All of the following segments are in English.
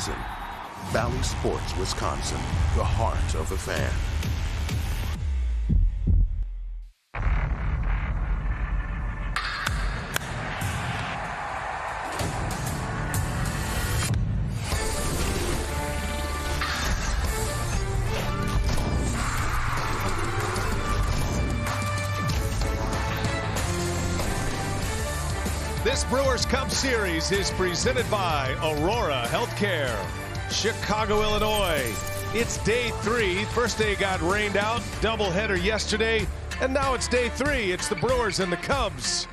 Wisconsin. Valley Sports, Wisconsin, the heart of the fan. This Brewers Cup Series is presented by Aurora Healthcare, Chicago, Illinois. It's day 3. First day got rained out, doubleheader yesterday, and now it's day 3. It's the Brewers and the Cubs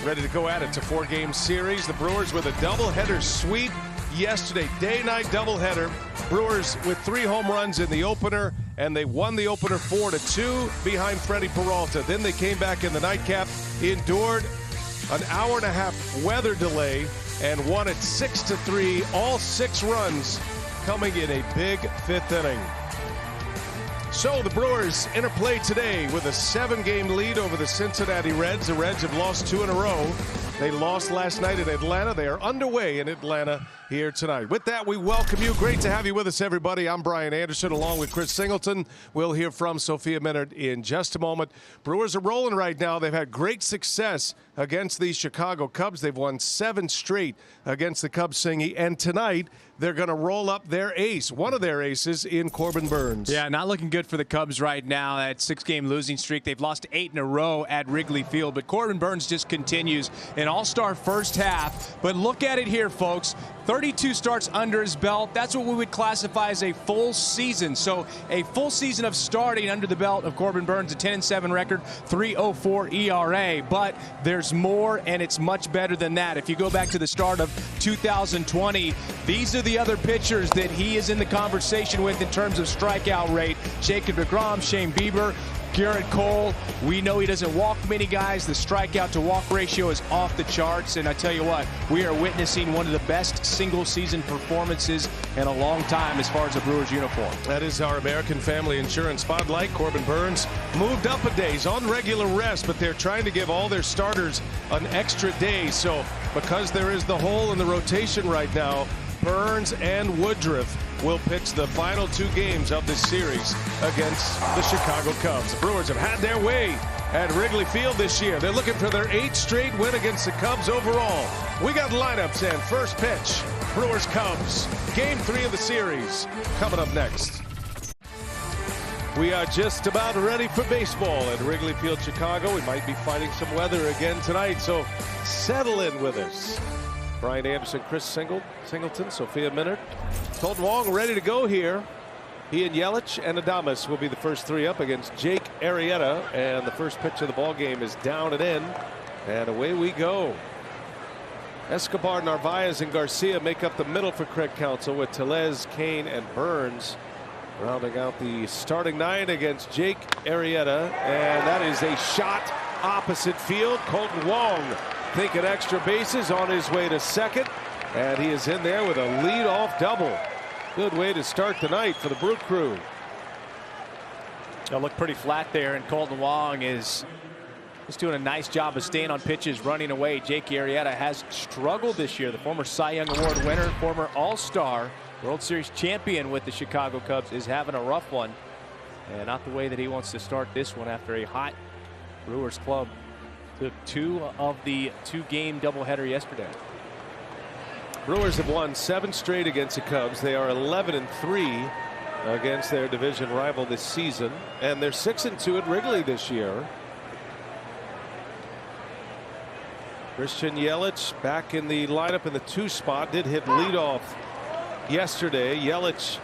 ready to go at it. It's a 4-game series. The Brewers with a doubleheader sweep yesterday, day-night doubleheader. Brewers with 3 home runs in the opener, and they won the opener 4-2 behind Freddie Peralta. Then they came back in the nightcap, endured an hour-and-a-half weather delay, and won it 6-3, all 6 runs coming in a big 5th inning. So the Brewers interplay today with a 7-game lead over the Cincinnati Reds. The Reds have lost 2 in a row. They lost last night in Atlanta. They are underway in Atlanta here tonight. With that, we welcome you. Great to have you with us, everybody. I'm Brian Anderson, along with Chris Singleton. We'll hear from Sophia Minard in just a moment. Brewers are rolling right now. They've had great success against the Chicago Cubs. They've won 7 straight against the Cubs, Singy. And tonight, they're going to roll up their ace, one of their aces, in Corbin Burnes. Yeah, not looking good for the Cubs right now. That 6-game losing streak. They've lost 8 in a row at Wrigley Field. But Corbin Burnes just continues an all-star first half. But look at it here, folks. 32 starts under his belt. That's what we would classify as a full season. So a full season of starting under the belt of Corbin Burnes, a 10-7 record, 3.04 ERA. But there's more, and it's much better than that. If you go back to the start of 2020, these are the other pitchers that he is in the conversation with in terms of strikeout rate. Jacob deGrom, Shane Bieber, Garrett Cole. We know he doesn't walk many guys. The strikeout to walk ratio is off the charts. And I tell you what, we are witnessing one of the best single season performances in a long time as far as the Brewers uniform. That is our American Family Insurance Spotlight. Corbin Burnes moved up a day. He's on regular rest, but they're trying to give all their starters an extra day. So because there is the hole in the rotation right now, Burnes and Woodruff will pitch the final 2 games of this series against the Chicago Cubs. The Brewers have had their way at Wrigley Field this year. They're looking for their 8th straight win against the Cubs overall. We got lineups and first pitch. Brewers-Cubs, game 3 of the series, coming up next. We are just about ready for baseball at Wrigley Field, Chicago. We might be fighting some weather again tonight, so settle in with us. Brian Anderson, Chris Singleton, Sophia Minard, Colton Wong ready to go here. He and Yelich and Adames will be the first 3 up against Jake Arrieta, and the first pitch of the ball game is down and in, and away we go. Escobar, Narvaez, and Garcia make up the middle for Craig Counsell, with Tellez, Kane, and Burnes rounding out the starting 9 against Jake Arrieta, and that is a shot opposite field. Colton Wong thinking extra bases on his way to second, and he is in there with a leadoff double. Good way to start the night for the Brew Crew. They'll look pretty flat there, and Colton Wong is just doing a nice job of staying on pitches, running away. Jake Arrieta has struggled this year. The former Cy Young Award winner, former All-Star, World Series champion with the Chicago Cubs, is having a rough one, and not the way that he wants to start this one after a hot Brewers club took 2 of the 2-game doubleheader yesterday. Brewers have won 7 straight against the Cubs. They are 11-3 against their division rival this season, and they're 6-2 at Wrigley this year. Christian Yelich back in the lineup in the 2 spot, did hit leadoff yesterday. Yelich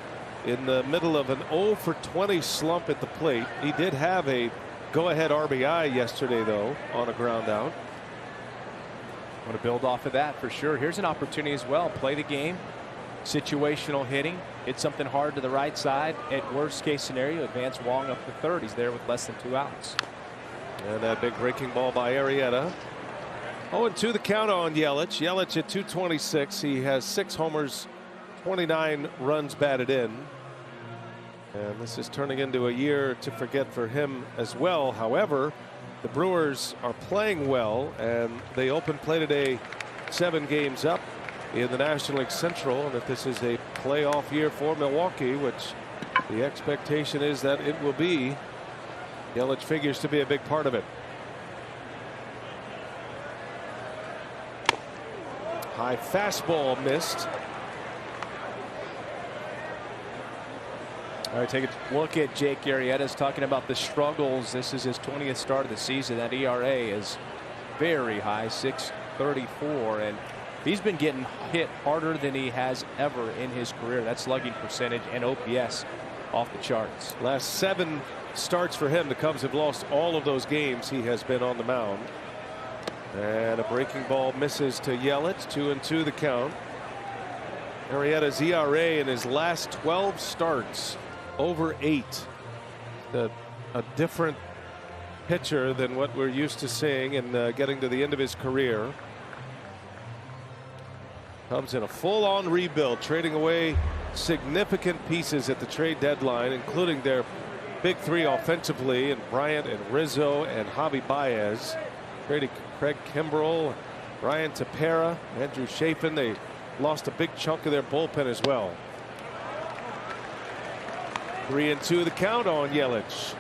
in the middle of an 0-for-20 slump at the plate. He did have a go-ahead RBI yesterday, though, on a ground out. Want to build off of that for sure. Here's an opportunity as well. Play the game. Situational hitting. Hit something hard to the right side. At worst case scenario, advance Wong up to third. He's there with less than 2 outs. And that big breaking ball by Arrieta. 0-2 the count on Yelich. Yelich at 226. He has 6 homers, 29 runs batted in. And this is turning into a year to forget for him as well. However, the Brewers are playing well, and they open play today 7 games up. in the National League Central, and that this is a playoff year for Milwaukee, which the expectation is that it will be. Yelich figures to be a big part of it. High fastball missed. All right, take a look at Jake Arrieta's talking about the struggles. This is his 20th start of the season. That ERA is very high, 6.34, and he's been getting hit harder than he has ever in his career. That slugging percentage and OPS off the charts. Last 7 starts for him. The Cubs have lost all of those games he has been on the mound. And a breaking ball misses to Yelich. 2-2 the count. Arrieta's ERA in his last 12 starts over 8. A different pitcher than what we're used to seeing, and getting to the end of his career. Cubs in a full-on rebuild, trading away significant pieces at the trade deadline, including their big 3 offensively, and Bryant and Rizzo and Javi Baez. Traded Craig Kimbrell, Ryan Tepera, Andrew Chafin. They lost a big chunk of their bullpen as well. 3-2 the count on Yelich.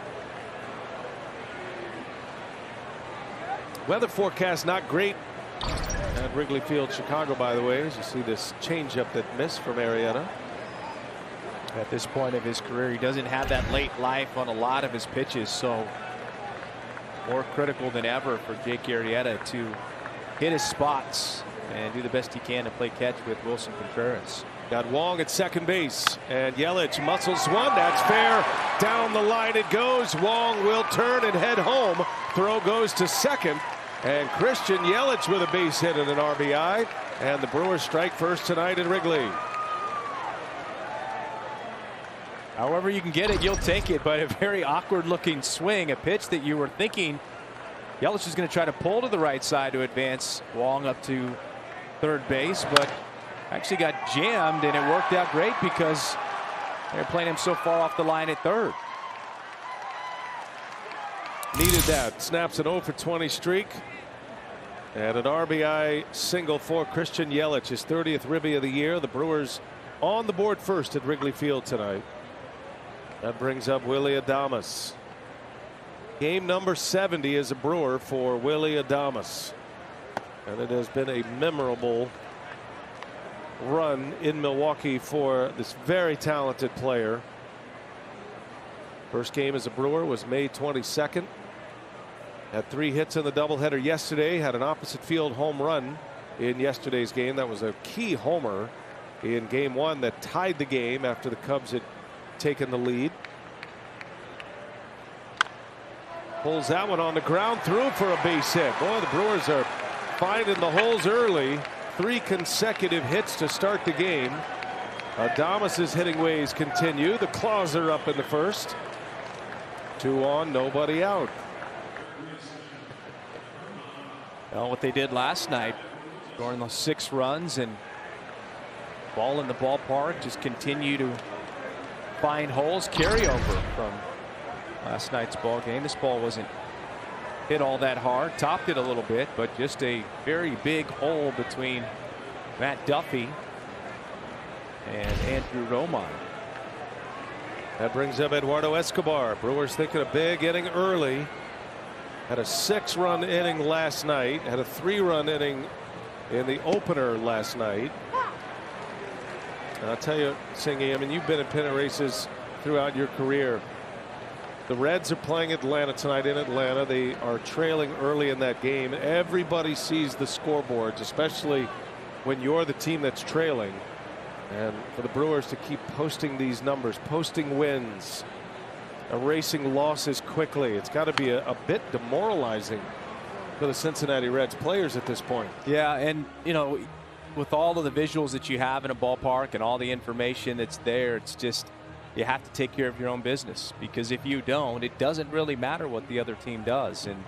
Weather forecast not great at Wrigley Field, Chicago, by the way, as you see this changeup that missed from Arrieta. At this point of his career, he doesn't have that late life on a lot of his pitches, so more critical than ever for Jake Arrieta to hit his spots and do the best he can to play catch with Wilson Contreras. Got Wong at second base, and Yelich muscles one. That's fair. Down the line it goes. Wong will turn and head home. Throw goes to second, and Christian Yelich with a base hit and an RBI, and the Brewers strike first tonight at Wrigley. However you can get it, you'll take it, but a very awkward looking swing, a pitch that you were thinking Yelich is going to try to pull to the right side to advance Wong up to third base, but actually got jammed, and it worked out great because they're playing him so far off the line at third. Needed that. Snaps an 0 for 20 streak, and an RBI single for Christian Yelich, his 30th ribby of the year. The Brewers on the board first at Wrigley Field tonight. That brings up Willy Adames. Game number 70 as a Brewer for Willy Adames, and it has been a memorable run in Milwaukee for this very talented player. First game as a Brewer was May 22nd. Had 3 hits in the doubleheader yesterday. Had an opposite field home run in yesterday's game. That was a key homer in game 1 that tied the game after the Cubs had taken the lead. Pulls that one on the ground, through for a base hit. Boy, the Brewers are finding the holes early. 3 consecutive hits to start the game. Adames's hitting ways continue. The Claws are up in the first. 2 on, nobody out. Well, what they did last night, scoring those 6 runs and ball in the ballpark, just continue to find holes. Carryover from last night's ball game. This ball wasn't hit all that hard, topped it a little bit, but just a very big hole between Matt Duffy and Andrew Romine. That brings up Eduardo Escobar. Brewers thinking a big inning early. Had a 6-run inning last night. Had a 3-run inning in the opener last night. And I'll tell you, Singy, I mean, you've been in pennant races throughout your career. The Reds are playing Atlanta tonight in Atlanta. They are trailing early in that game. Everybody sees the scoreboards, especially when you're the team that's trailing. And for the Brewers to keep posting these numbers, posting wins, erasing losses quickly, it's got to be a bit demoralizing for the Cincinnati Reds players at this point. Yeah, and you know, with all of the visuals that you have in a ballpark and all the information that's there, it's just, you have to take care of your own business, because if you don't, it doesn't really matter what the other team does. And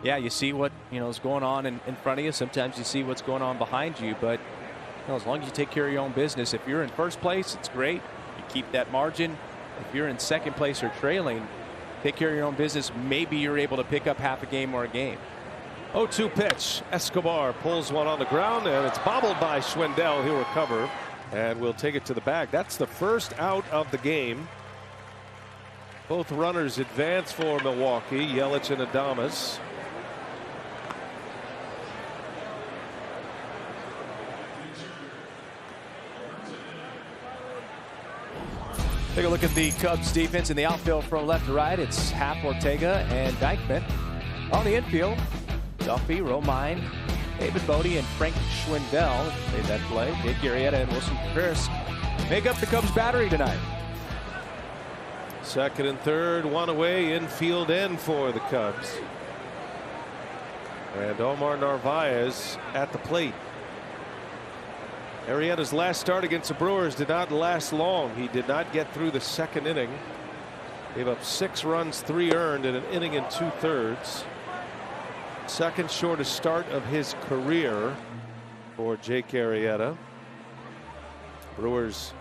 yeah, you see what is going on in front of you. Sometimes you see what's going on behind you, but as long as you take care of your own business, if you're in first place, it's great. You keep that margin. If you're in second place or trailing, take care of your own business. Maybe you're able to pick up half a game or a game. 0-2 pitch. Escobar pulls one on the ground, and it's bobbled by Schwindel. He'll recover, and we'll take it to the bag. That's the first out of the game. Both runners advance for Milwaukee, Yelich and Adames. Take a look at the Cubs defense in the outfield from left to right. It's Happ, Ortega, and Dykman. On the infield, Duffy, Romine, David Bodie, and Frank Schwindel made that play. Jake Arrieta and Wilson Contreras make up the Cubs battery tonight. Second and third, one away, infield end for the Cubs. And Omar Narvaez at the plate. Arrieta's last start against the Brewers did not last long. He did not get through the second inning. Gave up 6 runs, 3 earned in an inning and 2/3. Second shortest start of his career for Jake Arrieta. Brewers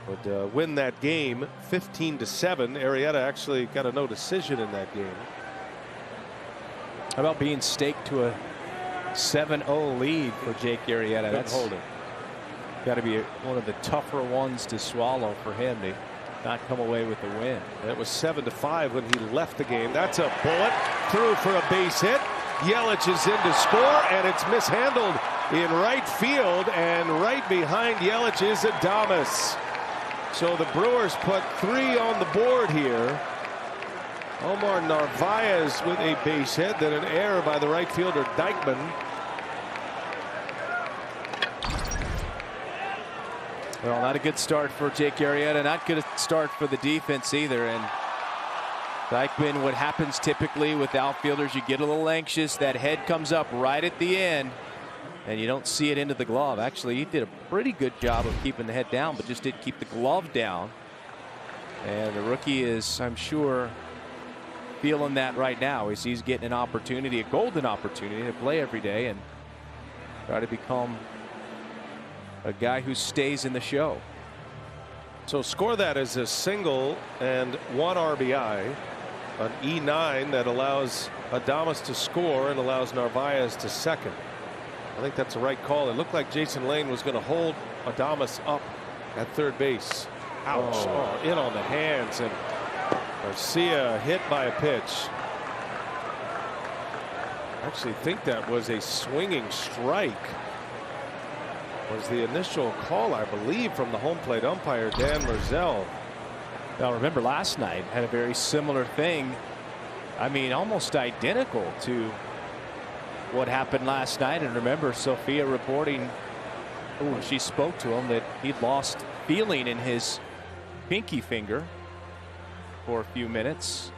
would win that game 15-7. Arrieta actually got a no decision in that game. How about being staked to a 7-0 lead for Jake Arrieta? That's holding. Got to be one of the tougher ones to swallow for him to not come away with the win. It was 7-5 when he left the game. That's a bullet through for a base hit. Yelich is in to score, and it's mishandled in right field, and right behind Yelich is Adames. So the Brewers put 3 on the board here. Omar Narvaez with a base hit, then an error by the right fielder Dykman. Well, not a good start for Jake Arrieta, not good start for the defense either. And Dykman, what happens typically with outfielders, you get a little anxious, that head comes up right at the end, and you don't see it into the glove. Actually, he did a pretty good job of keeping the head down, but just didn't keep the glove down. And the rookie is, I'm sure, feeling that right now as he's getting an opportunity, a golden opportunity to play every day and try to become a guy who stays in the show. So score that as a single and 1 RBI, an E9 that allows Adames to score and allows Narvaez to second. I think that's the right call. It looked like Jason Lane was going to hold Adames up at third base. Ouch. Oh, in on the hands, and Garcia hit by a pitch. I actually think that was a swinging strike. Was the initial call, I believe, from the home plate umpire Dan Merzel. Now remember, last night had a very similar thing. I mean, almost identical to what happened last night. And remember, Sophia reporting when she spoke to him that he'd lost feeling in his pinky finger for a few minutes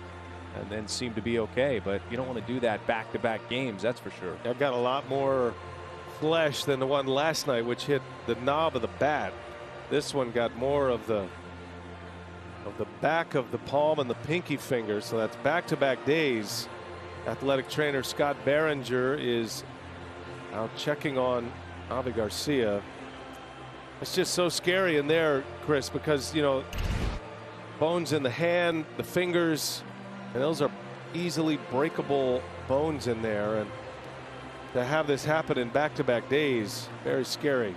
and then seemed to be okay. But you don't want to do that back-to-back games, that's for sure. I've got a lot more flesh than the one last night, which hit the knob of the bat. This one got more of the back of the palm and the pinky finger. So that's back-to-back days. Athletic trainer Scott Behringer is out checking on Avi Garcia. It's just so scary in there, Chris, because, you know, bones in the hand, the fingers, and those are easily breakable bones in there. And to have this happen in back-to-back days, very scary.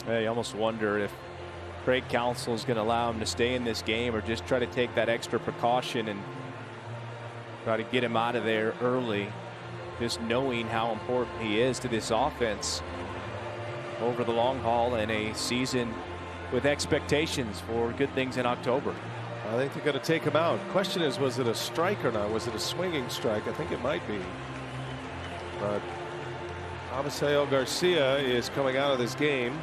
You almost wonder if Craig Counsell is going to allow him to stay in this game or just try to take that extra precaution and try to get him out of there early, just knowing how important he is to this offense over the long haul and a season with expectations for good things in October. I think they're going to take him out. Question is, was it a strike or not? Was it a swinging strike? I think it might be. But Avisail Garcia is coming out of this game.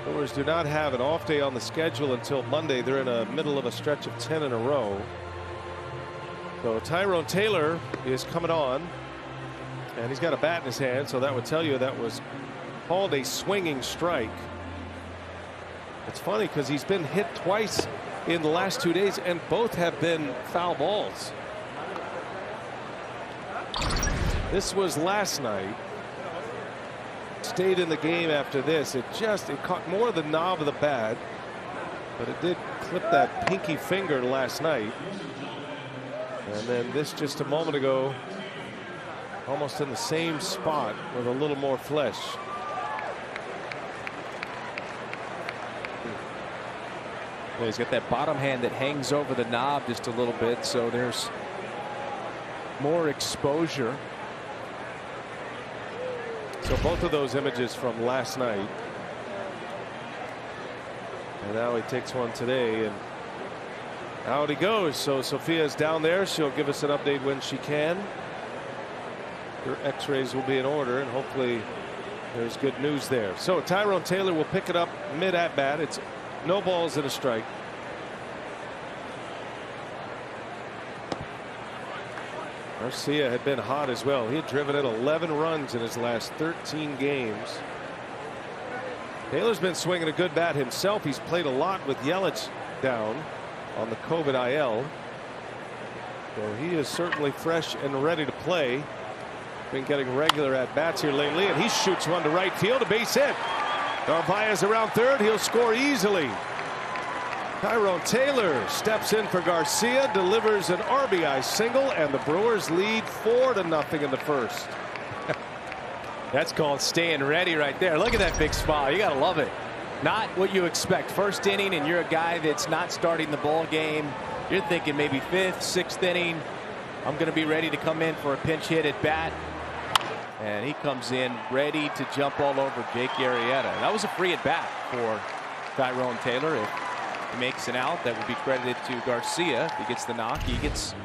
Brewers do not have an off day on the schedule until Monday. They're in the middle of a stretch of 10 in a row. So Tyrone Taylor is coming on, and he's got a bat in his hand, so that would tell you that was called a swinging strike. It's funny because he's been hit twice in the last 2 days, and both have been foul balls. This was last night. Stayed in the game after this. It caught more of the knob of the bat. but it did clip that pinky finger last night. And then this just a moment ago, almost in the same spot with a little more flesh. Well, he's got that bottom hand that hangs over the knob just a little bit, so there's more exposure. So both of those images from last night. And now he takes one today, and out he goes. So Sophia's down there. She'll give us an update when she can. Her x-rays will be in order, and hopefully there's good news there. So Tyrone Taylor will pick it up mid at bat. It's no balls and a strike. Garcia had been hot as well. He had driven in 11 runs in his last 13 games. Taylor's been swinging a good bat himself. He's played a lot with Yelich down on the COVID IL. So he is certainly fresh and ready to play. Been getting regular at bats here lately, and he shoots one to right field, a base hit. Narvaez around third. He'll score easily. Tyrone Taylor steps in for Garcia, delivers an RBI single, and the Brewers lead 4-0 in the first. That's called staying ready right there. Look at that big smile. You got to love it. Not what you expect. First inning, and you're a guy that's not starting the ball game. You're thinking maybe fifth, sixth inning. I'm going to be ready to come in for a pinch hit at bat. And he comes in ready to jump all over Jake Arrieta. That was a free at bat for Tyrone Taylor. If he makes an out, that would be credited to Garcia. If he gets the knock, he gets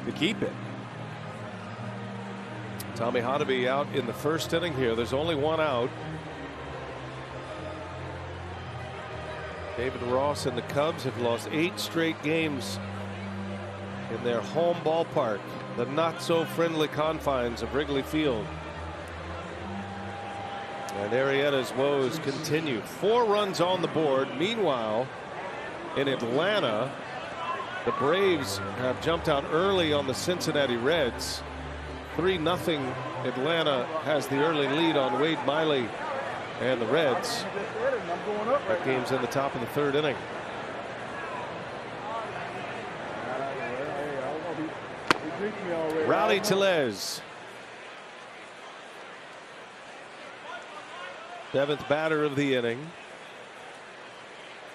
to keep it. Tommy Honaby out in the first inning here. There's only one out. David Ross and the Cubs have lost 8 straight games in their home ballpark, the not so friendly confines of Wrigley Field. And Arrieta's woes continue. 4 runs on the board. Meanwhile, in Atlanta, the Braves have jumped out early on the Cincinnati Reds. 3-0. Atlanta has the early lead on Wade Miley and the Reds. That game's in the top of the 3rd inning. Rowdy Tellez, 7th batter of the inning.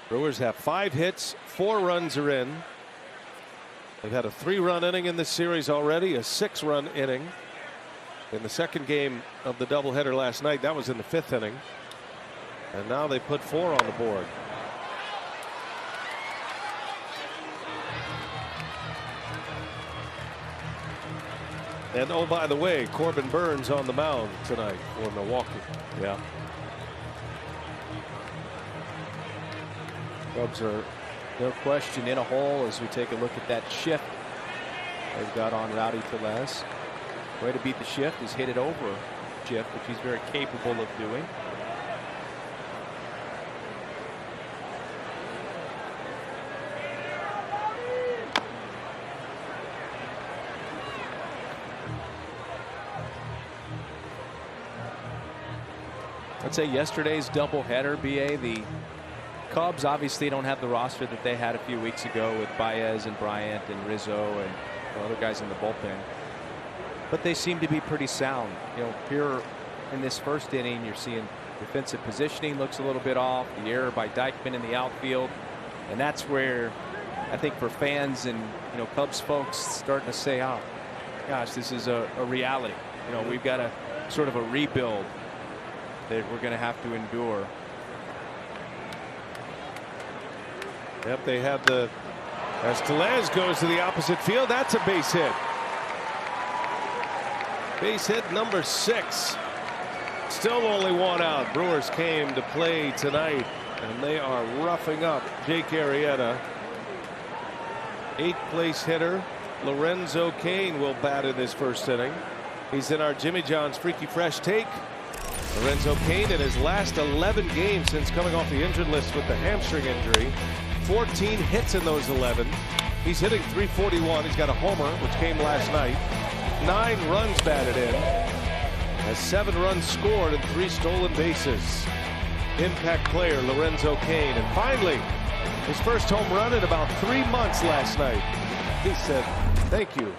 Brewers have 5 hits, 4 runs are in. They've had a 3-run inning in this series already, a 6-run inning in the second game of the doubleheader last night. That was in the 5th inning. And now they put 4 on the board. And oh, by the way, Corbin Burns on the mound tonight for Milwaukee. Yeah. Cubs are no question in a hole as we take a look at that shift they've got on Rowdy Tellez. Way to beat the shift is hit it over Jiff, which he's very capable of doing. I'd say yesterday's doubleheader, BA, the Cubs obviously don't have the roster that they had a few weeks ago with Baez and Bryant and Rizzo and other guys in the bullpen. But they seem to be pretty sound. You know, here in this first inning, you're seeing defensive positioning looks a little bit off. The error by Dykman in the outfield. And that's where I think for fans and, you know, Cubs folks starting to say, oh, gosh, this is a reality. You know, we've got a sort of a rebuild that we're going to have to endure. Yep, they have the, as Tellez goes to the opposite field, that's a base hit. Base hit number 6. Still only 1 out. Brewers came to play tonight, and they are roughing up Jake Arrieta. 8th place hitter Lorenzo Cain will bat in this first inning. He's in our Jimmy John's Freaky Fresh Take. Lorenzo Cain in his last 11 games since coming off the injured list with the hamstring injury. 14 hits in those 11. He's hitting .341. He's got a homer, which came last night. 9 runs batted in. Has 7 runs scored and 3 stolen bases. Impact player Lorenzo Cain. And finally, His first home run in about 3 months last night. He said, "Thank you,"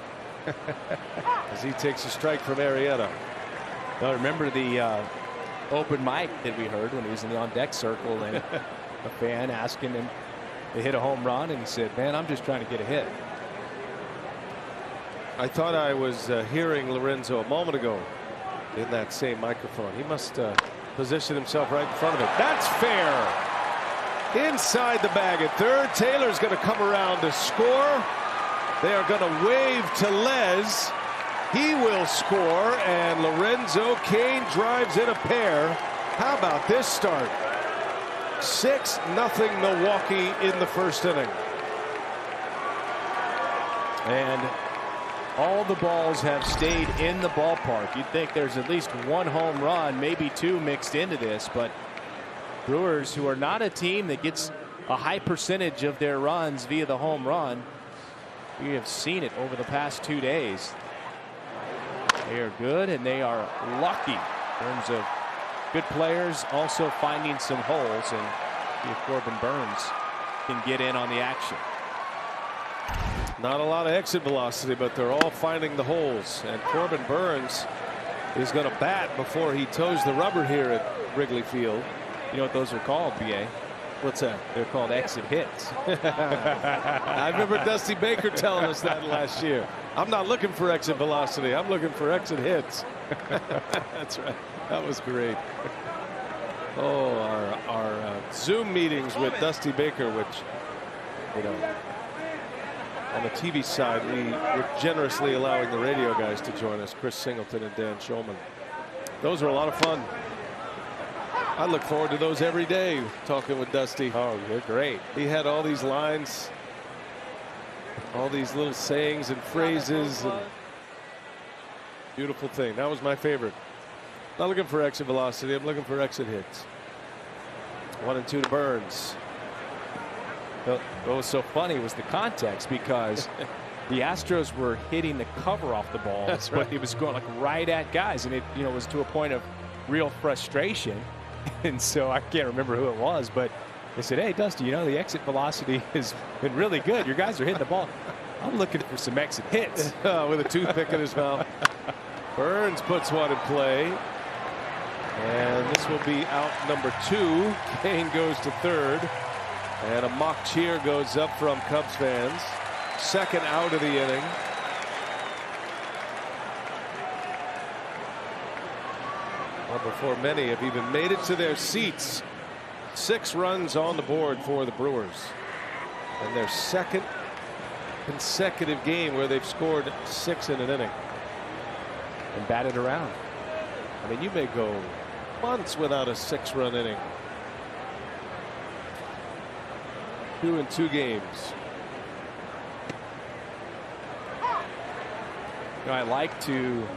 as he takes a strike from Arrieta. Well, remember the open mic that we heard when he was in the on-deck circle, and a fan asking him to hit a home run, and he said, "Man, I'm just trying to get a hit." I thought I was hearing Lorenzo a moment ago in that same microphone. He must position himself right in front of it. That's fair. Inside the bag at third. Taylor's going to come around to score. They are going to wave to Les. He will score, and Lorenzo Cain drives in a pair. How about this start? 6-0 Milwaukee in the first inning. And all the balls have stayed in the ballpark. You'd think there's at least one home run, maybe two mixed into this, but Brewers, who are not a team that gets a high percentage of their runs via the home run, we have seen it over the past 2 days. They are good, and they are lucky in terms of good players also finding some holes, and see if Corbin Burnes can get in on the action. Not a lot of exit velocity, but they're all finding the holes, and Corbin Burnes is going to bat before he toes the rubber here at Wrigley Field. You know what those are called, BA? What's that? They're called exit hits. I remember Dusty Baker telling us that last year. I'm not looking for exit velocity. I'm looking for exit hits. That's right. That was great. Oh, our Zoom meetings with Dusty Baker, which, you know, on the TV side, we're generously allowing the radio guys to join us, Chris Singleton and Dan Shulman. Those were a lot of fun. I look forward to those every day, talking with Dusty. Oh, they're great. He had all these lines, all these little sayings and phrases. And beautiful thing. That was my favorite. Not looking for exit velocity. I'm looking for exit hits. 1-2 to Burnes. What was so funny was the context, because the Astros were hitting the cover off the ball. That's right. But it was going like right at guys, and it, you know, was to a point of real frustration. And so I can't remember who it was, but they said, "Hey, Dusty, you know, the exit velocity has been really good. Your guys are hitting the ball. I'm looking for some exit hits." With a toothpick in his mouth. Burnes puts one in play. And this will be out number 2. Cain goes to third. And a mock cheer goes up from Cubs fans. Second out of the inning. Well, before many have even made it to their seats. 6 runs on the board for the Brewers. And their second consecutive game where they've scored 6 in an inning. And batted around. I mean, you may go months without a 6-run inning. 2 in 2 games. You know, I like to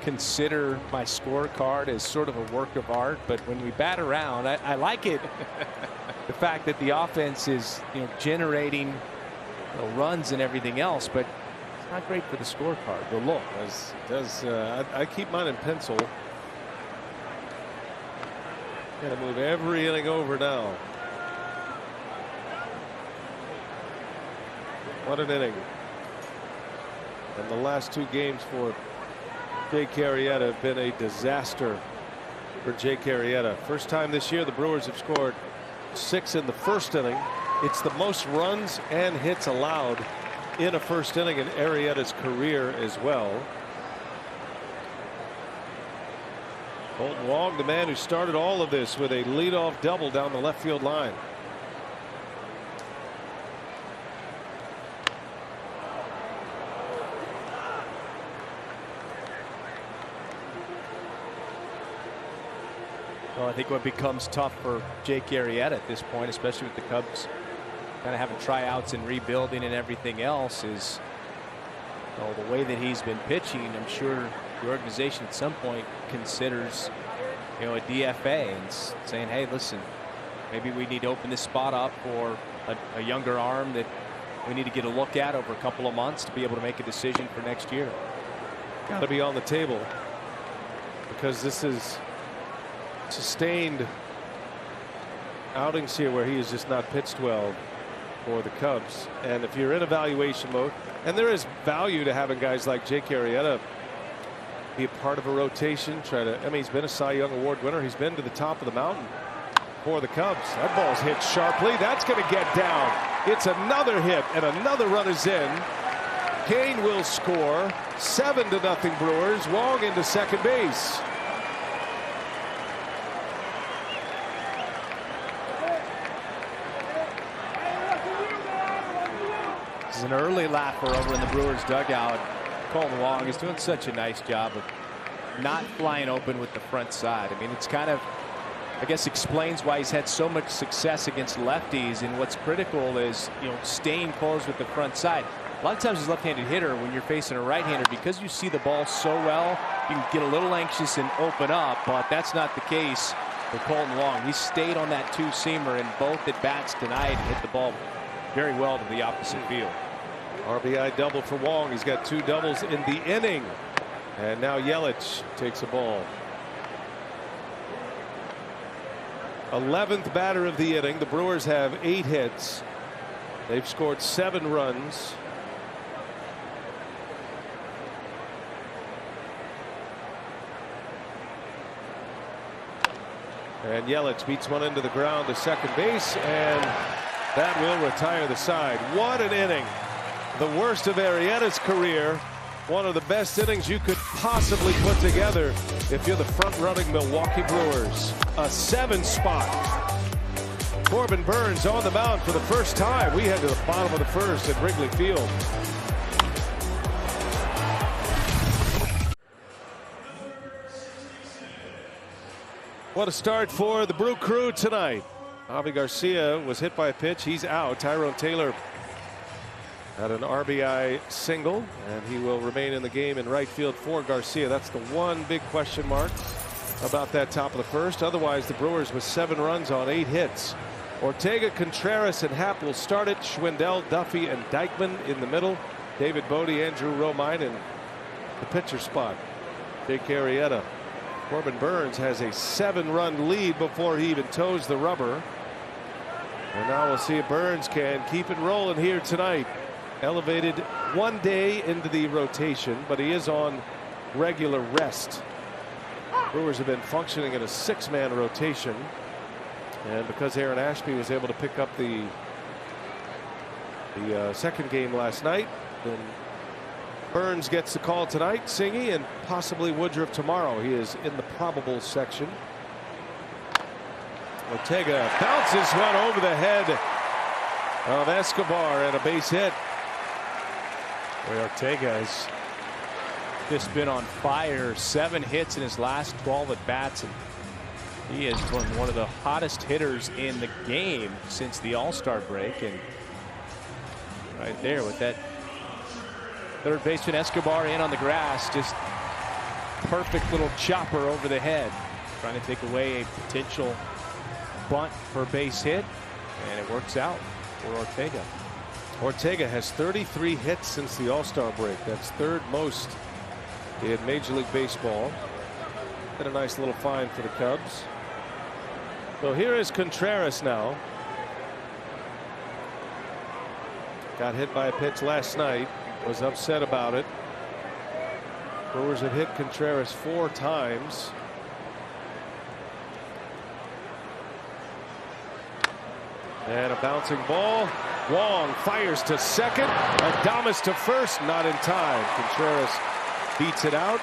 consider my scorecard as sort of a work of art, but when we bat around, I like it. The fact that the offense is, you know, generating, you know, runs and everything else, but it's not great for the scorecard. The look I keep mine in pencil. Got to move every inning over now. What an inning. And the last 2 games for Jake Arrieta have been a disaster for Jake Arrieta. First time this year the Brewers have scored 6 in the first inning. It's the most runs and hits allowed in a first inning in Arrieta's career as well. Colton Wong, the man who started all of this with a leadoff double down the left field line. Well, I think what becomes tough for Jake Arrieta at this point, especially with the Cubs kind of having tryouts and rebuilding and everything else, is, you know, the way that he's been pitching. I'm sure the organization at some point considers, you know, a DFA and saying, "Hey, listen, maybe we need to open this spot up for a younger arm that we need to get a look at over a couple of months to be able to make a decision for next year." Got to be on the table, because this is sustained outings here where he has just not pitched well. for the Cubs. And if you're in evaluation mode, and there is value to having guys like Jake Arrieta be a part of a rotation, he's been a Cy Young Award winner. He's been to the top of the mountain for the Cubs. That ball's hit sharply. That's going to get down. It's another hit, and another run is in. Kane will score. 7-0 Brewers. Wong into second base. This is an early laugher over in the Brewers dugout. Colton Wong is doing such a nice job of not flying open with the front side. I mean, it's kind of, I guess, explains why he's had so much success against lefties. And what's critical is, staying close with the front side. A lot of times as a left-handed hitter, when you're facing a right-hander, because you see the ball so well, you can get a little anxious and open up, but that's not the case for Colton Wong. He stayed on that two-seamer in both at bats tonight and hit the ball very well to the opposite field. RBI double for Wong. He's got 2 doubles in the inning. And now Yelich takes a ball. 11th batter of the inning. The Brewers have 8 hits. They've scored 7 runs. And Yelich beats one into the ground to second base, and that will retire the side. What an inning. The worst of Arrieta's career. One of the best innings you could possibly put together if you're the front-running Milwaukee Brewers. A 7 spot. Corbin Burnes on the mound for the first time. We head to the bottom of the first at Wrigley Field. What a start for the Brew Crew tonight. Javi Garcia was hit by a pitch. He's out. Tyrone Taylor had an RBI single, and he will remain in the game in right field for Garcia. That's the one big question mark about that top of the first. Otherwise, the Brewers with 7 runs on 8 hits. Ortega, Contreras, and Happ will start it. Schwindel, Duffy, and Dykman in the middle. David Bodie, Andrew Romine in the pitcher spot. Jake Arrieta. Corbin Burnes has a 7-run lead before he even toes the rubber. And now we'll see if Burnes can keep it rolling here tonight. Elevated 1 day into the rotation, but he is on regular rest. Brewers have been functioning in a 6-man rotation, and because Aaron Ashby was able to pick up the second game last night, then Burnes gets the call tonight. Singy and possibly Woodruff tomorrow. He is in the probable section. Ortega bounces one over the head of Escobar and a base hit. Boy, Ortega has just been on fire. 7 hits in his last 12 at bats, and he has been one of the hottest hitters in the game since the All-Star break. And right there with that third baseman Escobar in on the grass, just perfect little chopper over the head, trying to take away a potential bunt for a base hit, and it works out for Ortega. Ortega has 33 hits since the All-Star break. That's 3rd most in Major League Baseball. And a nice little find for the Cubs. So here is Contreras now. Got hit by a pitch last night. Was upset about it. Brewers have hit Contreras 4 times. And a bouncing ball. Wong fires to second. Adames to first. Not in time. Contreras beats it out.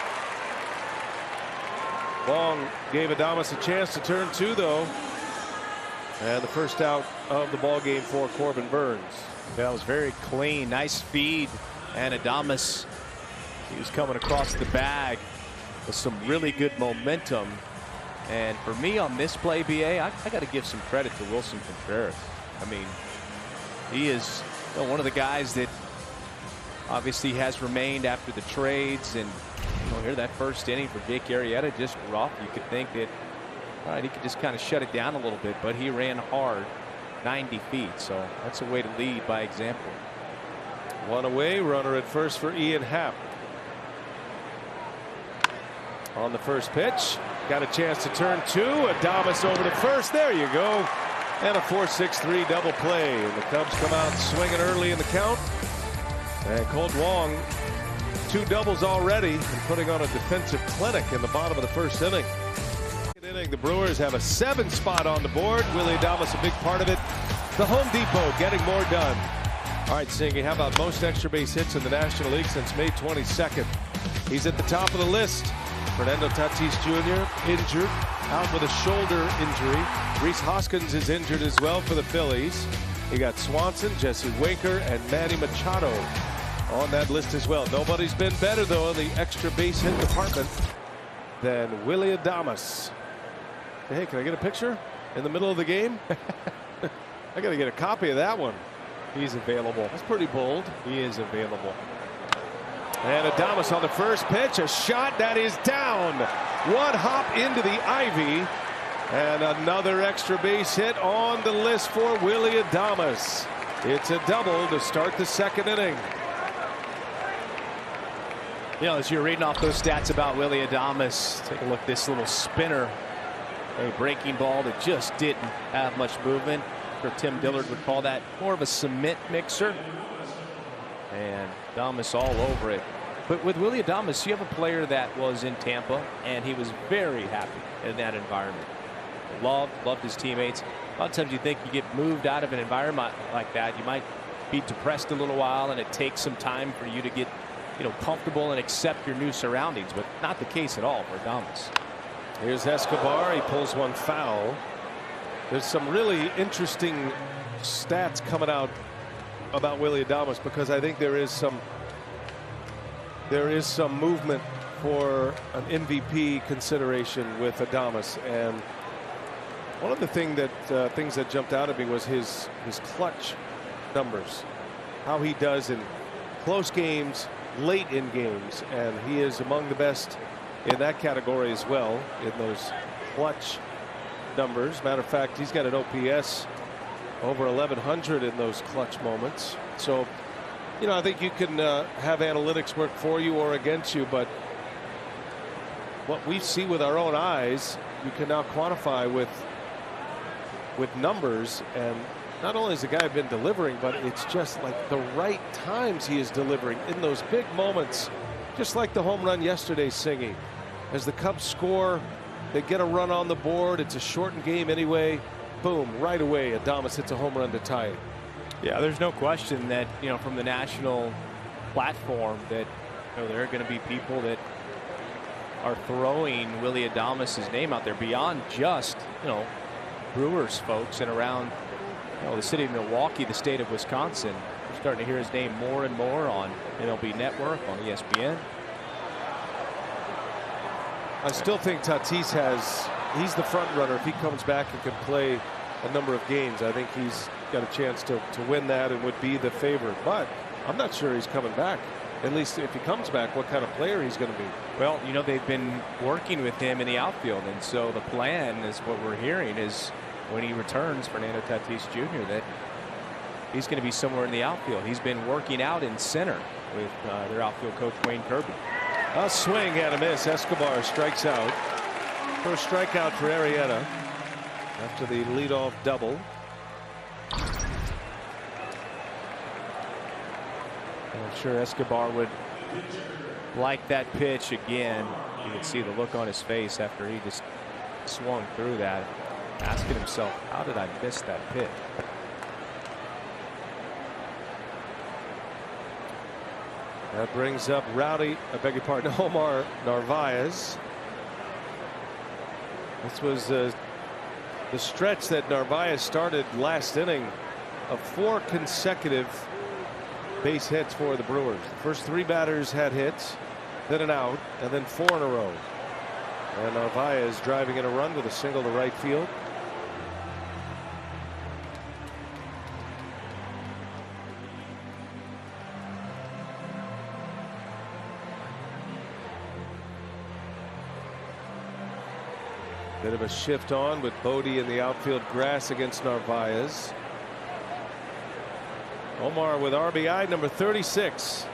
Wong gave Adames a chance to turn 2, though. And the first out of the ball game for Corbin Burnes. That was very clean. Nice speed. And Adames, he was coming across the bag with some really good momentum. And for me on this play, BA, I got to give some credit to Wilson Contreras. I mean, he is one of the guys that obviously has remained after the trades. And here that first inning for Jake Arrieta, just rough. You could think that, all right, he could just kind of shut it down a little bit, but he ran hard, 90 feet. So that's a way to lead by example. 1 away, runner at first for Ian Happ. On the first pitch, got a chance to turn 2. Adames over to first. There you go. And a 4-6-3 double play. And the Cubs come out swinging early in the count. And Colt Wong, 2 doubles already, and putting on a defensive clinic in the bottom of the first inning. The Brewers have a 7 spot on the board. Willy Adames a big part of it. The Home Depot getting more done. All right, Singy, how about most extra base hits in the National League since May 22nd? He's at the top of the list. Fernando Tatis Jr. injured, out with a shoulder injury. Rhys Hoskins is injured as well for the Phillies. You got Swanson, Jesse Winker, and Manny Machado on that list as well. Nobody's been better, though, in the extra base hit department than Willy Adames. Hey, can I get a picture in the middle of the game? I got to get a copy of that one. He's available. That's pretty bold. He is available. And Adames on the first pitch, a shot that is down. One hop into the ivy, and another extra base hit on the list for Willy Adames. It's a double to start the second inning. You know, as you're reading off those stats about Willy Adames, take a look at this little spinner. A breaking ball that just didn't have much movement. Or Tim Dillard would call that more of a cement mixer. And Adames all over it. But with Willy Adames, you have a player that was in Tampa, and he was very happy in that environment. Loved his teammates. A lot of times you think you get moved out of an environment like that, you might be depressed a little while, and it takes some time for you to get, comfortable and accept your new surroundings. But not the case at all for Adames. Here's Escobar. He pulls one foul. There's some really interesting stats coming out about Willy Adames, because I think there is some movement for an MVP consideration with Adames. And one of the things that jumped out at me was his clutch numbers, how he does in close games, late in games, and he is among the best in that category as well, in those clutch numbers. Matter of fact, he's got an OPS over 1100 in those clutch moments. So, I think you can have analytics work for you or against you, but what we see with our own eyes, you can now quantify with numbers. And not only has the guy been delivering, but it's just like the right times he is delivering in those big moments, just like the home run yesterday, Singy. As the Cubs score, they get a run on the board. It's a shortened game anyway. Boom, right away, Adames hits a home run to tie it. Yeah, there's no question that, from the national platform that, there are going to be people that are throwing Willy Adames' name out there beyond just, Brewers folks and around, the city of Milwaukee, the state of Wisconsin. We're starting to hear his name more and more on MLB Network, on ESPN. I still think Tatis he's the front runner. If he comes back and can play a number of games, I think he's got a chance to win that and would be the favorite. But I'm not sure he's coming back. At least if he comes back, what kind of player he's going to be. Well, they've been working with him in the outfield, and so the plan is, what we're hearing is, when he returns, Fernando Tatis Jr., that he's going to be somewhere in the outfield. He's been working out in center with their outfield coach, Wayne Kirby. A swing and a miss. Escobar strikes out. First strikeout for Arrieta after the leadoff double. I'm sure Escobar would like that pitch again. You can see the look on his face after he just swung through that, asking himself, how did I miss that pitch? That brings up Omar Narvaez. This was the stretch that Narvaez started last inning of 4 consecutive base hits for the Brewers. The first 3 batters had hits, then an out, and then 4 in a row. And Narvaez driving in a run with a single to right field. Bit of a shift on with Bodie in the outfield grass against Narvaez. Omar with RBI number 36.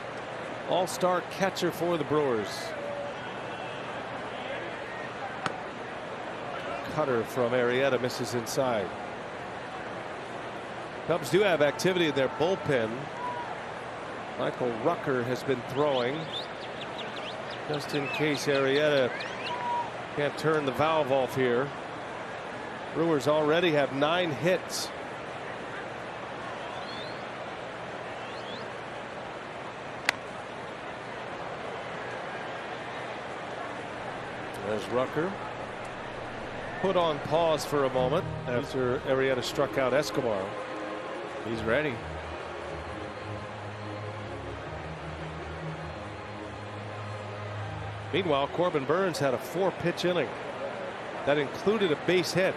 All-star catcher for the Brewers. Cutter from Arrieta misses inside. Cubs do have activity in their bullpen. Michael Rucker has been throwing just in case Arrieta can't turn the valve off here. Brewers already have 9 hits. There's Rucker, put on pause for a moment after Arrieta struck out Escobar. He's ready. Meanwhile, Corbin Burnes had a 4-pitch inning that included a base hit.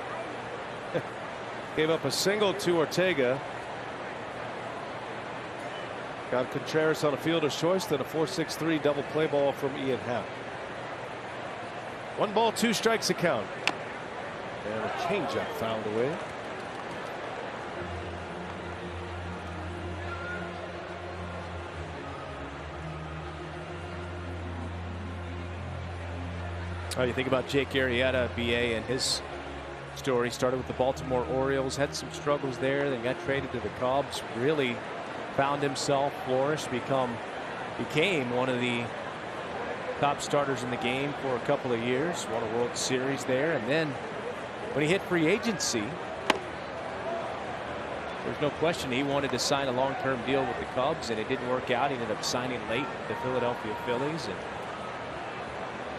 Gave up a single to Ortega. Got Contreras on a fielder's choice, then a 4-6-3 double play ball from Ian Happ. 1 ball, 2 strikes the count. And a changeup fouled away. Oh, you think about Jake Arrieta, BA, and his story. Started with the Baltimore Orioles, had some struggles there, then got traded to the Cubs. Really found himself, flourished, became one of the top starters in the game for a couple of years. Won a World Series there, and then when he hit free agency, there's no question he wanted to sign a long-term deal with the Cubs, and it didn't work out. He ended up signing late with the Philadelphia Phillies, and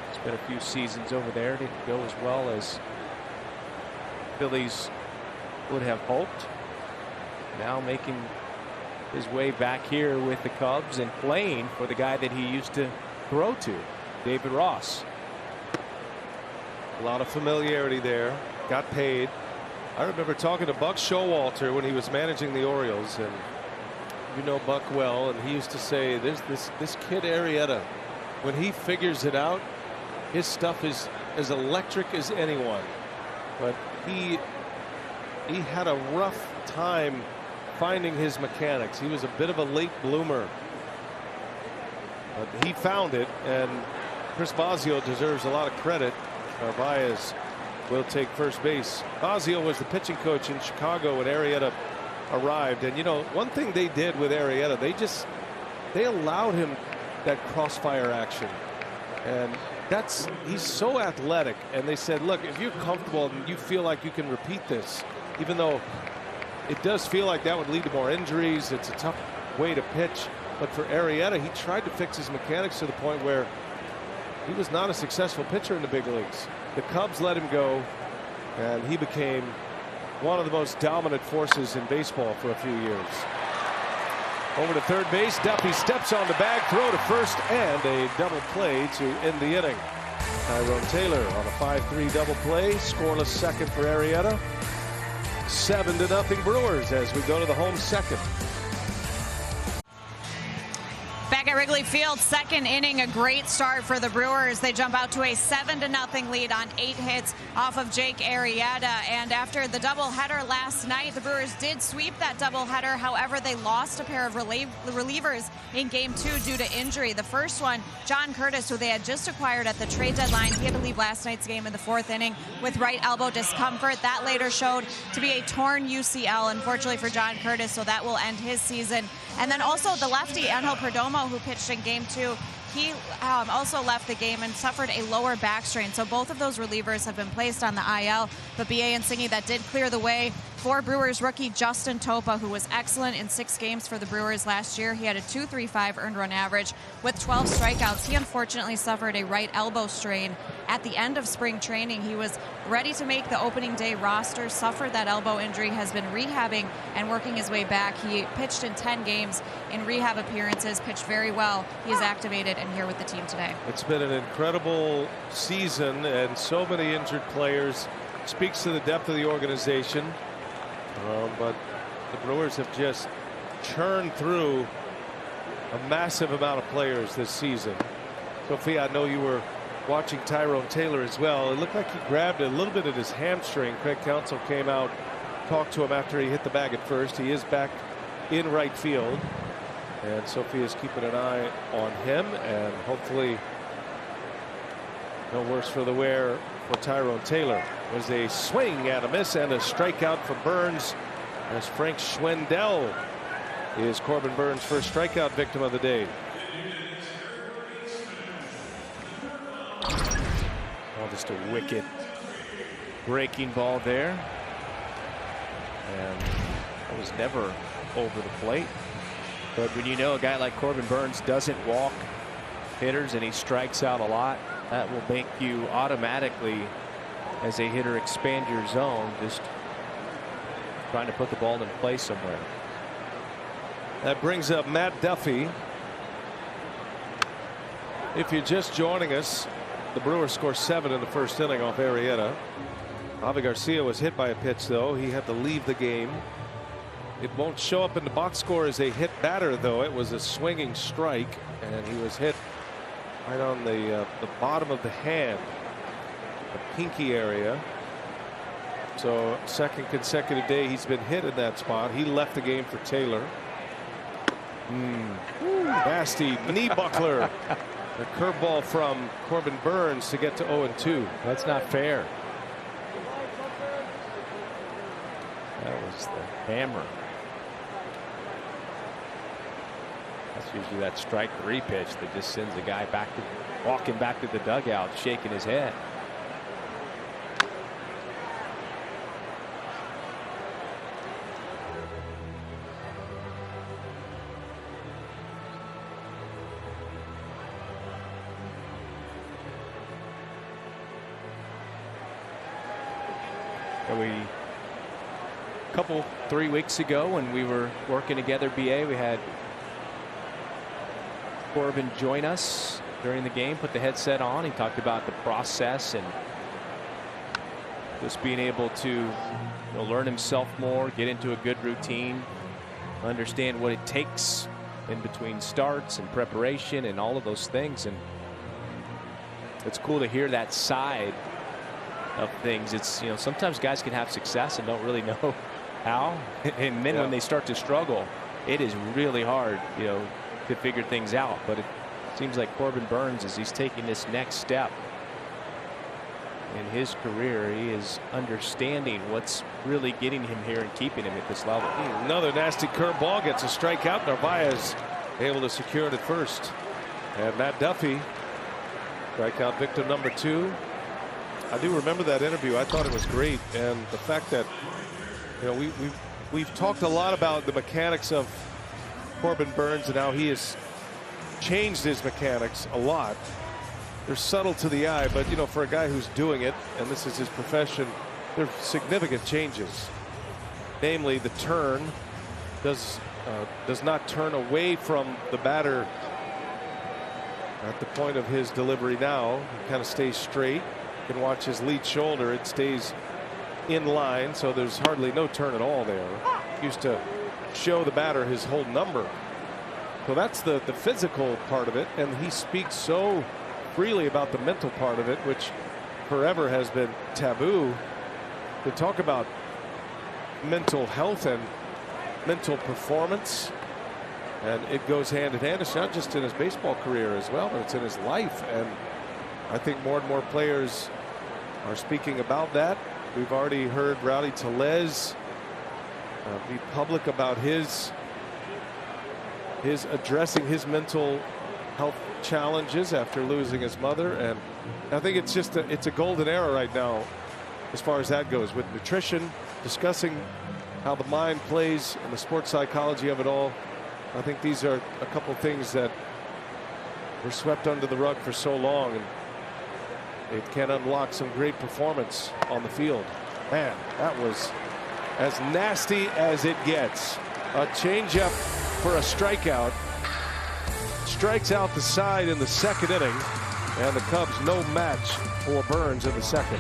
it's been a few seasons over there. Didn't go as well as Phillies would have hoped. Now making his way back here with the Cubs and playing for the guy that he used to throw to, David Ross. A lot of familiarity there. Got paid. I remember talking to Buck Showalter when he was managing the Orioles, and you know Buck well, and he used to say, "There's this kid Arrieta. When he figures it out, his stuff is as electric as anyone." But he had a rough time finding his mechanics. He was a bit of a late bloomer. But he found it, and Chris Bosio deserves a lot of credit. Narvaez will take first base. Bosio was the pitching coach in Chicago when Arrieta arrived, and you know, one thing they did with Arrieta, they allowed him that crossfire action, and he's so athletic, and they said, look, if you're comfortable and you feel like you can repeat this, even though it does feel like that would lead to more injuries, it's a tough way to pitch. But for Arrieta, he tried to fix his mechanics to the point where he was not a successful pitcher in the big leagues. The Cubs let him go, and he became one of the most dominant forces in baseball for a few years. Over to third base, Duffy steps on the bag, throw to first, and a double play to end the inning. Tyrone Taylor on a 5-3 double play, scoreless second for Arrieta. 7-0 Brewers as we go to the home second. Back at Wrigley Field, second inning, a great start for the Brewers. They jump out to a 7-0 lead on 8 hits off of Jake Arrieta. And after the doubleheader last night, the Brewers did sweep that doubleheader. However, they lost a pair of relievers in Game 2 due to injury. The first one, John Curtis, who they had just acquired at the trade deadline. He had to leave last night's game in the 4th inning with right elbow discomfort. That later showed to be a torn UCL, unfortunately for John Curtis, so that will end his season. And then also the lefty, Angel Perdomo, who pitched in Game 2, he also left the game and suffered a lower back strain. So both of those relievers have been placed on the IL. But BA and Singy, that did clear the way for Brewers rookie Justin Topa, who was excellent in 6 games for the Brewers last year. He had a .235 earned run average with 12 strikeouts. He unfortunately suffered a right elbow strain at the end of spring training. He was ready to make the opening day roster, suffered that elbow injury, has been rehabbing and working his way back. He pitched in 10 games in rehab appearances, pitched very well. He is activated and here with the team today. It's been an incredible season and so many injured players. Speaks to the depth of the organization. But the Brewers have just churned through a massive amount of players this season. Sophia, I know you were watching Tyrone Taylor as well. It looked like he grabbed a little bit at his hamstring. Craig Counsell came out, talked to him after he hit the bag at first. He is back in right field, and Sophia's keeping an eye on him, and hopefully no worse for the wear for Tyrone Taylor. Was a swing and a miss and a strikeout for Burnes. as Frank Schwindel is Corbin Burns' first strikeout victim of the day. Oh, just a wicked breaking ball there. And it was never over the plate. But when you know a guy like Corbin Burns doesn't walk hitters and he strikes out a lot, that will make you automatically, as a hitter, expand your zone, just trying to put the ball in play somewhere. That brings up Matt Duffy. If you're just joining us, the Brewers score 7 in the first inning off Arrieta. Javi Garcia was hit by a pitch, though. He had to leave the game. It won't show up in the box score as a hit batter, though. It was a swinging strike, and he was hit right on the bottom of the hand, the pinky area. So second consecutive day he's been hit in that spot. He left the game for Taylor. Nasty knee buckler. The curveball from Corbin Burns to get to 0-2. That's not fair. That was the hammer. That's usually that strike 3 pitch that just sends a guy back to walking back to the dugout, shaking his head. So 3 weeks ago when we were working together, BA, we had Corbin join us during the game, put the headset on. He talked about the process and just being able to learn himself more, get into a good routine, understand what it takes in between starts and preparation and all of those things. And it's cool to hear that side of things. It's, sometimes guys can have success and don't really know how, and then when they start to struggle, it is really hard, to figure things out. But it seems like Corbin Burns, as he's taking this next step in his career, he is understanding what's really getting him here and keeping him at this level. Another nasty curveball gets a strikeout. Narvaez able to secure it at first. And Matt Duffy, strikeout victim number 2. I do remember that interview. I thought it was great, and the fact that we've talked a lot about the mechanics of Corbin Burns and how he has changed his mechanics a lot. They're subtle to the eye, but for a guy who's doing it, and this is his profession, there are significant changes. Namely, the turn does not turn away from the batter at the point of his delivery now. He kind of stays straight. You can watch his lead shoulder. It stays in line, so there's hardly no turn at all there. Used to show the batter his whole number. So that's the physical part of it, and he speaks so freely about the mental part of it, which forever has been taboo. To talk about mental health and mental performance, and it goes hand in hand. It's not just in his baseball career as well, but it's in his life, and I think more and more players are speaking about that. We've already heard Rowdy Tellez be public about his addressing his mental health challenges after losing his mother, and I think it's just it's a golden era right now as far as that goes, with nutrition, discussing how the mind plays and the sports psychology of it all. I think these are a couple things that were swept under the rug for so long, and it can unlock some great performance on the field. Man, that was as nasty as it gets. A changeup for a strikeout. Strikes out the side in the second inning, and the Cubs no match for Burns in the second.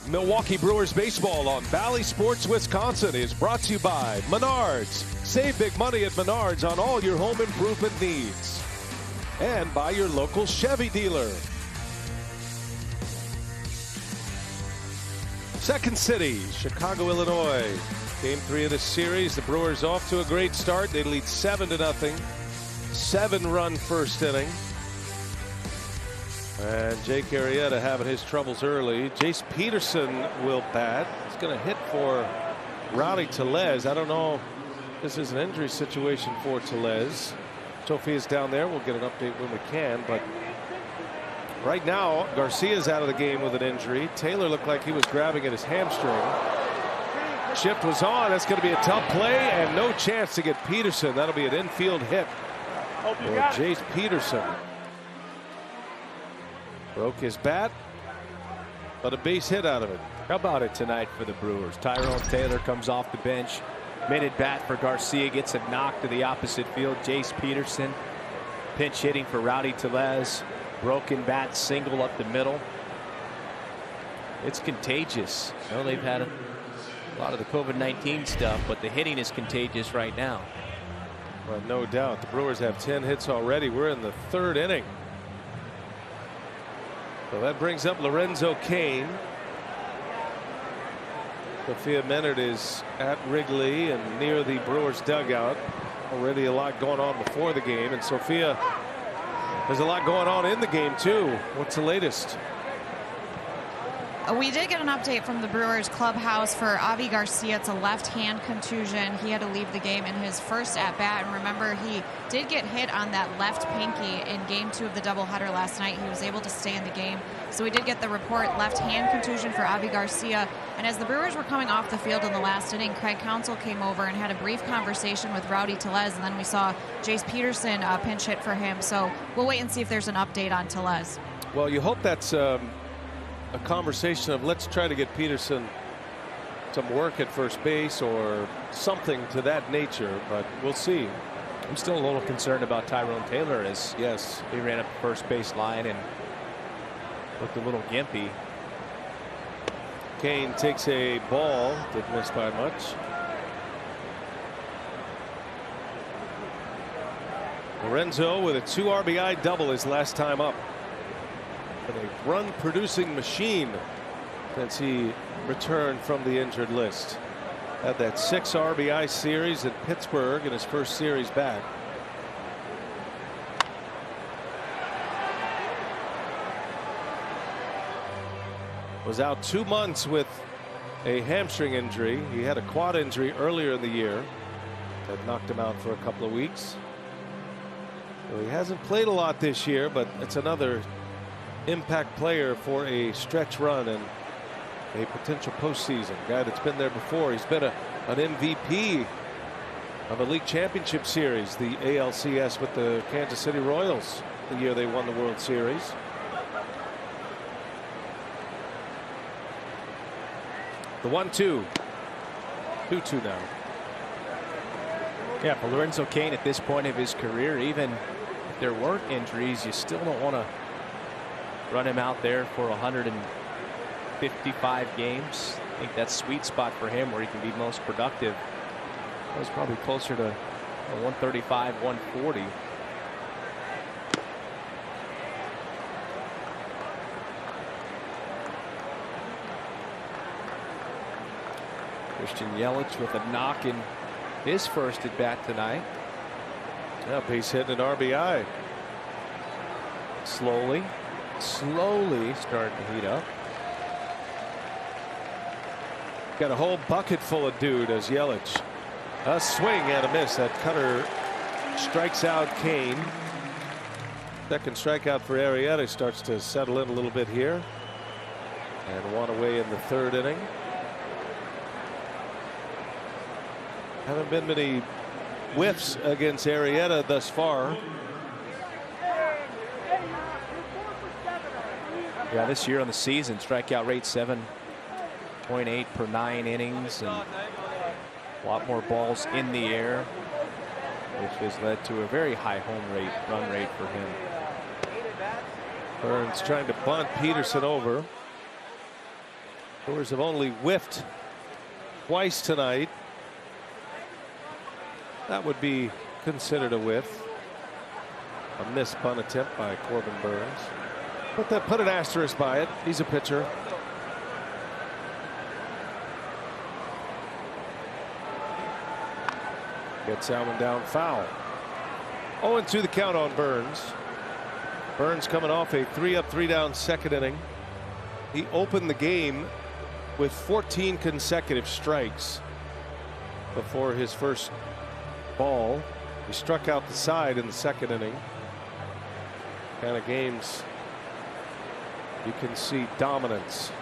Milwaukee Brewers baseball on Valley Sports Wisconsin is brought to you by Menards. Save big money at Menards on all your home improvement needs. And by your local Chevy dealer. Second City, Chicago, Illinois. Game 3 of the series. The Brewers off to a great start. They lead 7-0. 7-run first inning. And Jake Arrieta having his troubles early. Jace Peterson will bat. He's going to hit for Rowdy Tellez. I don't know if this is an injury situation for Tellez. Sophia's down there. We'll get an update when we can. But right now, Garcia's out of the game with an injury. Taylor looked like he was grabbing at his hamstring. Shift was on. That's going to be a tough play and no chance to get Peterson. That'll be an infield hit for Jace Peterson. Broke his bat, but a base hit out of it. How about it tonight for the Brewers? Tyrone Taylor comes off the bench. Mid at bat for Garcia, gets a knock to the opposite field. Jace Peterson pinch hitting for Rowdy Tellez. Broken bat single up the middle. It's contagious. I know they've had a lot of the COVID-19 stuff, but the hitting is contagious right now. Well, no doubt. The Brewers have 10 hits already. We're in the 3rd inning. So that brings up Lorenzo Cain. Sophia Menard is at Wrigley and near the Brewers dugout. Already a lot going on before the game, and Sophia, there's a lot going on in the game too. What's the latest? We did get an update from the Brewers clubhouse for Avi Garcia. It's a left hand contusion. He had to leave the game in his first at bat, and remember, he did get hit on that left pinky in game 2 of the doubleheader last night. He was able to stay in the game, so we did get the report, left hand contusion for Avi Garcia. And as the Brewers were coming off the field in the last inning, Craig Counsell came over and had a brief conversation with Rowdy Tellez, and then we saw Jace Peterson pinch hit for him. So we'll wait and see if there's an update on Tellez. Well, you hope that's a conversation of let's try to get Peterson some work at first base or something to that nature, but we'll see. I'm still a little concerned about Tyrone Taylor, as yes, he ran up the first base line and looked a little gimpy. Cain takes a ball, didn't miss by much. Lorenzo with a 2 RBI double his last time up. And a run producing machine since he returned from the injured list. Had that 6 RBI series in Pittsburgh in his first series back. Was out 2 months with a hamstring injury. He had a quad injury earlier in the year that knocked him out for a couple of weeks. So he hasn't played a lot this year, but it's another impact player for a stretch run and a potential postseason guy that's been there before. He's been an MVP of a league championship series, the ALCS, with the Kansas City Royals the year they won the World Series. The 1-2. 2-2 now. Yeah, for Lorenzo Cain at this point of his career, even if there weren't injuries, you still don't want to run him out there for 155 games. I think that's sweet spot for him where he can be most productive. That was probably closer to 135, 140. Christian Yelich with a knock in his first at bat tonight. Yeah, base hit and an RBI. Slowly starting to heat up. Got a whole bucket full of dude as Yelich. A swing and a miss. That cutter strikes out Cain. Second strikeout for Arrieta. Starts to settle in a little bit here. And 1 away in the 3rd inning. Haven't been many whiffs against Arrieta thus far. Yeah, this year on the season, strikeout rate 7.8 per 9 innings, and a lot more balls in the air, which has led to a very high run rate for him. Burns trying to bunt Peterson over. Brewers have only whiffed twice tonight. That would be considered a whiff. A missed bunt attempt by Corbin Burns. But that put an asterisk by it. He's a pitcher. Gets that one down foul. 0-2 the count on Burns. Burns coming off a 3-up 3-down 2nd inning. He opened the game with 14 consecutive strikes. before his first ball. He struck out the side in the second inning. Kind of games you can see dominance.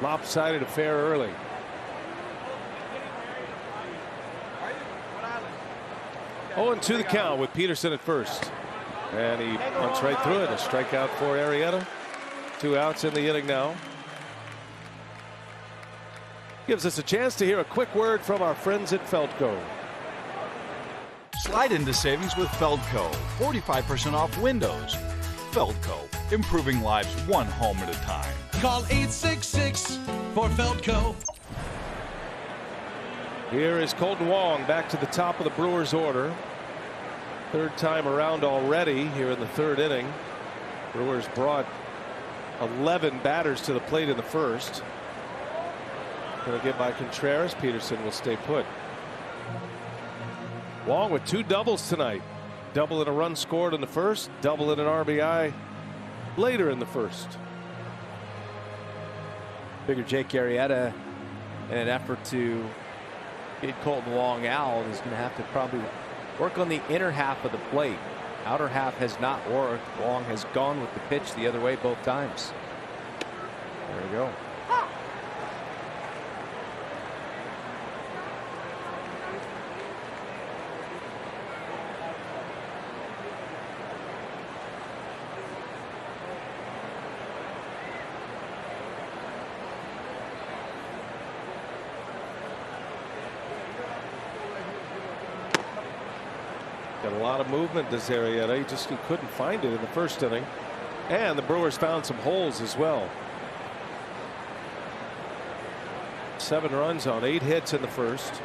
Lopsided affair early. Oh, and 2 the count with Peterson at first. And he runs right through it. A strikeout for Arrieta. 2 outs in the inning now. Gives us a chance to hear a quick word from our friends at Feldco. Slide into savings with Feldco. 45% off windows. Feldco, improving lives one home at a time. Call 866 for Feldco. Here is Colton Wong back to the top of the Brewers order. 3rd time around already here in the 3rd inning. Brewers brought 11 batters to the plate in the first. Going to get by Contreras. Peterson will stay put. Wong with 2 doubles tonight. Double in a run scored in the first, double in an RBI later in the first. Figure Jake Arrieta, in an effort to get Colton Wong out, is going to have to probably work on the inner half of the plate. Outer half has not worked. Wong has gone with the pitch the other way both times. There we go. Got a lot of movement this Arrieta. He couldn't find it in the first inning. And the Brewers found some holes as well. 7 runs on 8 hits in the first.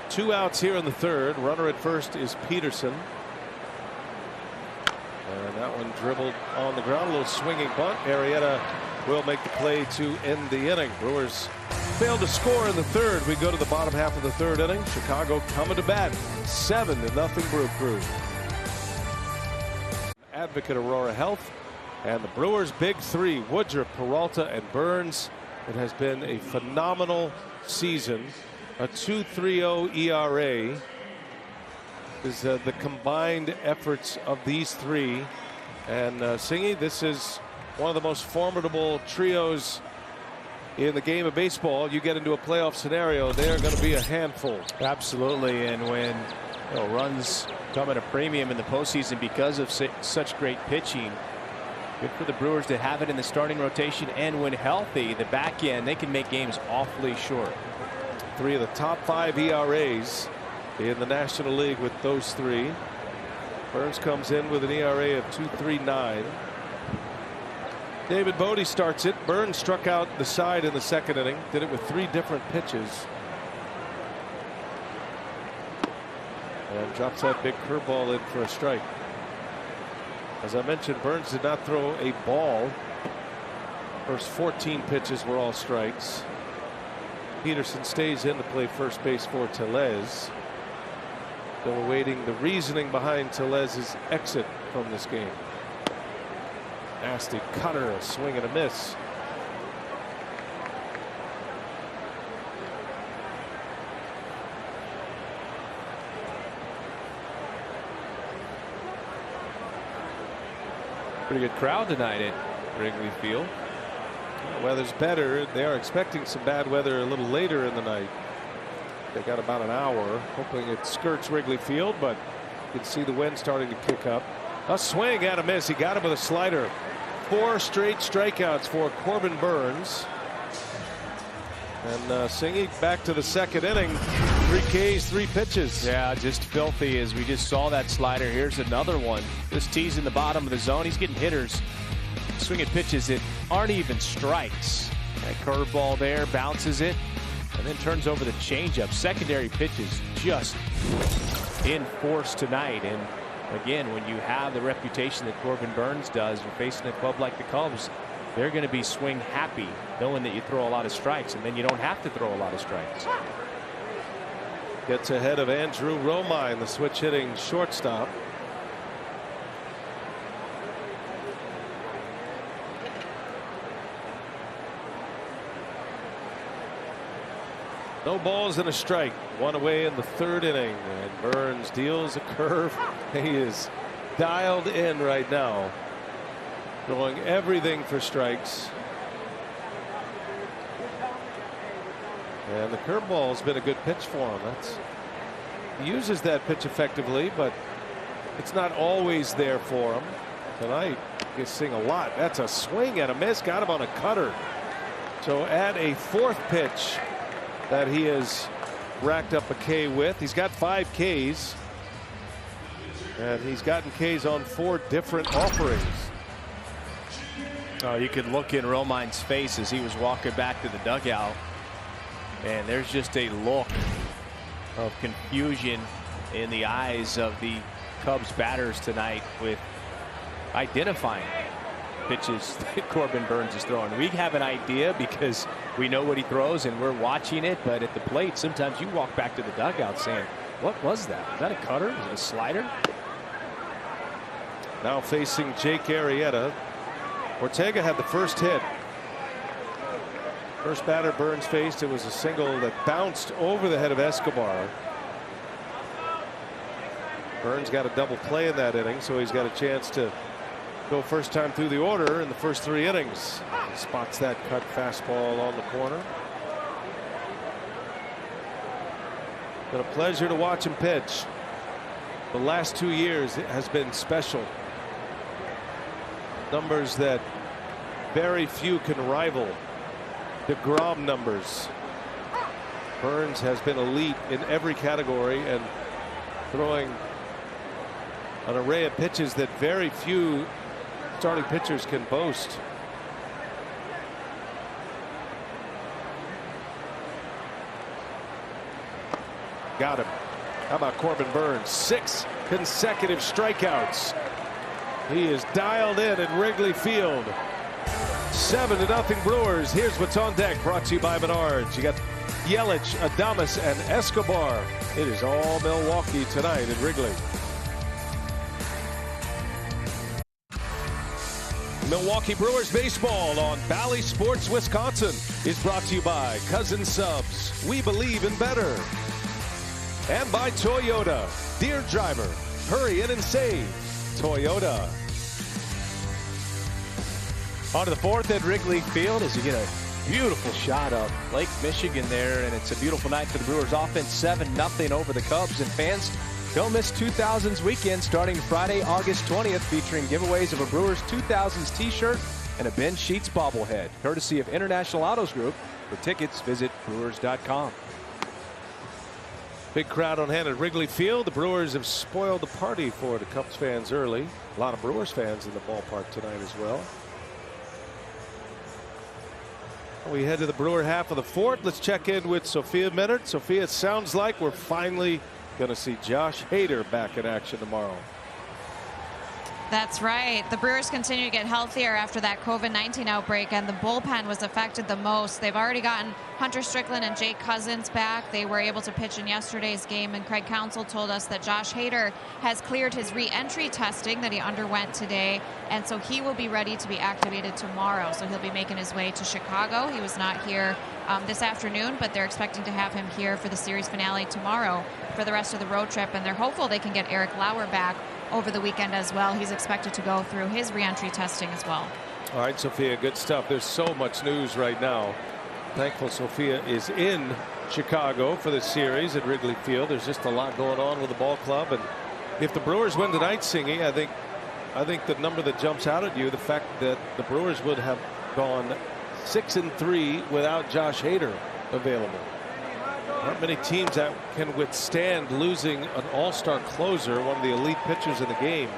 2 outs here in the 3rd. Runner at first is Peterson. And that one dribbled on the ground. A little swinging bunt. Arrieta will make the play to end the inning. Brewers failed to score in the 3rd. We go to the bottom half of the 3rd inning. Chicago coming to bat. 7-0 Brew Crew. Advocate Aurora Health. And the Brewers' big 3, Woodruff, Peralta, and Burns. It has been a phenomenal season. A 2.30 ERA is the combined efforts of these 3. And Singy, this is one of the most formidable trios in the game of baseball. You get into a playoff scenario, they are going to be a handful. Absolutely. And when runs come at a premium in the postseason because of such great pitching, good for the Brewers to have it in the starting rotation. And when healthy, the back end, they can make games awfully short. 3 of the top 5 ERAs in the National League with those 3. Burns comes in with an ERA of 2.39. David Bodie starts it. Burns struck out the side in the second inning. Did it with 3 different pitches. And drops that big curveball in for a strike. As I mentioned, Burns did not throw a ball. First 14 pitches were all strikes. Peterson stays in to play first base for Tellez. Still awaiting the reasoning behind Tellez's exit from this game. Nasty cutter, a swing and a miss. Pretty good crowd tonight at Wrigley Field. The weather's better. They are expecting some bad weather a little later in the night. They got about an hour, hoping it skirts Wrigley Field, but you can see the wind starting to kick up. A swing and a miss. He got him with a slider. 4 straight strikeouts for Corbin Burns. And Singy back to the second inning. 3 Ks, 3 pitches. Yeah, just filthy as we just saw that slider. Here's another one. Just teasing the bottom of the zone. He's getting hitters swinging pitches that aren't even strikes. That curveball there, bounces it, and then turns over the changeup. Secondary pitches just in force tonight. And again, when you have the reputation that Corbin Burns does, you're facing a club like the Cubs, they're going to be swing happy, knowing that you throw a lot of strikes, and then you don't have to throw a lot of strikes. Gets ahead of Andrew Romine, the switch hitting shortstop. No balls and a strike. One away in the third inning, and Burns deals a curve. He is dialed in right now, throwing everything for strikes. And the curveball's been a good pitch for him. He uses that pitch effectively, but it's not always there for him. Tonight, he's seeing a lot. That's a swing and a miss. Got him on a cutter. So add a fourth pitch that he has racked up a K with. He's got 5 Ks. And he's gotten Ks on 4 different offerings. Oh, you could look in Romine's face as he was walking back to the dugout. And there's just a look of confusion in the eyes of the Cubs batters tonight with identifying pitches that Corbin Burns is throwing. We have an idea because we know what he throws and we're watching it, but at the plate sometimes you walk back to the dugout saying, what was that? Was that a cutter? Was it a slider? Now facing Jake Arrieta. Ortega had the first hit. First batter Burns faced, it was a single that bounced over the head of Escobar. Burns got a double play in that inning, so he's got a chance to go first time through the order in the first 3 innings. He spots that cut fastball on the corner. Been a pleasure to watch him pitch. The last 2 years it has been special. Numbers that very few can rival. DeGrom numbers. Burns has been elite in every category and throwing an array of pitches that very few starting pitchers can boast. Got him. How about Corbin Burns? 6 consecutive strikeouts. He is dialed in at Wrigley Field. 7-0 Brewers. Here's what's on deck, brought to you by Menards. You got Yelich, Adames, and Escobar. It is all Milwaukee tonight at Wrigley. Milwaukee Brewers baseball on Bally Sports Wisconsin is brought to you by Cousin Subs. We believe in better. And by Toyota. Dear driver, hurry in and save. Toyota. On to the 4th at Wrigley Field as you get a beautiful shot of Lake Michigan there, and it's a beautiful night for the Brewers offense. 7-0 over the Cubs, and fans don't miss 2000s weekend starting Friday, August 20th, featuring giveaways of a Brewers 2000s t-shirt and a Ben Sheets bobblehead, courtesy of International Autos Group. For tickets, visit Brewers.com. Big crowd on hand at Wrigley Field. The Brewers have spoiled the party for the Cubs fans early. A lot of Brewers fans in the ballpark tonight as well. We head to the Brewer half of the 4th. Let's check in with Sophia Minnaert. Sophia, it sounds like we're finally going to see Josh Hader back in action tomorrow. That's right. The Brewers continue to get healthier after that COVID-19 outbreak, and the bullpen was affected the most. They've already gotten Hunter Strickland and Jake Cousins back. They were able to pitch in yesterday's game, and Craig Counsell told us that Josh Hader has cleared his re-entry testing that he underwent today, and so he will be ready to be activated tomorrow. So he'll be making his way to Chicago. He was not here this afternoon, but they're expecting to have him here for the series finale tomorrow for the rest of the road trip, and they're hopeful they can get Eric Lauer back over the weekend as well. He's expected to go through his re-entry testing as well. All right, Sophia, good stuff. There's so much news right now. Thankful Sophia is in Chicago for the series at Wrigley Field. There's just a lot going on with the ball club, and if the Brewers win tonight, Singy, I think the number that jumps out at you, the fact that the Brewers would have gone 6-3 without Josh Hader available. Not many teams that can withstand losing an all-star closer, one of the elite pitchers in the game,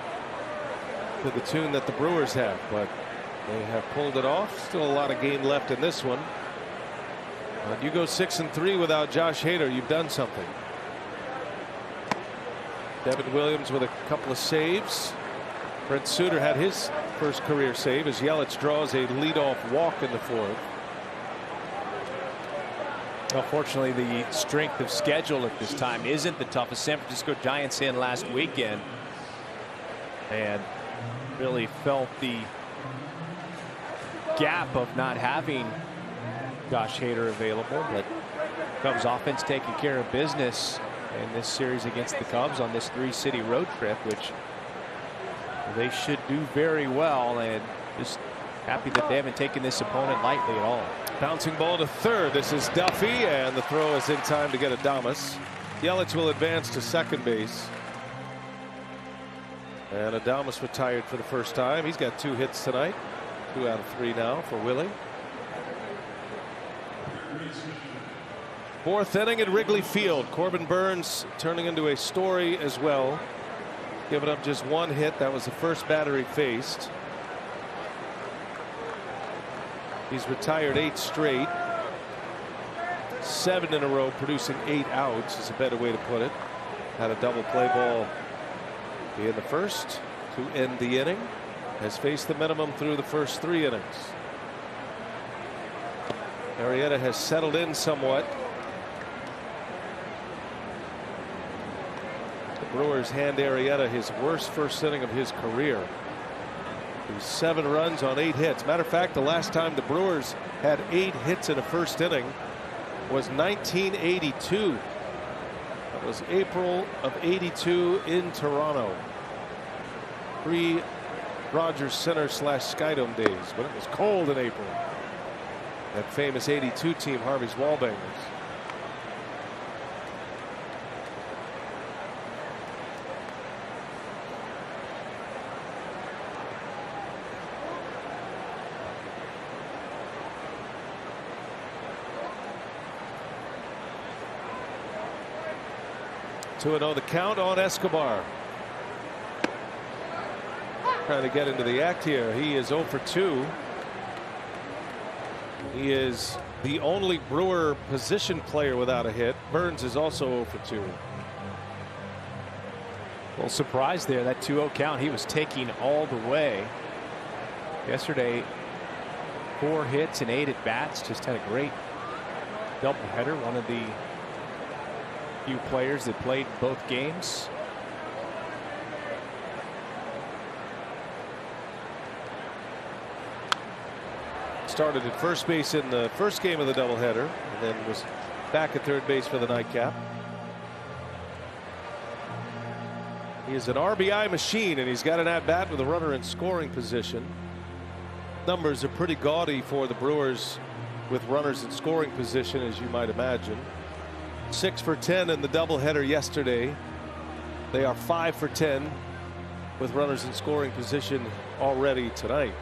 to the tune that the Brewers have, but they have pulled it off. Still a lot of game left in this one. When you go 6-3 without Josh Hader, you've done something. Devin Williams with a couple of saves. Brent Suter had his first career save as Yelich draws a leadoff walk in the 4th. Unfortunately, the strength of schedule at this time isn't the toughest. San Francisco Giants in last weekend and really felt the gap of not having Josh Hader available, but Cubs offense taking care of business in this series against the Cubs on this 3-city road trip, which they should do very well, and just happy that they haven't taken this opponent lightly at all. Bouncing ball to third. This is Duffy, and the throw is in time to get Adames. Yelich will advance to second base. And Adames retired for the first time. He's got 2 hits tonight. 2 out of 3 now for Willie. 4th inning at Wrigley Field. Corbin Burnes turning into a story as well. Giving up just 1 hit. That was the first batter he faced. He's retired 8 straight. 7 in a row, producing 8 outs is a better way to put it. Had a double play ball in the first to end the inning. Has faced the minimum through the first 3 innings. Arrieta has settled in somewhat. The Brewers hand Arrieta his worst first inning of his career. 7 runs on 8 hits. Matter of fact, the last time the Brewers had 8 hits in a first inning was 1982. That was April of '82 in Toronto. Pre-Rogers Center / Skydome days, when it was cold in April. That famous '82 team, Harvey's Wallbangers. Two 2-0 the count on Escobar. Trying to get into the act here. He is 0 for 2. He is the only Brewer position player without a hit. Burnes is also 0 for 2. Well, surprise there. That 2-0 count he was taking all the way. Yesterday, 4 hits and 8 at bats. Just had a great doubleheader. One of the few players that played both games. Started at first base in the first game of the doubleheader, and then was back at third base for the nightcap. He is an RBI machine, and he's got an at-bat with a runner in scoring position. Numbers are pretty gaudy for the Brewers with runners in scoring position, as you might imagine. 6 for 10 in the doubleheader yesterday. They are 5 for 10 with runners in scoring position already tonight.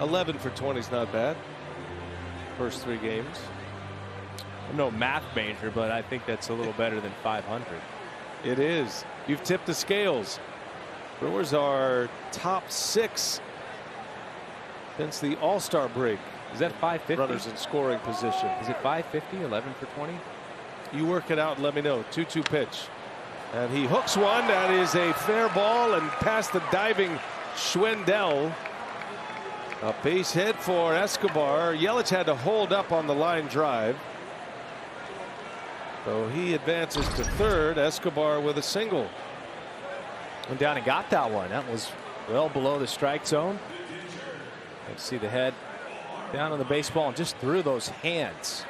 11 for 20 is not bad. First 3 games. I'm no math major, but I think that's a little better than 500. It is. You've tipped the scales. Brewers are top 6 since the All-Star break. Is that 550? Runners in scoring position. Is it 550? 11 for 20? You work it out and let me know. 2-2 pitch. And he hooks one. That is a fair ball and past the diving Schwindel. A base hit for Escobar. Yelich had to hold up on the line drive. So he advances to third. Escobar with a single. Went down and got that one. That was well below the strike zone. You see the head down on the baseball and just threw those hands.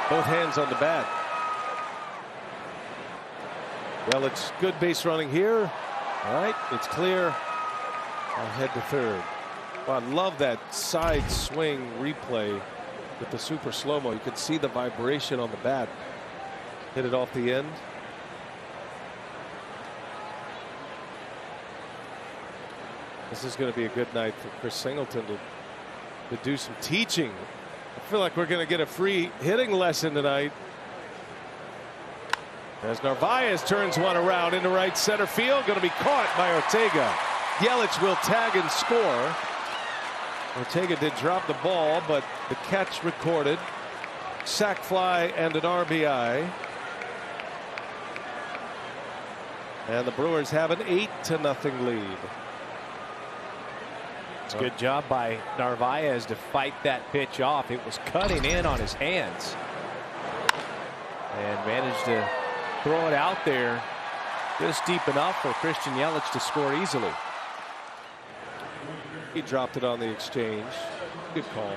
Both hands on the bat. Yelich, good base running here. All right, it's clear. I'll head to third. Well, I love that side swing replay with the super slow-mo. You can see the vibration on the bat. Hit it off the end. This is going to be a good night for Chris Singleton to do some teaching. I feel like we're going to get a free hitting lesson tonight. As Narvaez turns one around into right center field, going to be caught by Ortega. Yelich will tag and score. Ortega did drop the ball, but the catch recorded. Sac fly and an RBI. And the Brewers have an 8-0 lead. It's a good job by Narvaez to fight that pitch off. It was cutting in on his hands. And managed to throw it out there just deep enough for Christian Yelich to score easily. He dropped it on the exchange. Good call.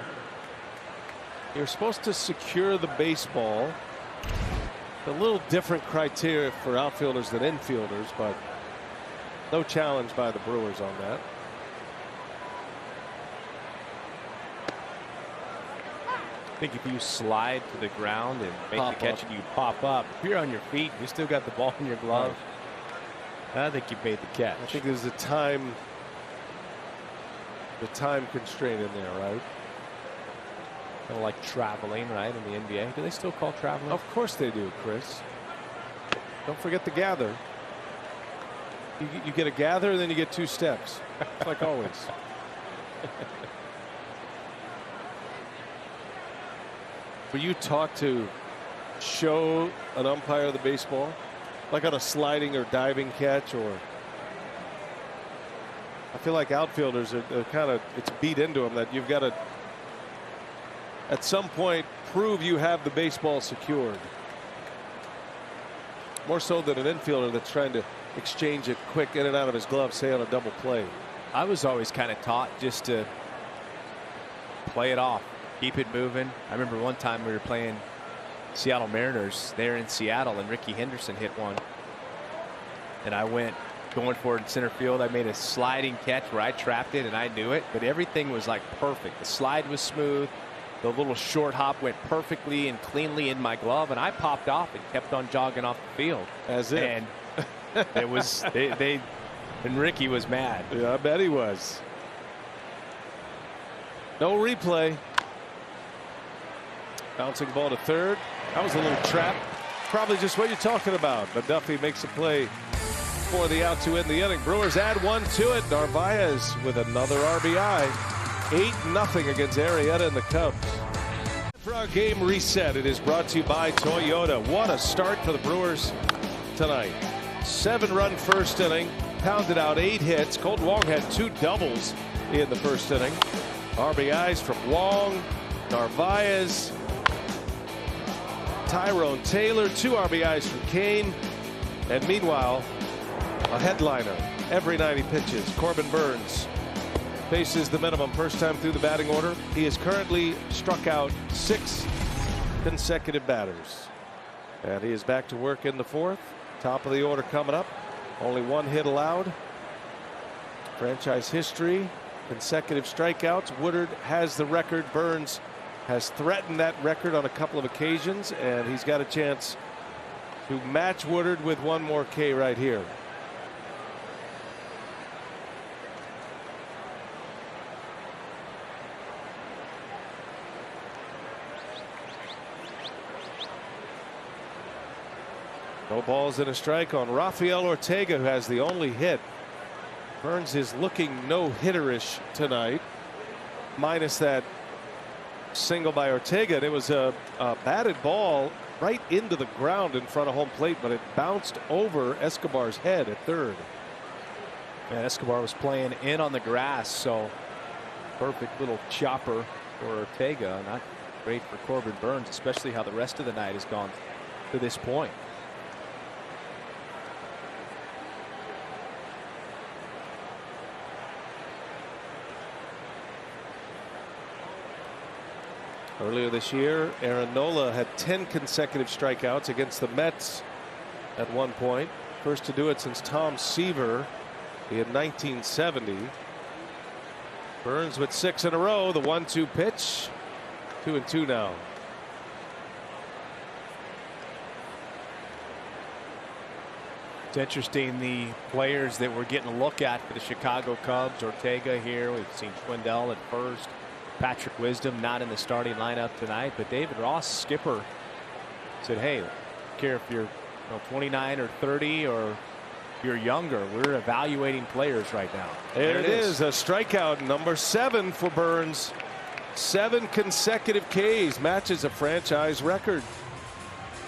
You're supposed to secure the baseball. A little different criteria for outfielders than infielders, but no challenge by the Brewers on that. I think if you slide to the ground and make Pop the catch up. and you pop up, if you're on your feet, you still got the ball in your glove. I think you made the catch. I think there's a time constraint in there, right? Kind of like traveling, right, in the NBA. Do they still call traveling? Of course they do, Chris. Don't forget the gather. You get a gather, and then you get 2 steps. It's like always. Were you taught to show an umpire the baseball, like on a sliding or diving catch? Or I feel like outfielders are kind of, it's beat into them that you've got to at some point prove you have the baseball secured, more so than an infielder that's trying to exchange it quick in and out of his glove, say on a double play. I was always kind of taught just to play it off, keep it moving. I remember one time we were playing Seattle Mariners there in Seattle, and Ricky Henderson hit one, and I went going for it in center field. I made a sliding catch where I trapped it and I knew it, but everything was like perfect. The slide was smooth. The little short hop went perfectly and cleanly in my glove, and I popped off and kept on jogging off the field. As if. And it was and Ricky was mad. Yeah, I bet he was. No replay. Bouncing ball to third. That was a little trap. Probably just what you're talking about. But Duffy makes a play for the out to end the inning. Brewers add 1 to it. Narvaez with another RBI. 8-0 against Arrieta and the Cubs. For our game reset, it is brought to you by Toyota. What a start for the Brewers tonight. 7-run first inning. Pounded out 8 hits. Colton Wong had 2 doubles in the first inning. RBIs from Wong, Narvaez, Tyrone Taylor, 2 RBIs from Kane. And meanwhile, a headliner every night he pitches. Corbin Burnes faces the minimum first time through the batting order. He has currently struck out 6 consecutive batters. And he is back to work in the 4th. Top of the order coming up. Only 1 hit allowed. Franchise history, consecutive strikeouts. Woodard has the record. Burnes has threatened that record on a couple of occasions, and he's got a chance to match Woodard with 1 more K right here. No balls and a strike on Rafael Ortega, who has the only hit. Burnes is looking no-hitterish tonight, minus that single by Ortega. And it was a batted ball right into the ground in front of home plate, but it bounced over Escobar's head at third. And Escobar was playing in on the grass, so perfect little chopper for Ortega. Not great for Corbin Burnes, especially how the rest of the night has gone to this point. Earlier this year, Aaron Nola had 10 consecutive strikeouts against the Mets at one point. First to do it since Tom Seaver in 1970. Burnes with 6 in a row. The 1-2 pitch. 2-2 now. It's interesting, the players that we're getting a look at for the Chicago Cubs. Ortega here. We've seen Schwindel at first. Patrick Wisdom not in the starting lineup tonight, but David Ross, skipper, said, hey, I don't care if you're 29 or 30 or you're younger, we're evaluating players right now. There it is, a strikeout number 7 for Burnes. 7 consecutive Ks, matches a franchise record,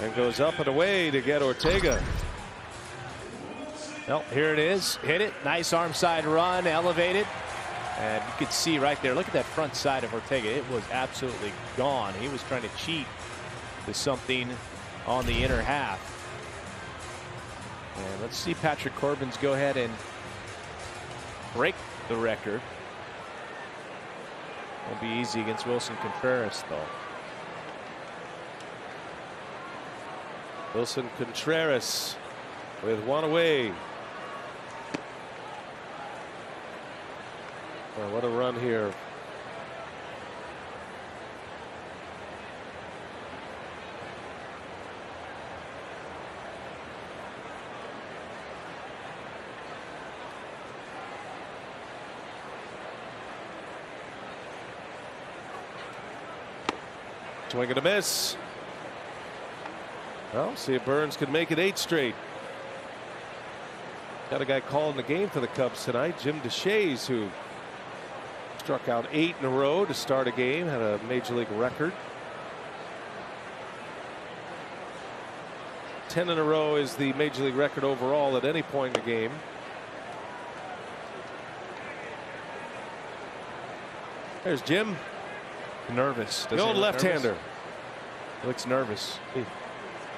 and goes up and away to get Ortega. Well, here it is. Hit it. Nice arm side run, elevated. And you could see right there, look at that front side of Ortega. It was absolutely gone. He was trying to cheat to something on the inner half. And let's see Patrick Corbin's go ahead and break the record. Won't be easy against Wilson Contreras, though. Wilson Contreras with one away. Oh, what a run here. Swing and a miss. Well, see if Burns can make it 8 straight. Got a guy calling the game for the Cubs tonight, Jim DeShays, who struck out 8 in a row to start a game, had a major league record. 10 in a row is the major league record overall at any point in the game. There's Jim. Nervous. The old left-hander. Looks nervous.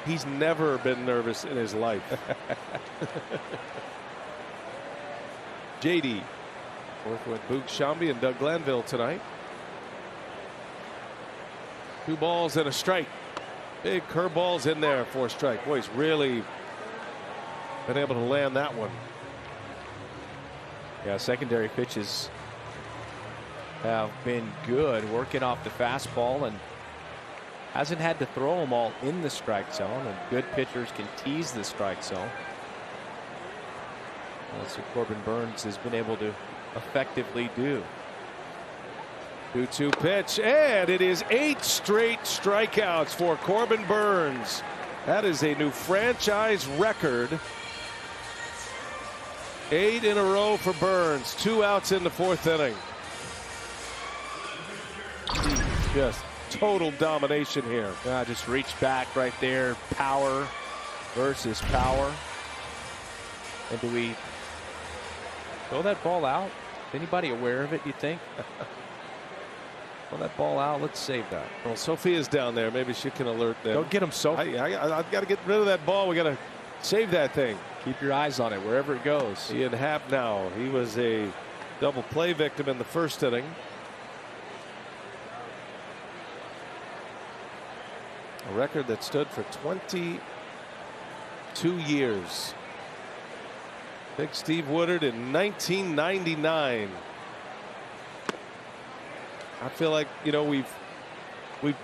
He's never been nervous in his life. JD working with Boog Shambi and Doug Glanville tonight. 2 balls and a strike. Big curveballs in there for a strike. Boy, he's really been able to land that one. Yeah, secondary pitches have been good, working off the fastball, and hasn't had to throw them all in the strike zone, and good pitchers can tease the strike zone. That's what Corbin Burns has been able to effectively do. 2-2 pitch, and it is 8 straight strikeouts for Corbin Burns. That is a new franchise record. 8 in a row for Burns. 2 outs in the 4th inning. Just total domination here. Just reach back right there. Power versus power. And do we throw that ball out? Is anybody aware of it, you think? Throw that ball out. Let's save that. Well, Sophia's down there. Maybe she can alert them. Go get him, Sophie. I've got to get rid of that ball. We got to save that thing. Keep your eyes on it wherever it goes. Ian Happ now. He was a double play victim in the 1st inning. A record that stood for 22 years. Big Steve Woodard in 1999. I feel like, you know, we've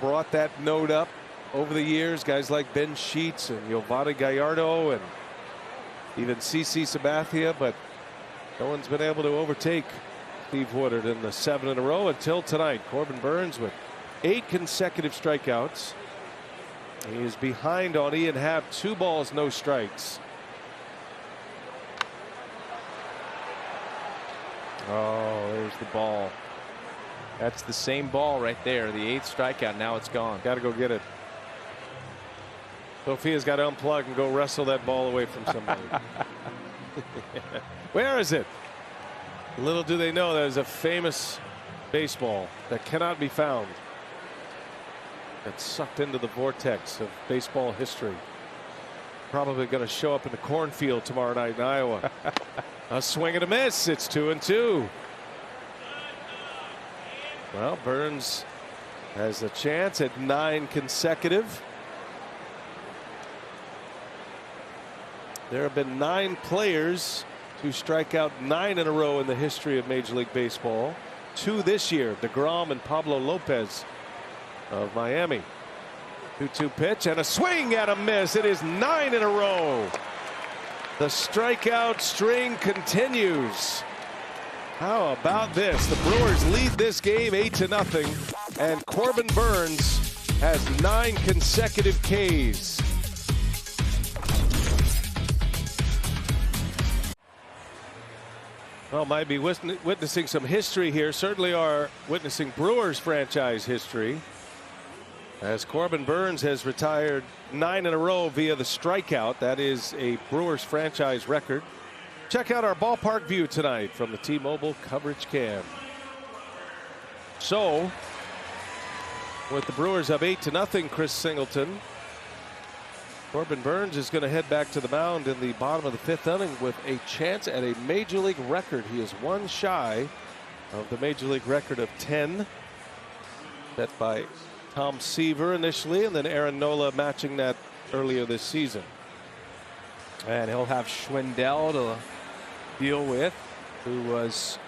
brought that note up over the years. Guys like Ben Sheets and Giovanni Gallardo and even CC Sabathia, but no one's been able to overtake Steve Woodard in the 7 in a row until tonight. Corbin Burns with 8 consecutive strikeouts. He is behind on Ian Happ. 2 balls, no strikes. Oh, there's the ball. That's the same ball right there. The 8th strikeout. Now it's gone. Got to go get it. Sophia's got to unplug and go wrestle that ball away from somebody. Where is it? Little do they know that is a famous baseball that cannot be found. That's sucked into the vortex of baseball history. Probably going to show up in the cornfield tomorrow night in Iowa. A swing and a miss. It's 2-2. Well, Burns has a chance at 9 consecutive. There have been 9 players to strike out 9 in a row in the history of Major League Baseball. 2 this year, DeGrom and Pablo Lopez of Miami. 2-2 pitch and a swing and a miss. It is 9 in a row. The strikeout string continues. How about this? The Brewers lead this game 8-0, and Corbin Burns has 9 consecutive Ks. Well, might be witnessing some history here. Certainly are witnessing Brewers franchise history, as Corbin Burns has retired 9 in a row via the strikeout. That is a Brewers franchise record. Check out our ballpark view tonight from the T-Mobile coverage cam. So, with the Brewers up 8-0, Chris Singleton, Corbin Burns is going to head back to the mound in the bottom of the 5th inning with a chance at a Major League record. He is 1 shy of the Major League record of 10, set by Tom Seaver initially, and then Aaron Nola matching that earlier this season. And he'll have Schwindel to deal with, who was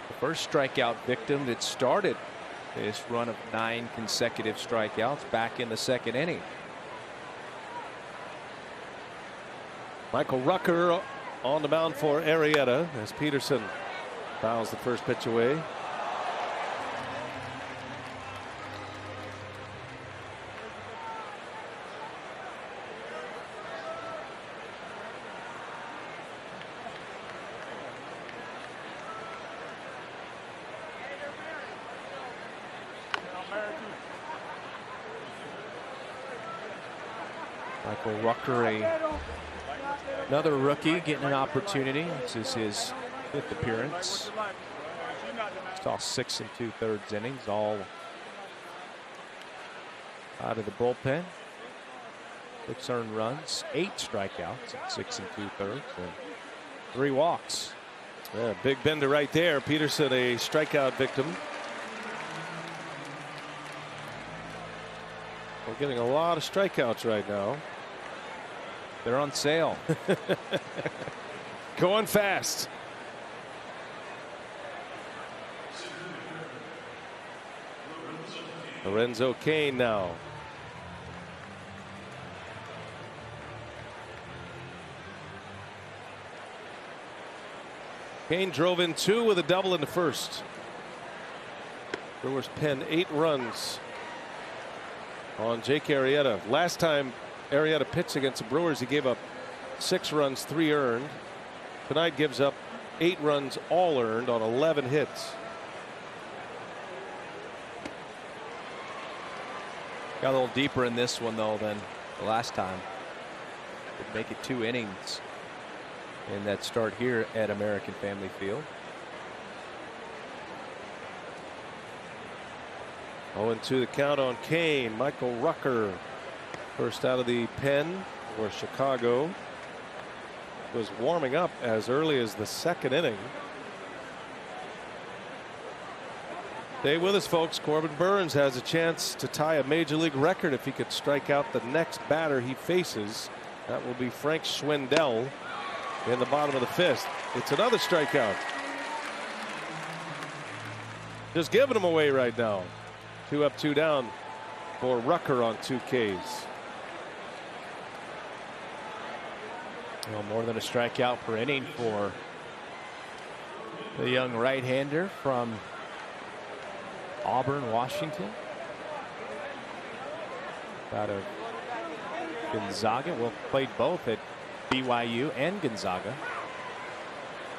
the first strikeout victim that started this run of 9 consecutive strikeouts back in the second inning. Michael Rucker on the mound for Arrieta as Peterson fouls the first pitch away. Michael Rucker, another rookie, getting an opportunity. This is his 5th appearance. Saw 6 2/3 innings, all out of the bullpen. 6 earned runs, 8 strikeouts at 6 2/3, and 3 walks. Yeah, big bender right there. Peterson, a strikeout victim. We're getting a lot of strikeouts right now. They're on sale. Going fast. Lorenzo Cain now. Cain drove in 2 with a double in the first. Brewers penned 8 runs on Jake Arrieta. Last time Arrieta pitched against the Brewers, he gave up 6 runs, 3 earned. Tonight gives up 8 runs, all earned on 11 hits. Got a little deeper in this one though than the last time. Would make it 2 innings in that start here at American Family Field. 0-2 the count on Cain. Michael Rucker, first out of the pen for Chicago, was warming up as early as the 2nd inning. Stay with us, folks. Corbin Burnes has a chance to tie a major league record if he could strike out the next batter he faces. That will be Frank Schwindel in the bottom of the 5th. It's another strikeout. Just giving them away right now. 2 up, 2 down for Rucker on 2 Ks. Well, more than a strikeout per inning for the young right-hander from Auburn, Washington. Out of Gonzaga. Well, played both at BYU and Gonzaga.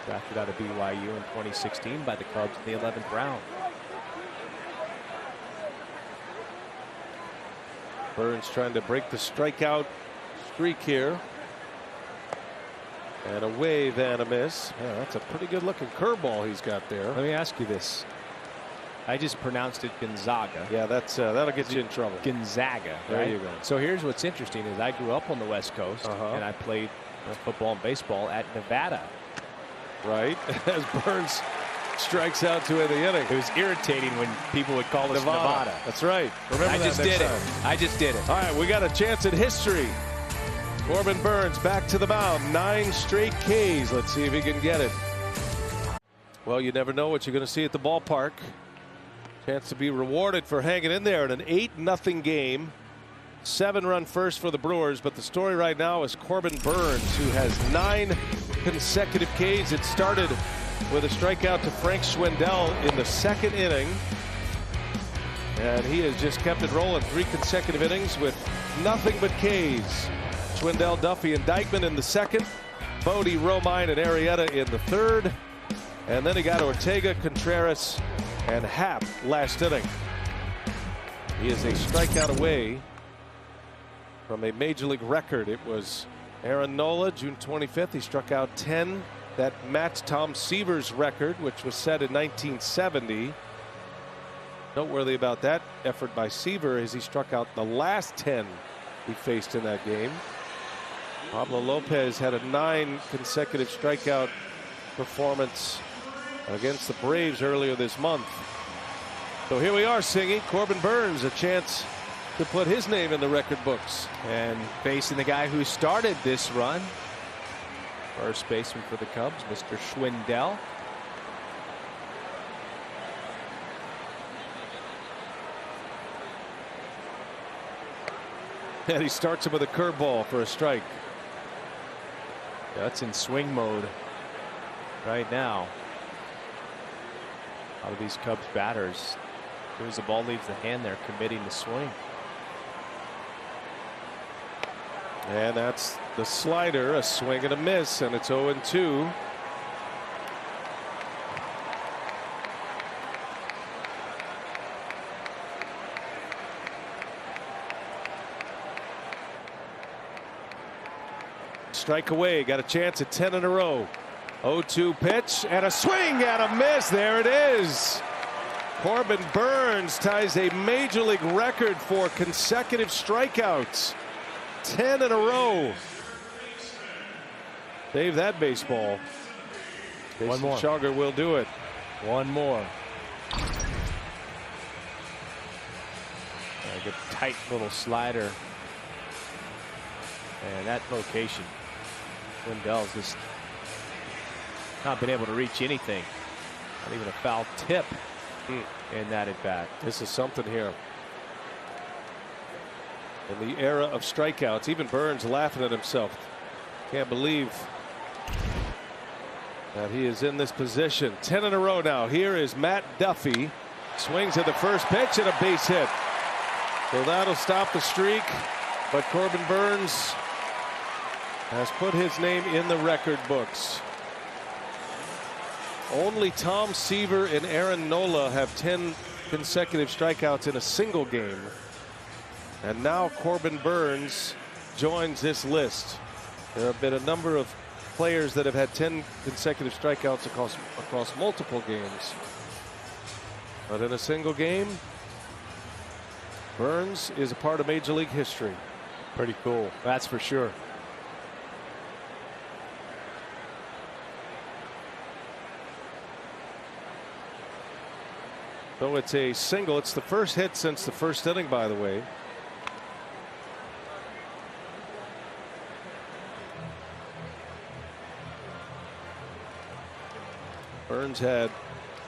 Drafted out of BYU in 2016 by the Cubs in the 11th round. Burnes trying to break the strikeout streak here. And away, Van a miss. Yeah, that's a pretty good looking curveball he's got there. Let me ask you this. I just pronounced it Gonzaga. Yeah, that'll get you in trouble. Gonzaga. Right? There you go. So here's what's interesting is I grew up on the West Coast and I played football and baseball at Nevada. Right. As Burnes strikes out to end the inning. It was irritating when people would call us Nevada. That's right. Remember I that just next did it. time. I just did it. All right, we got a chance at history. Corbin Burnes back to the mound. 9 straight Ks. Let's see if he can get it. Well, you never know what you're going to see at the ballpark. Chance to be rewarded for hanging in there in an 8-0 game. 7-run first for the Brewers, but the story right now is Corbin Burnes, who has 9 consecutive Ks. It started with a strikeout to Frank Schwindel in the 2nd inning. And he has just kept it rolling 3 consecutive innings with nothing but Ks. Schwindel, Duffy, and Dykeman in the 2nd. Bodie, Romine, and Arrieta in the 3rd. And then he got Ortega, Contreras, and Happ last inning. He is a strikeout away from a major league record. It was Aaron Nola, June 25th. He struck out 10. That matched Tom Seaver's record, which was set in 1970. Noteworthy about that effort by Seaver is he struck out the last 10 he faced in that game. Pablo Lopez had a 9 consecutive strikeout performance against the Braves earlier this month. So here we are, Singy. Corbin Burnes, a chance to put his name in the record books. And facing the guy who started this run, first baseman for the Cubs, Mr. Schwindel. And he starts him with a curveball for a strike. That's in swing mode right now. A lot of these Cubs batters, as soon as the ball leaves the hand, they're committing to swing. And that's the slider, a swing and a miss, and it's 0-2. Strike away, got a chance at 10 in a row. 0-2 pitch and a swing and a miss. There it is. Corbin Burnes ties a major league record for consecutive strikeouts. 10 in a row. Save that baseball. One more. Schauger will do it. One more. A good tight little slider. And that location. Schwindel's just not been able to reach anything. Not even a foul tip in that at bat. This is something here. In the era of strikeouts, even Burnes laughing at himself. Can't believe that he is in this position. 10 in a row now. Here is Matt Duffy. Swings at the first pitch and a base hit. So that'll stop the streak. But Corbin Burnes has put his name in the record books. Only Tom Seaver and Aaron Nola have 10 consecutive strikeouts in a single game. And now Corbin Burnes joins this list. There have been a number of players that have had 10 consecutive strikeouts across multiple games. But in a single game, Burnes is a part of Major League history. Pretty cool. That's for sure. So it's a single. It's the first hit since the first inning, by the way. Burnes had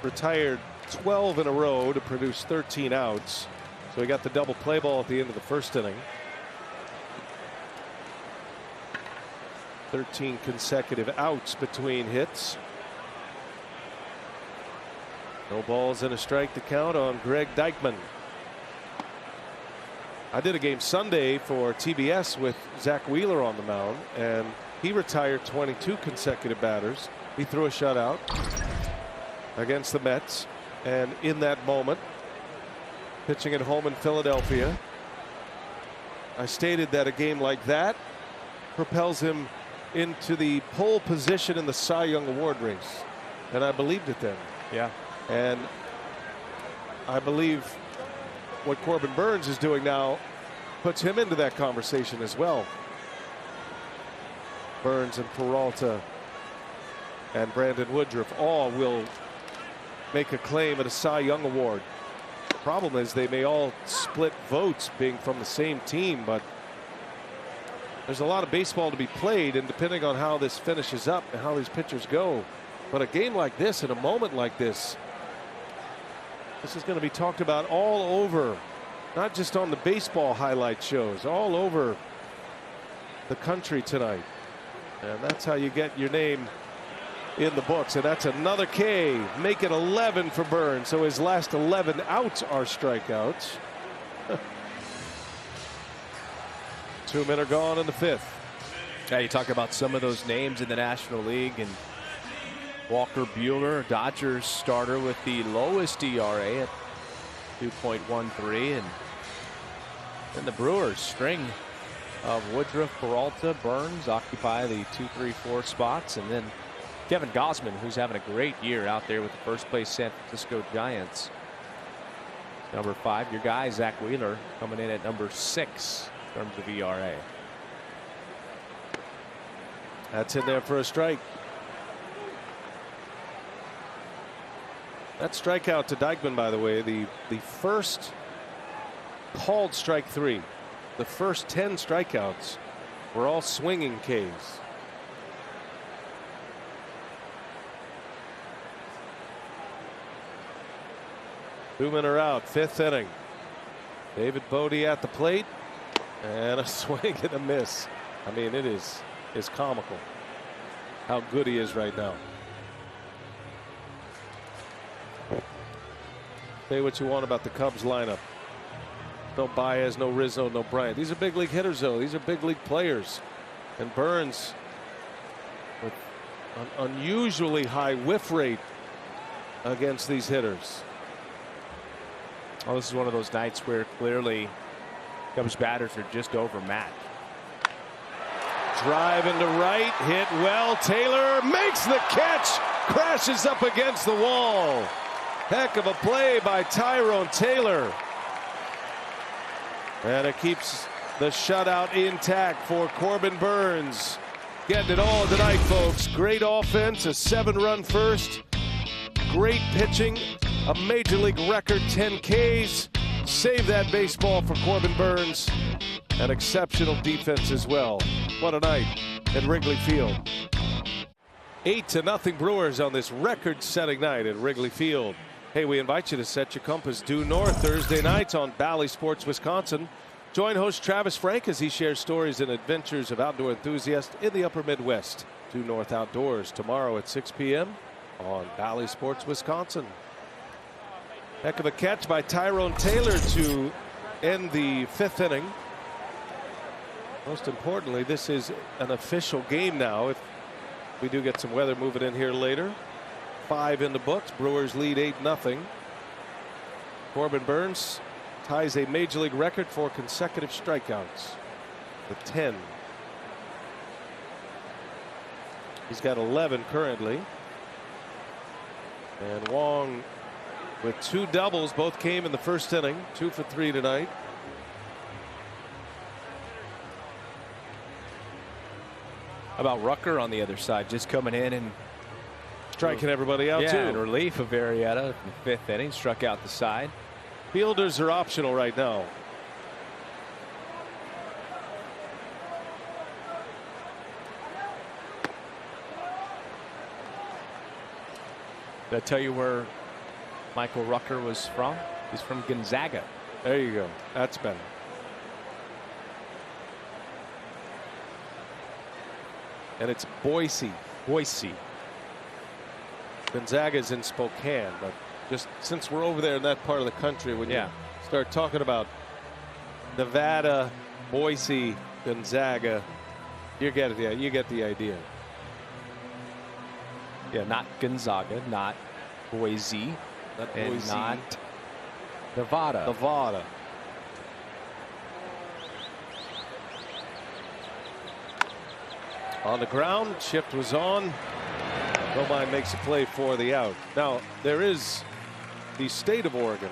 retired 12 in a row to produce 13 outs. So he got the double play ball at the end of the first inning. 13 consecutive outs between hits. No balls and a strike to count on Greg Deichmann. I did a game Sunday for TBS with Zach Wheeler on the mound, and he retired 22 consecutive batters. He threw a shutout against the Mets, and in that moment, pitching at home in Philadelphia, I stated that a game like that propels him into the pole position in the Cy Young Award race, and I believed it then. Yeah. And I believe what Corbin Burnes is doing now puts him into that conversation as well. Burnes and Peralta and Brandon Woodruff all will make a claim at a Cy Young Award. The problem is they may all split votes being from the same team, but there's a lot of baseball to be played, and depending on how this finishes up and how these pitchers go. But a game like this, in a moment like this, this is going to be talked about all over, not just on the baseball highlight shows, all over the country tonight. And that's how you get your name in the books. And that's another K. Make it 11 for Burnes. So his last 11 outs are strikeouts. 2 men are gone in the fifth. Yeah, you talk about some of those names in the National League, and Walker Buehler, Dodgers starter with the lowest ERA at 2.13, and then the Brewers string of Woodruff, Peralta, Burnes occupy the 2, 3, 4 spots, and then Kevin Gausman, who's having a great year out there with the first place San Francisco Giants. Number 5, your guy Zach Wheeler coming in at number 6 in terms of ERA. That's in there for a strike. That strikeout to Deichmann, by the way, the first called strike 3. The first 10 strikeouts were all swinging Ks. Two men are out, 5th inning. David Bodie at the plate, and a swing and a miss. I mean, it is comical how good he is right now. Say what you want about the Cubs lineup. No Baez, no Rizzo, no Bryant. These are big league hitters, though. These are big league players. And Burns with an unusually high whiff rate against these hitters. Oh, this is one of those nights where clearly Cubs batters are just overmatched. Drive into right, hit well. Taylor makes the catch, crashes up against the wall. Heck of a play by Tyrone Taylor. And it keeps the shutout intact for Corbin Burns. Getting it all tonight, folks. Great offense, a 7-run first. Great pitching, a major league record 10 Ks. Save that baseball for Corbin Burns. An exceptional defense as well. What a night at Wrigley Field. 8-0 Brewers on this record-setting night at Wrigley Field. Hey, we invite you to set your compass due north Thursday nights on Bally Sports Wisconsin. Join host Travis Frank as he shares stories and adventures of outdoor enthusiasts in the upper Midwest. Due North Outdoors tomorrow at 6 p.m. on Bally Sports Wisconsin. Heck of a catch by Tyrone Taylor to end the 5th inning. Most importantly, this is an official game now. If we do get some weather moving in here later. 5 in the books. Brewers lead 8-0. Corbin Burns ties a major league record for consecutive strikeouts with 10. He's got 11 currently. And Wong with 2 doubles, both came in the first inning. 2 for 3 tonight. How about Rucker on the other side, just coming in and striking everybody out, too. In relief of Arrieta in the 5th inning, struck out the side. Fielders are optional right now. Did I tell you where Michael Rucker was from? He's from Gonzaga. There you go. That's better. And it's Boise. Gonzaga's in Spokane, but just since we're over there in that part of the country, when you start talking about Nevada, Boise, Gonzaga, you get the idea. Yeah, not Gonzaga, not Boise, and not Nevada. On the ground, shift was on. Romine makes a play for the out. Now, there is the state of Oregon,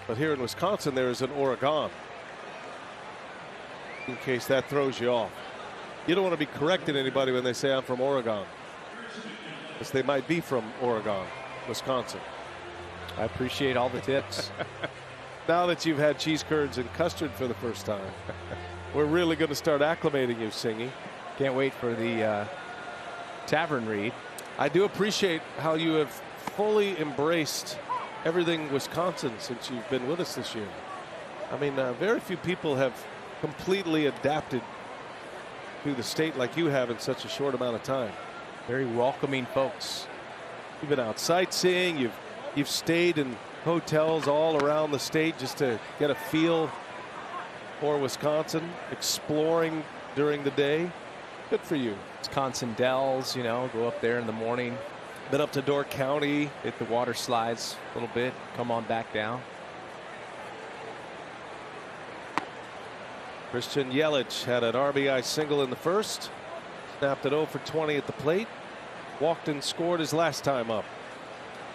but here in Wisconsin, there is an Oregon. In case that throws you off. You don't want to be correcting anybody when they say I'm from Oregon, because they might be from Oregon, Wisconsin. I appreciate all the tips. Now that you've had cheese curds and custard for the first time, we're really going to start acclimating you, Singy. Can't wait for the tavern read. I do appreciate how you have fully embraced everything Wisconsin since you've been with us this year. I mean, very few people have completely adapted to the state like you have in such a short amount of time. Very welcoming folks. You've been out sightseeing. You've stayed in hotels all around the state just to get a feel for Wisconsin, exploring during the day. Good for you. Wisconsin Dells, go up there in the morning. Been up to Door County. Hit the water slides a little bit. Come on back down. Christian Yelich had an RBI single in the first. Snapped it 0 for 20 at the plate. Walked and scored his last time up.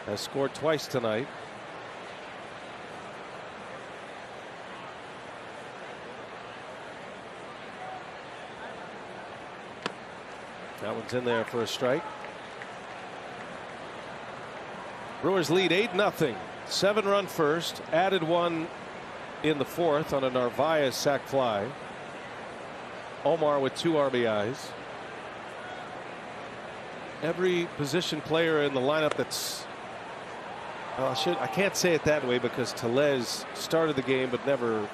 Has scored twice tonight. That one's in there for a strike. Brewers lead 8-0. 7-run first. Added one in the fourth on a Narvaez sac fly. Omar with 2 RBIs. Every position player in the lineup that's I can't say it that way because Tellez started the game but never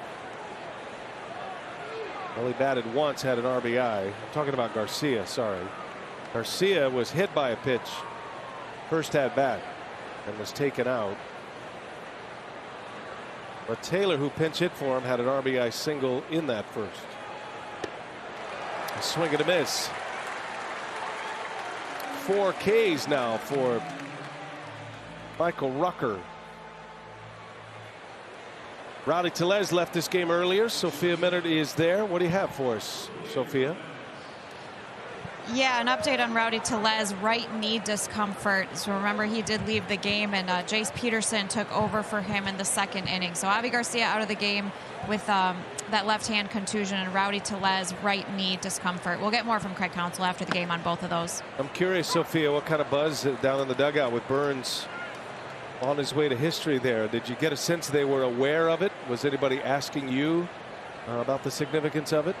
only batted once, had an RBI. I'm talking about Garcia. Sorry, Garcia was hit by a pitch first at bat and was taken out. But Taylor, who pinch hit for him, had an RBI single in that first. A swing and a miss. 4 Ks now for Michael Rucker. Rowdy Tellez left this game earlier. Sophia Minard is there. What do you have for us, Sophia? Yeah, an update on Rowdy Tellez, right knee discomfort. So remember, he did leave the game, and Jace Peterson took over for him in the second inning. So Avi Garcia out of the game with that left hand contusion, and Rowdy Tellez right knee discomfort. We'll get more from Craig Counsell after the game on both of those. I'm curious, Sophia, what kind of buzz down in the dugout with Burns on his way to history there? Did you get a sense they were aware of it? Was anybody asking you about the significance of it?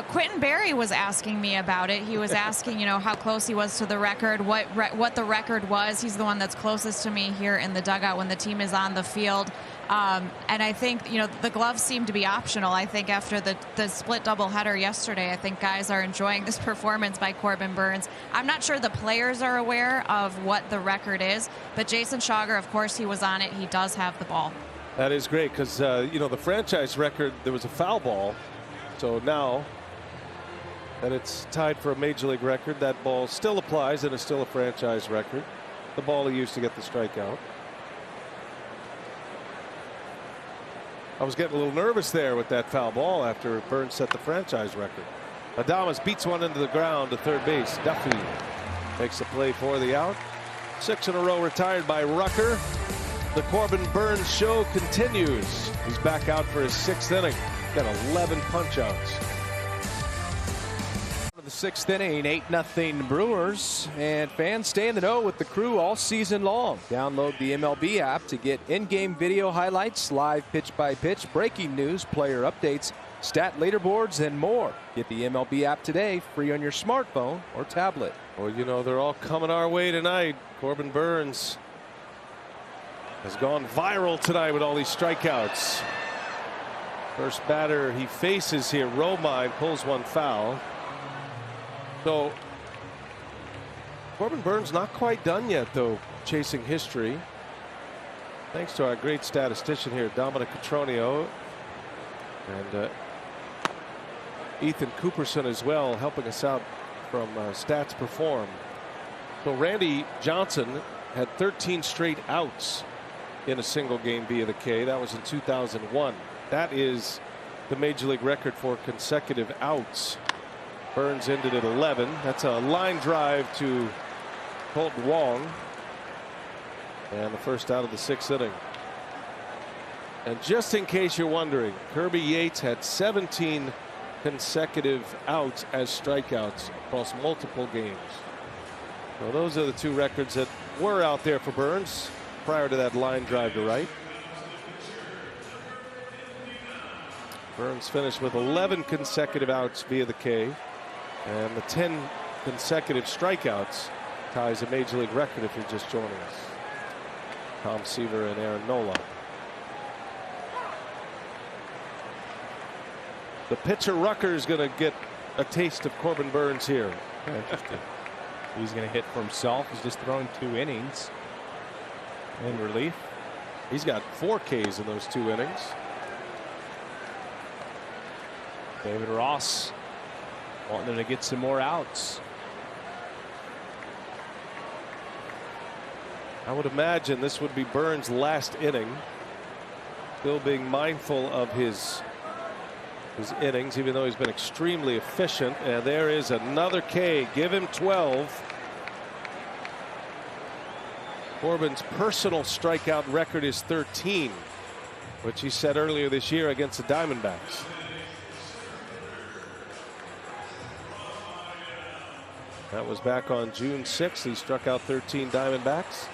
Quentin Berry was asking me about it. He was asking, how close he was to the record, what the record was. He's the one that's closest to me here in the dugout when the team is on the field. And I think, the gloves seem to be optional. I think after the split doubleheader yesterday, I think guys are enjoying this performance by Corbin Burns. I'm not sure the players are aware of what the record is, but Jason Schauger, of course, he was on it. He does have the ball. That is great because, the franchise record, there was a foul ball. So now that it's tied for a major league record, that ball still applies and is still a franchise record. The ball he used to get the strikeout. I was getting a little nervous there with that foul ball after Burns set the franchise record. Adames beats one into the ground to third base. Duffy makes the play for the out. 6 in a row retired by Rucker. The Corbin Burns show continues. He's back out for his 6th inning. Got 11 punch outs. The 6th inning, 8-0 Brewers, and fans stay in the know with the crew all season long. Download the MLB app to get in-game video highlights, live pitch-by-pitch, breaking news, player updates, stat leaderboards, and more. Get the MLB app today, free on your smartphone or tablet. Well, they're all coming our way tonight. Corbin Burns has gone viral tonight with all these strikeouts. First batter he faces here, Romine, pulls one foul. So Corbin Burns not quite done yet, though, chasing history. Thanks to our great statistician here, Dominic Cotroneo, and Ethan Cooperson as well, helping us out from Stats Perform. So Randy Johnson had 13 straight outs in a single game via the K. That was in 2001. That is the major league record for consecutive outs. Burns ended at 11. That's a line drive to Colton Wong. And the first out of the 6th inning. And just in case you're wondering, Kirby Yates had 17 consecutive outs as strikeouts across multiple games. So those are the 2 records that were out there for Burns prior to that line drive to right. Burns finished with 11 consecutive outs via the K, and the 10 consecutive strikeouts ties a major league record if you're just joining us. Tom Seaver and Aaron Nola. The pitcher Rucker is going to get a taste of Corbin Burns here. Interesting. He's going to hit for himself. He's just thrown 2 innings in relief. He's got 4 Ks in those 2 innings. David Ross wanting them to get some more outs. I would imagine this would be Burns' last inning. Still being mindful of his innings, even though he's been extremely efficient. And there is another K. Give him 12. Corbin's personal strikeout record is 13, which he set earlier this year against the Diamondbacks. That was back on June 6th. He struck out 13 Diamondbacks.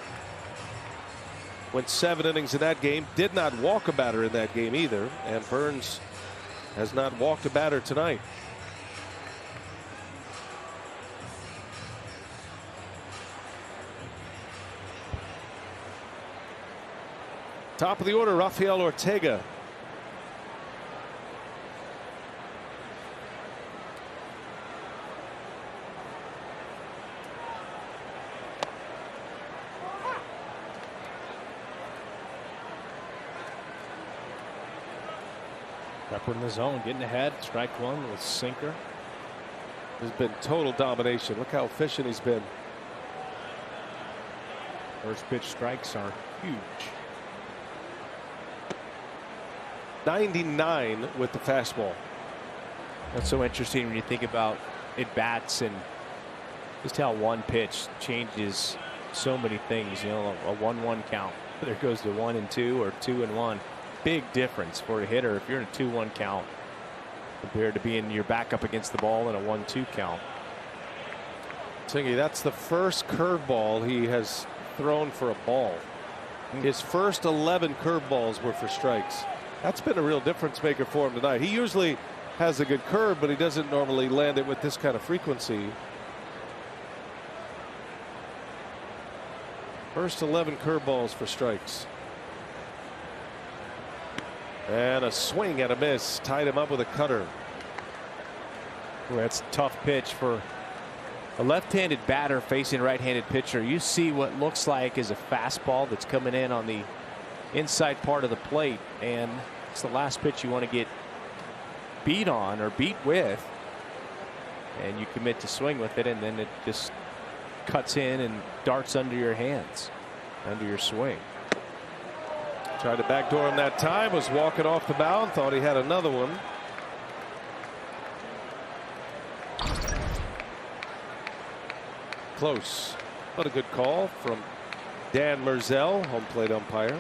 Went 7 innings in that game. Did not walk a batter in that game either. And Burns has not walked a batter tonight. Top of the order, Rafael Ortega. Pepper in the zone, getting ahead. Strike one with sinker. There's been total domination. Look how efficient he's been. First pitch strikes are huge. 99 with the fastball. That's so interesting when you think about at bats and just how one pitch changes so many things. You know, a 1-1 count, there goes to 1-2 or 2-1. Big difference for a hitter if you're in a 2-1 count compared to being your backup against the ball in a 1-2 count. Singy, that's the first curveball he has thrown for a ball. His first 11 curveballs were for strikes. That's been a real difference maker for him tonight. He usually has a good curve, but he doesn't normally land it with this kind of frequency. First 11 curveballs for strikes. And a swing and a miss. Tied him up with a cutter. Well, that's a tough pitch for a left-handed batter facing a right-handed pitcher. You see what looks like is a fastball that's coming in on the inside part of the plate, and it's the last pitch you want to get beat on or beat with, and you commit to swing with it, and then it just cuts in and darts under your hands, under your swing. Tried to backdoor him that time, was walking off the mound, thought he had another one. Close, but a good call from Dan Merzel, home plate umpire.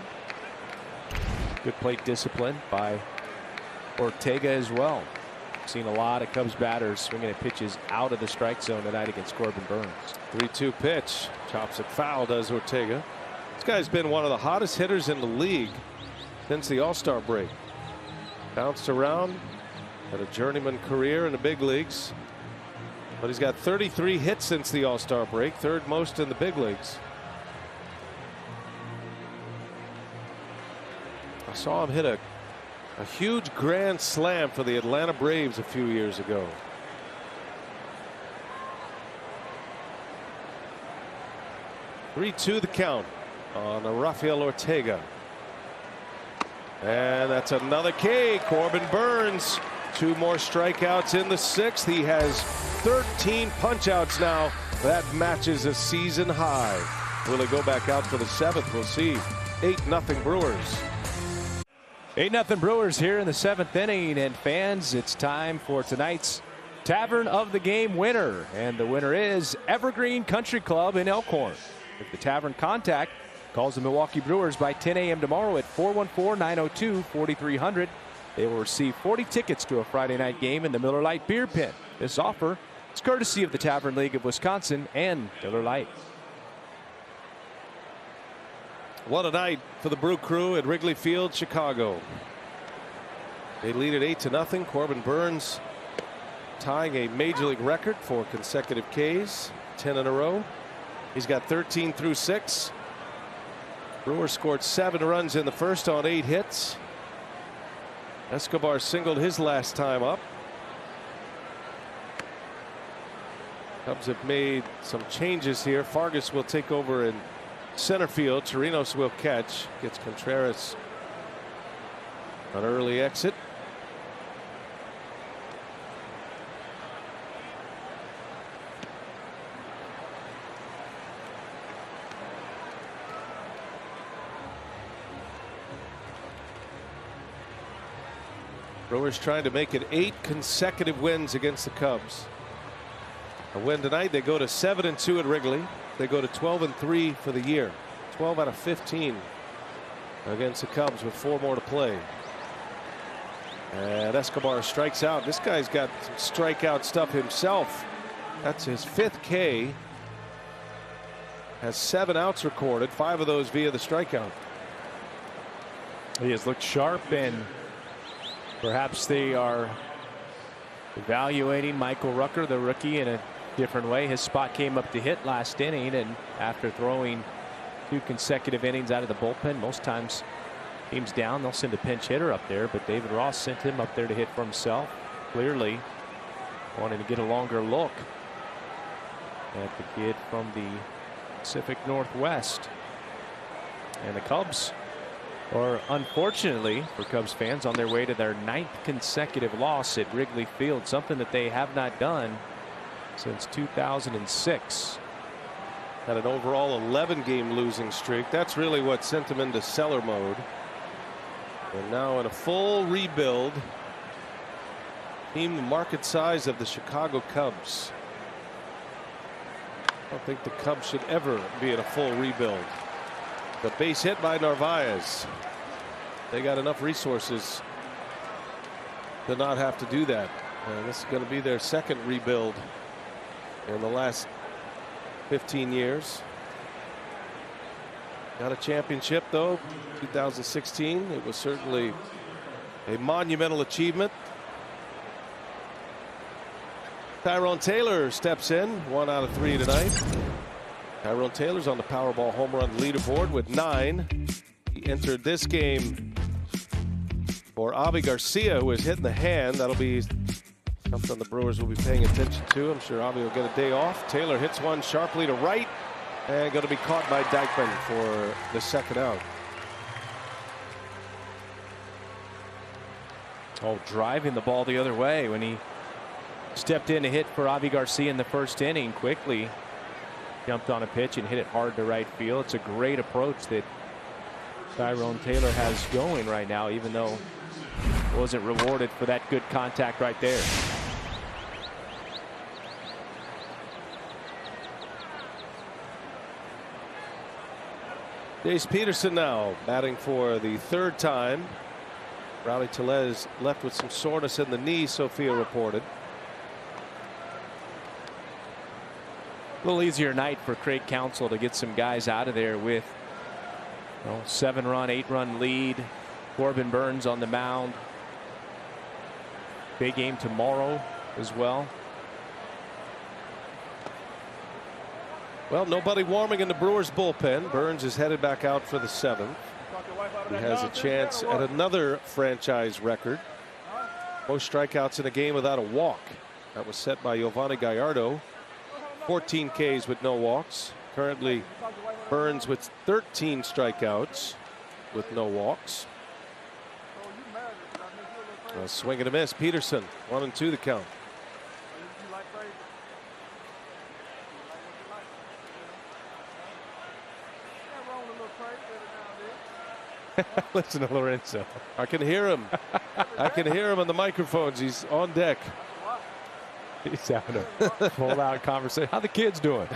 Good plate discipline by Ortega as well. Seen a lot of Cubs batters swinging at pitches out of the strike zone tonight against Corbin Burns. 3-2 pitch, chops it foul, does Ortega. This guy's been one of the hottest hitters in the league since the All-Star break. Bounced around, had a journeyman career in the big leagues, but he's got 33 hits since the All-Star break, third most in the big leagues. I saw him hit a huge grand slam for the Atlanta Braves a few years ago. (3-2) the count on Rafael Ortega. And that's another K. Corbin Burns, 2 more strikeouts in the 6th. He has 13 punchouts now. That matches a season high. Will he go back out for the 7th? We'll see. 8-0 Brewers. 8-0 Brewers here in the 7th inning, and fans, it's time for tonight's Tavern of the Game winner, and the winner is Evergreen Country Club in Elkhorn. If the Tavern contact calls the Milwaukee Brewers by 10 a.m. tomorrow at 414-902-4300, they will receive 40 tickets to a Friday night game in the Miller Lite Beer Pit. This offer is courtesy of the Tavern League of Wisconsin and Miller Lite. What a night for the Brew Crew at Wrigley Field, Chicago. They lead at 8-0. Corbin Burns tying a major league record for consecutive Ks, 10 in a row. He's got 13 through 6. Brewers scored 7 runs in the first on 8 hits. Escobar singled his last time up. Cubs have made some changes here. Fargas will take over in center field. Chirinos will catch. Gets Contreras an early exit. Brewers trying to make it 8 consecutive wins against the Cubs. A win tonight, they go to 7-2 at Wrigley. They go to 12-3 for the year. 12 out of 15 against the Cubs with 4 more to play. And Escobar strikes out. This guy's got some strikeout stuff himself. That's his 5th K. Has 7 outs recorded, 5 of those via the strikeout. He has looked sharp, and perhaps they are evaluating Michael Rucker, the rookie, in a different way. His spot came up to hit last inning, and after throwing 2 consecutive innings out of the bullpen, most times teams down, they'll send a pinch hitter up there, but David Ross sent him up there to hit for himself, clearly wanting to get a longer look at the kid from the Pacific Northwest. And the Cubs are, unfortunately for Cubs fans, on their way to their 9th consecutive loss at Wrigley Field, something that they have not done since 2006. Had an overall 11-game losing streak. That's really what sent them into cellar mode. And now in a full rebuild. Team the market size of the Chicago Cubs. I don't think the Cubs should ever be in a full rebuild. The base hit by Narvaez. They got enough resources to not have to do that. And this is going to be their 2nd rebuild in the last 15 years. Got a championship though, 2016. It was certainly a monumental achievement. Tyrone Taylor steps in, 1 out of 3 tonight. Tyrone Taylor's on the Powerball home run leaderboard with 9. He entered this game for Avi Garcia, who is hitting the hand. That'll be something the Brewers will be paying attention to. I'm sure Avi will get a day off. Taylor hits one sharply to right and going to be caught by Dykeman for the 2nd out. Oh, driving the ball the other way when he stepped in to hit for Avi Garcia in the 1st inning. Quickly jumped on a pitch and hit it hard to right field. It's a great approach that Tyrone Taylor has going right now, even though wasn't rewarded for that good contact right there. Jace Peterson now batting for the 3rd time. Rowdy Tellez left with some soreness in the knee, Sophia reported. A little easier night for Craig Counsell to get some guys out of there with 7-run, 8-run lead. Corbin Burnes on the mound. Big game tomorrow as well. Well, nobody warming in the Brewers bullpen. Burnes is headed back out for the 7th. He has a chance at another franchise record. Most strikeouts in a game without a walk. That was set by Giovanni Gallardo. 14 Ks with no walks. Currently Burnes with 13 strikeouts with no walks. A swing and a miss. Peterson 1-2 the count. Listen to Lorenzo. I can hear him. I can hear him on the microphones. He's on deck. He's having a full-out conversation. How the kids doing?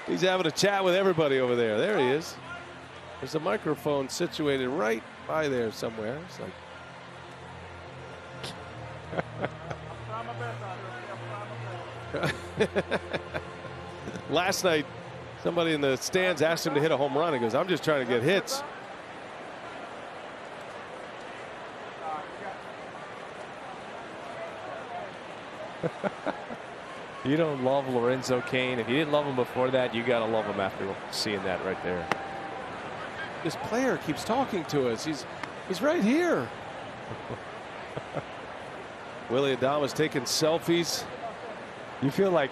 He's having a chat with everybody over there. There he is. There's a microphone situated right by there somewhere. It's like last night, somebody in the stands asked him to hit a home run. He goes, "I'm just trying to get hits." You don't love Lorenzo Cain. If you didn't love him before that, you got to love him after seeing that right there. This player keeps talking to us. He's right here. Willie Adames taking selfies. You feel like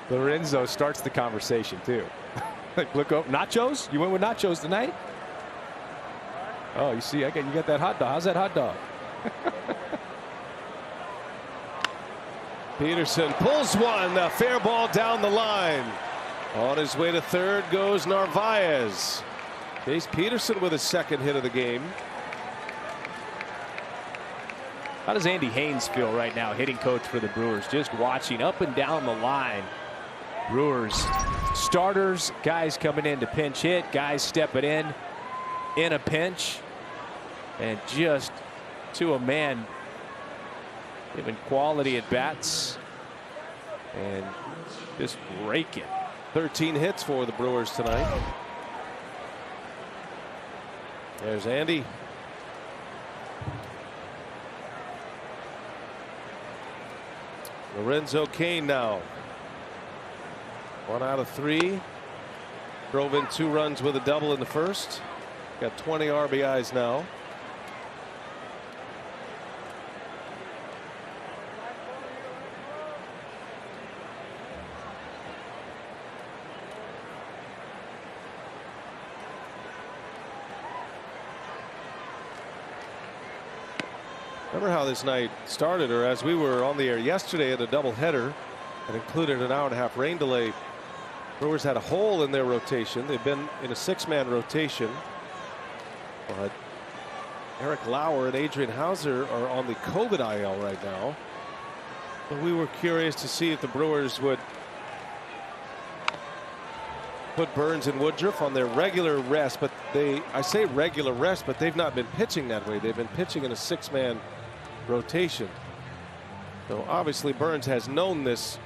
Lorenzo starts the conversation too. Like, look up, nachos? You went with nachos tonight? Oh, you see, you got that hot dog. How's that hot dog? Peterson pulls one, a fair ball down the line. On his way to 3rd goes Narvaez. Jace Peterson with his 2nd hit of the game. How does Andy Haynes feel right now, hitting coach for the Brewers? Just watching up and down the line. Brewers starters, guys coming in to pinch hit, guys stepping in a pinch, and just to a man giving quality at bats and just raking. 13 hits for the Brewers tonight. There's Andy. Lorenzo Cain now. 1 out of 3. Drove in 2 runs with a double in the first. Got 20 RBIs now. Remember how this night started, or as we were on the air yesterday at a doubleheader that included an hour-and-a-half rain delay. Brewers had a hole in their rotation. They've been in a 6-man rotation, but Eric Lauer and Adrian Hauser are on the COVID IL right now. But we were curious to see if the Brewers would put Burns and Woodruff on their regular rest, but I say regular rest, but they've not been pitching that way. They've been pitching in a 6-man rotation. So obviously Burns has known this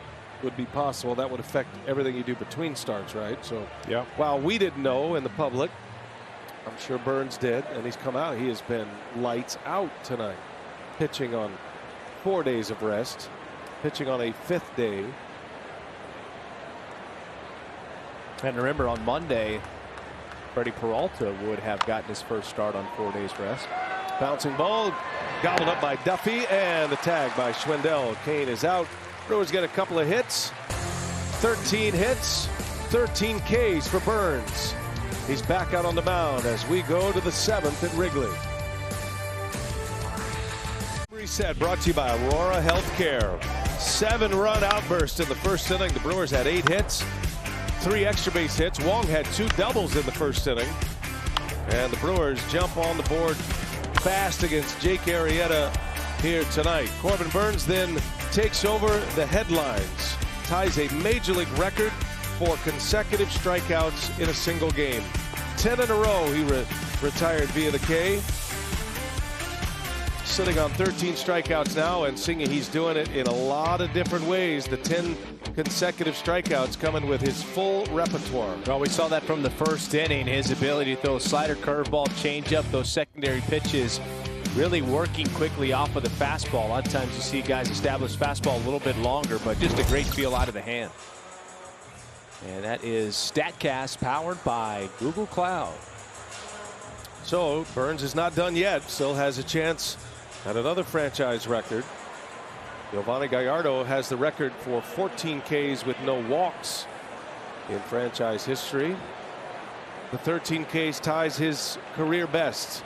would be possible. That would affect everything you do between starts, right? So yeah, while we didn't know in the public, I'm sure Burns did, and he's come out. He has been lights out tonight, pitching on 4 days of rest, pitching on a 5th day. And remember, on Monday, Freddie Peralta would have gotten his first start on 4 days rest. Bouncing ball gobbled up by Duffy, and the tag by Schwindel. Cain is out. Brewers get a couple of hits. 13 hits, 13 Ks for Burns. He's back out on the mound as we go to the 7th at Wrigley. Reset brought to you by Aurora Healthcare. 7-run outburst in the first inning. The Brewers had 8 hits, 3 extra base hits. Wong had 2 doubles in the first inning. And the Brewers jump on the board fast against Jake Arrieta here tonight. Corbin Burns then takes over the headlines, ties a major league record for consecutive strikeouts in a single game. 10 in a row he retired via the K. Sitting on 13 strikeouts now, and seeing he's doing it in a lot of different ways. The 10 consecutive strikeouts coming with his full repertoire. Well, we saw that from the first inning. His ability to throw a slider, curveball, changeup, those secondary pitches, really working quickly off of the fastball. A lot of times you see guys establish fastball a little bit longer, but just a great feel out of the hand. And that is StatCast, powered by Google Cloud. So Burns is not done yet. Still has a chance at another franchise record. Giovanni Gallardo has the record for 14 Ks with no walks in franchise history. The 13 Ks ties his career best,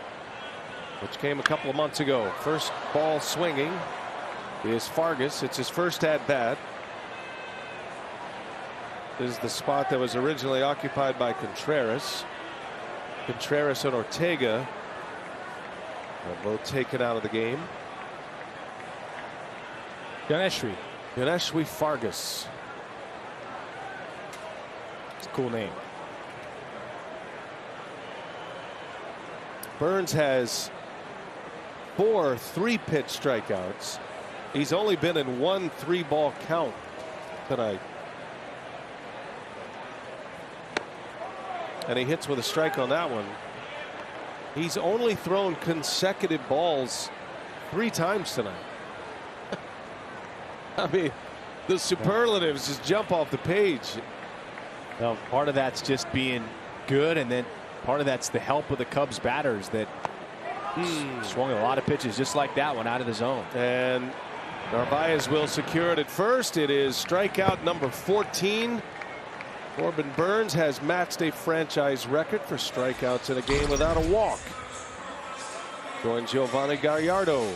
which came a couple of months ago. First ball swinging is Fargas. It's his first at bat. This is the spot that was originally occupied by Contreras. Contreras and Ortega are both taken out of the game. Ganeshri Fargas. It's a cool name. Burns has 4 3-pitch strikeouts. He's only been in 1 3-ball count tonight. And he hits with a strike on that one. He's only thrown consecutive balls 3 times tonight. I mean, the superlatives just jump off the page. Well, part of that's just being good, and then part of that's the help of the Cubs batters that swung a lot of pitches just like that one out of the zone. And Narvaez will secure it at first. It is strikeout number 14. Corbin Burns has matched a franchise record for strikeouts in a game without a walk. Joins Giovanni Gallardo.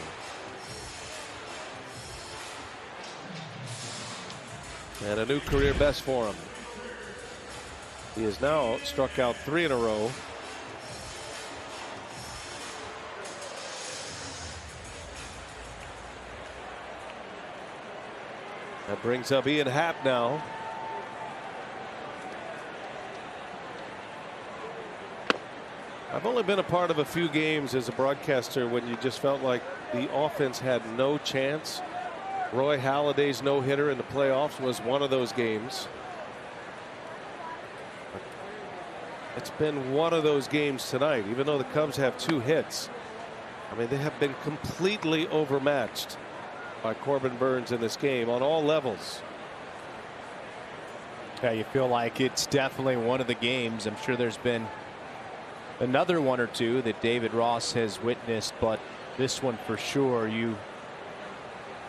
And a new career best for him. He has now struck out 3 in a row. That brings up Ian Happ now. I've only been a part of a few games as a broadcaster when you just felt like the offense had no chance. Roy Halladay's no-hitter in the playoffs was one of those games. It's been one of those games tonight, even though the Cubs have 2 hits. I mean, they have been completely overmatched by Corbin Burnes in this game on all levels. Yeah, you feel like it's definitely one of the games. I'm sure there's been another one or two that David Ross has witnessed, but this one for sure, you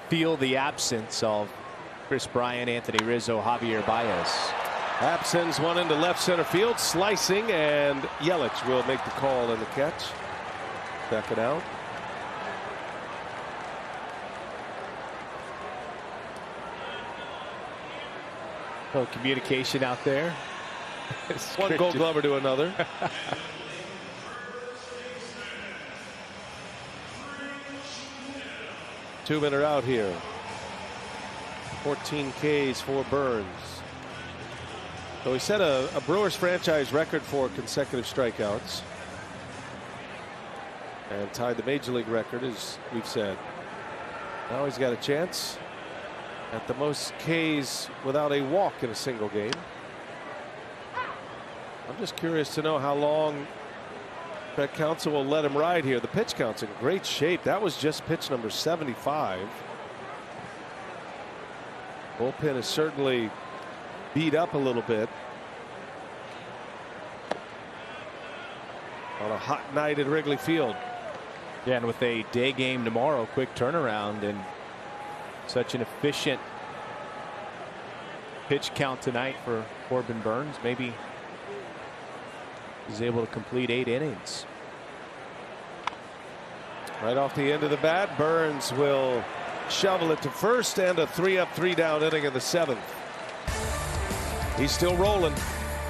feel the absence of Chris Bryant, Anthony Rizzo, Javier Baez. Happ sends one into left center field, slicing, and Yelich will make the call and the catch. Second out. Oh, communication out there. One Gold Glover to another. Two men are out here. 14 Ks for Burnes. So he set a Brewers franchise record for consecutive strikeouts. And tied the major league record, as we've said. Now he's got a chance at the most Ks without a walk in a single game. I'm just curious to know how long that counsel will let him ride here. The pitch count's in great shape. That was just pitch number 75. Bullpen is certainly beat up a little bit on a hot night at Wrigley Field. Yeah, and with a day game tomorrow, quick turnaround, and such an efficient pitch count tonight for Corbin Burnes. Maybe he's able to complete 8 innings. Right off the end of the bat, Burnes will shovel it to first, and a 3-up, 3-down inning in the 7th. He's still rolling.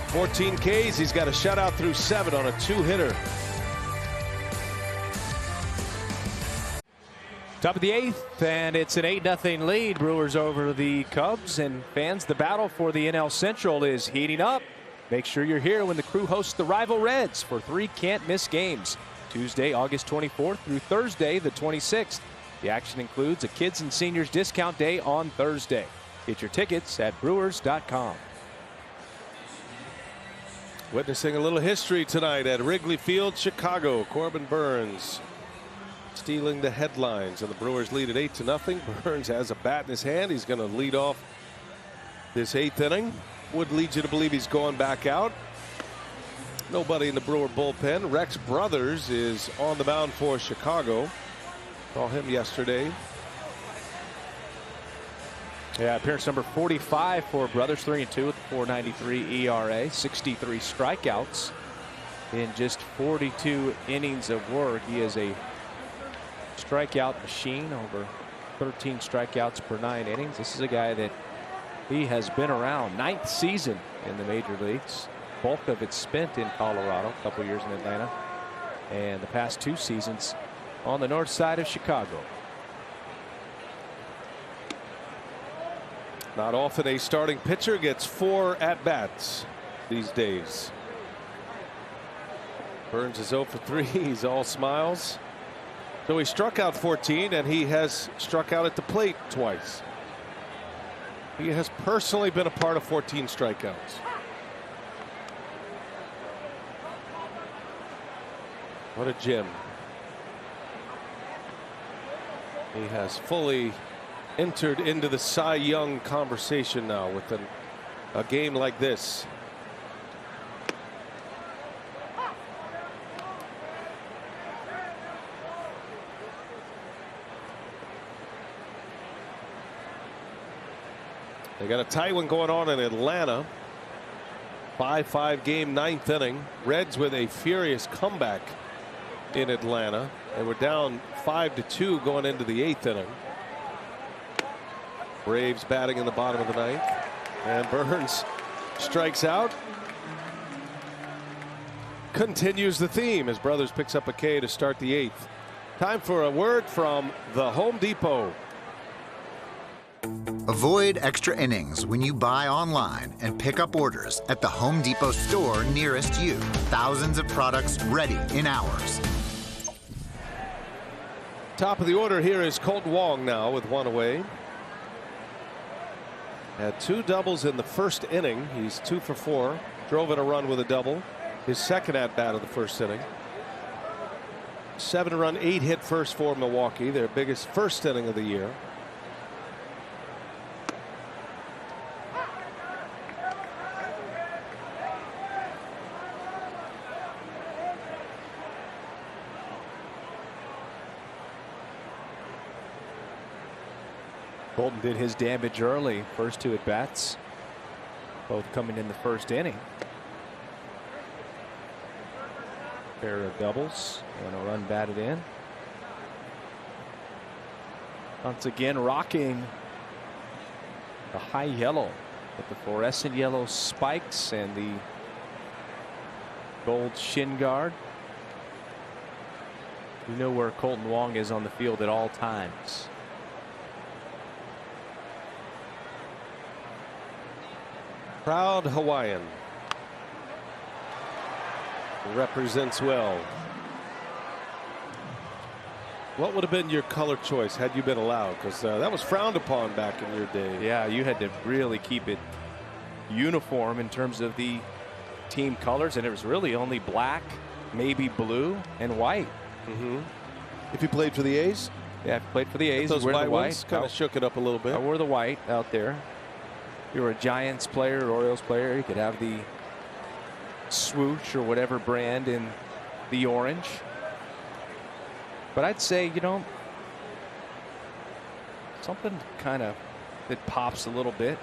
14 Ks. He's got a shutout through 7 on a 2-hitter. Top of the 8th, and it's an 8-0 lead. Brewers over the Cubs, and fans, the battle for the NL Central is heating up. Make sure you're here when the crew hosts the rival Reds for 3 can't-miss games. Tuesday, August 24th through Thursday, the 26th. The action includes a kids and seniors discount day on Thursday. Get your tickets at brewers.com. Witnessing a little history tonight at Wrigley Field, Chicago. Corbin Burnes stealing the headlines, and the Brewers lead at 8-0. Burnes has a bat in his hand. He's going to lead off this 8th inning. Would lead you to believe he's going back out. Nobody in the Brewer bullpen. Rex Brothers is on the mound for Chicago. Saw him yesterday. Yeah, appearance number 45 for Brothers, 3-2 with a 4.93 ERA, 63 strikeouts in just 42 innings of work. He is a strikeout machine, over 13 strikeouts per 9 innings. This is a guy that he has been around. 9th season in the major leagues. Bulk of it spent in Colorado, a couple years in Atlanta, and the past 2 seasons on the north side of Chicago. Not often a starting pitcher gets 4 at-bats these days. Burnes is 0 for 3. He's all smiles. So he struck out 14, and he has struck out at the plate twice. He has personally been a part of 14 strikeouts. What a gem. He has fully entered into the Cy Young conversation now with a game like this. They got a tight one going on in Atlanta. 5-5 game, 9th inning. Reds with a furious comeback in Atlanta. They were down 5-2 going into the 8th inning. Braves batting in the bottom of the 9th, and Burnes strikes out. Continues the theme as Brothers picks up a K to start the 8th. Time for a word from the Home Depot. Avoid extra innings when you buy online and pick up orders at the Home Depot store nearest you. Thousands of products ready in hours. Top of the order here is Colt Wong now with 1 away. Had 2 doubles in the first inning. He's 2 for 4. Drove in a run with a double. his second at bat of the first inning. 7-run, 8-hit first for Milwaukee, their biggest first inning of the year. Bolton did his damage early. First 2 at bats, both coming in the first inning. Pair of doubles and a run batted in. Once again rocking the high yellow with the fluorescent yellow spikes and the gold shin guard. You know where Colton Wong is on the field at all times. Proud Hawaiian. Represents well. What would have been your color choice had you been allowed? Because that was frowned upon back in your day. Yeah, you had to really keep it uniform in terms of the team colors, and it was really only black, maybe blue, and white. If you played for the A's? Yeah, I played for the A's. Those wear white the ones white. kind of shook it up a little bit. I wore the white out there. If you were a Giants player, Orioles player, you could have the swoosh or whatever brand in the orange. But I'd say, you know, something kind of that pops a little bit.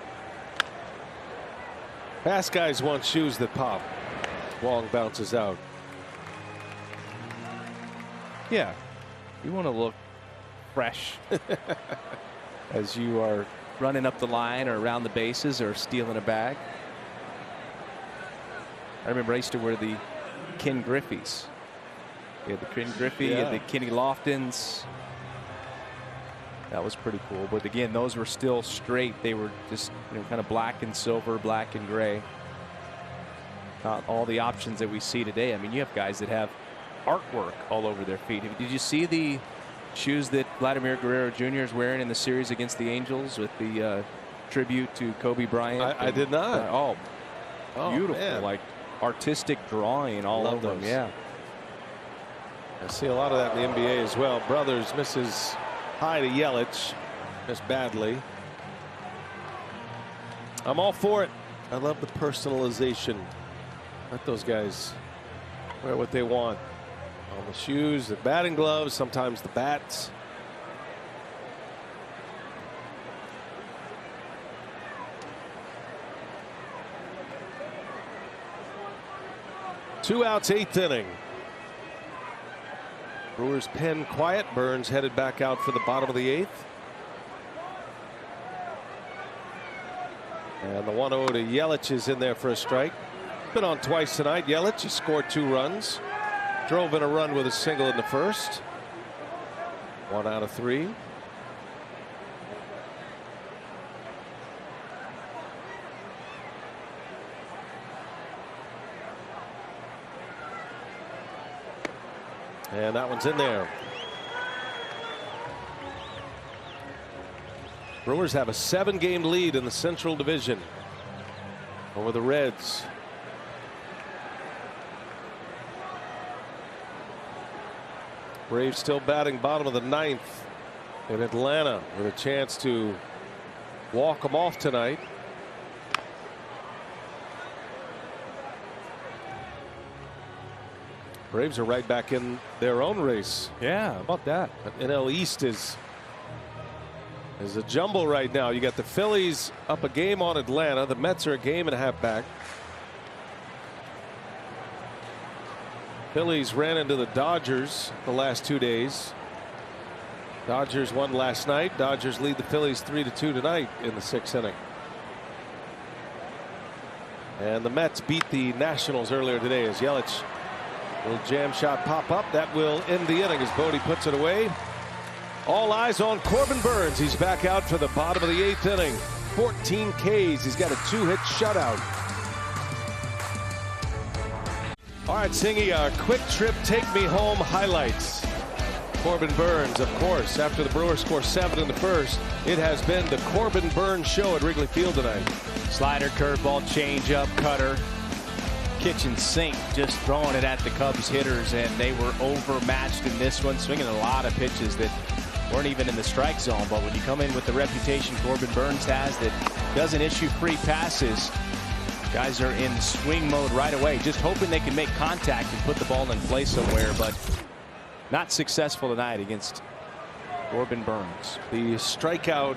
Fast guys want shoes that pop. Wong bounces out. Yeah, you want to look fresh as you are running up the line or around the bases or stealing a bag. I remember I used to wear the Ken Griffey's. You had the Ken Griffey and the Kenny Loftons. That was pretty cool. But again, those were still straight. They were just, you know, kind of black and silver, black and gray. Not all the options that we see today. I mean, you have guys that have artwork all over their feet. Did you see the shoes that Vladimir Guerrero Jr. is wearing in the series against the Angels with the tribute to Kobe Bryant? I did not. Oh, beautiful. Man. Like artistic drawing all over them. Yeah. I see a lot of that in the NBA as well. Brothers misses high to Yelich. Missed badly. I'm all for it. I love the personalization. Let those guys wear what they want. On the shoes, the batting gloves, sometimes the bats. Two outs, 8th inning. Brewers pen quiet. Burns headed back out for the bottom of the 8th. And the 1-0 to Yelich is in there for a strike. Been on twice tonight. Yelich, he scored 2 runs. Drove in a run with a single in the first. 1 out of 3. And that one's in there. Brewers have a 7-game lead in the Central Division over the Reds. Braves still batting bottom of the 9th in Atlanta with a chance to walk them off tonight. Braves are right back in their own race. Yeah, how about that? But NL East is a jumble right now. You got the Phillies up a game on Atlanta. The Mets are a game and a half back. Phillies ran into the Dodgers the last 2 days. Dodgers won last night. Dodgers lead the Phillies 3-2 tonight in the 6th inning. And the Mets beat the Nationals earlier today as Yelich will jam shot pop up. That will end the inning as Bodie puts it away. All eyes on Corbin Burns. He's back out for the bottom of the 8th inning. 14 Ks. He's got a 2-hit shutout. All right, Singy, our quick trip take me home highlights. Corbin Burns, of course, after the Brewers score 7 in the first, it has been the Corbin Burns show at Wrigley Field tonight. Slider, curveball, changeup, cutter. kitchen sink, just throwing it at the Cubs hitters, and they were overmatched in this one, swinging a lot of pitches that weren't even in the strike zone. But when you come in with the reputation Corbin Burnes has that doesn't issue free passes, guys are in swing mode right away, just hoping they can make contact and put the ball in play somewhere, but not successful tonight against Corbin Burnes. The strikeout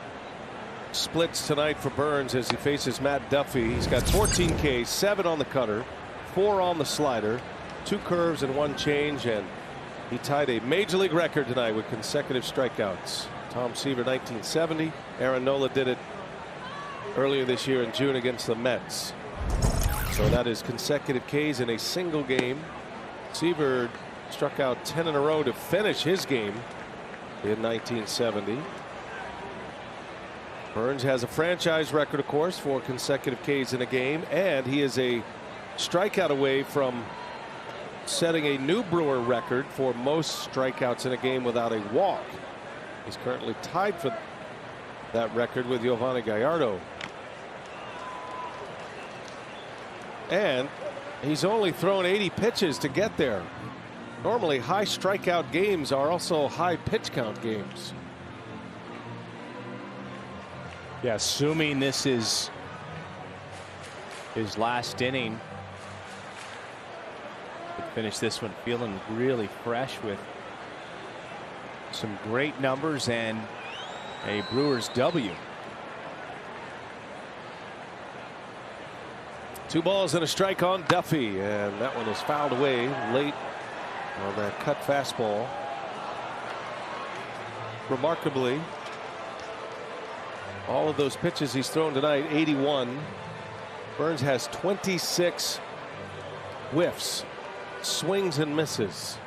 splits tonight for Burnes as he faces Matt Duffy. He's got 14 Ks, 7 on the cutter, 4 on the slider, 2 curves and 1 change, and he tied a major league record tonight with consecutive strikeouts. Tom Seaver 1970. Aaron Nola did it earlier this year in June against the Mets. So that is consecutive Ks in a single game. Seaver struck out 10 in a row to finish his game in 1970. Burnes has a franchise record, of course, for consecutive Ks in a game, and he is a strikeout away from setting a new Brewer record for most strikeouts in a game without a walk. He's currently tied for that record with Giovanni Gallardo. And he's only thrown 80 pitches to get there. Normally, high strikeout games are also high pitch count games. Yeah, assuming this is his last inning, could finish this one feeling really fresh with some great numbers and a Brewers W. 2 balls and a strike on Duffy, and that one is fouled away late on that cut fastball. Remarkably, all of those pitches he's thrown tonight, 81. Burnes has 26 whiffs, swings and misses.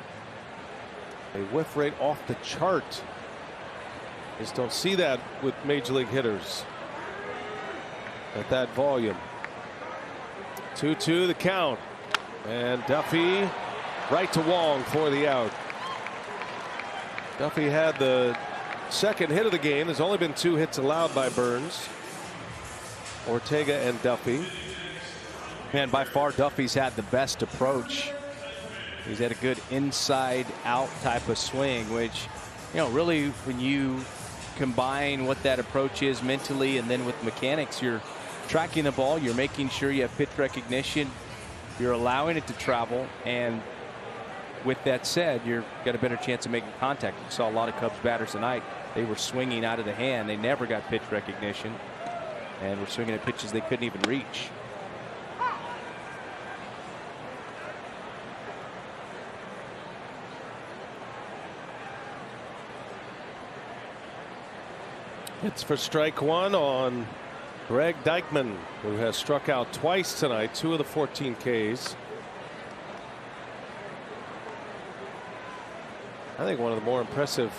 A whiff rate off the chart. Just don't see that with major league hitters at that volume. 2-2 the count, and Duffy right to Wong for the out. Duffy had the second hit of the game. There's only been 2 hits allowed by Burnes. Ortega and Duffy. Man, by far Duffy's had the best approach. He's had a good inside out type of swing, which, you know, really when you combine what that approach is mentally and then with mechanics, you're tracking the ball, you're making sure you have pitch recognition, you're allowing it to travel, and with that said, you've got a better chance of making contact. You saw a lot of Cubs batters tonight. They were swinging out of the hand. They never got pitch recognition and were swinging at pitches they couldn't even reach. It's for strike 1 on Greg Deichmann, who has struck out twice tonight, 2 of the 14 Ks. I think one of the more impressive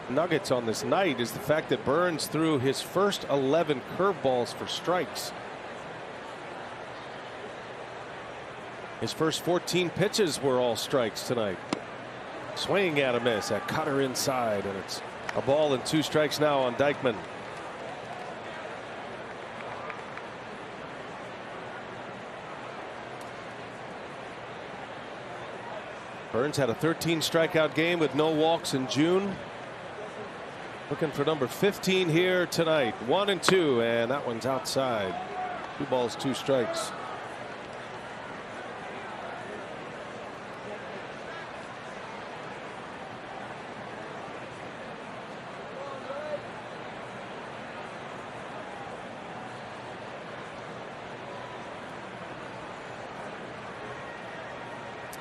nuggets on this night is the fact that Burnes threw his first 11 curveballs for strikes. His first 14 pitches were all strikes tonight. Swinging at a miss, a cutter inside, and it's a ball and 2 strikes now on Deichmann. Burnes had a 13 strikeout game with no walks in June. Looking for number 15 here tonight. 1-2, and that one's outside. 2 balls, 2 strikes.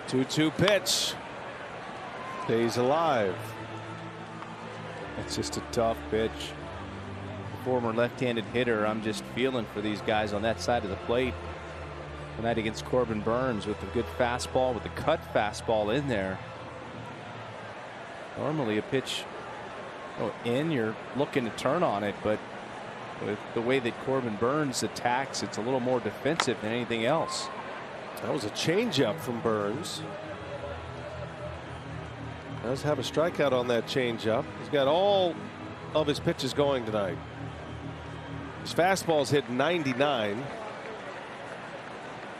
Two-two pitch. Stays alive. It's just a tough pitch. Former left-handed hitter, I'm just feeling for these guys on that side of the plate tonight against Corbin Burnes with a good fastball, with the cut fastball in there. Normally a pitch you're looking to turn on it, but with the way that Corbin Burnes attacks, it's a little more defensive than anything else. That was a changeup from Burnes. Does have a strikeout on that changeup. He's got all of his pitches going tonight. His fastball's hit 99.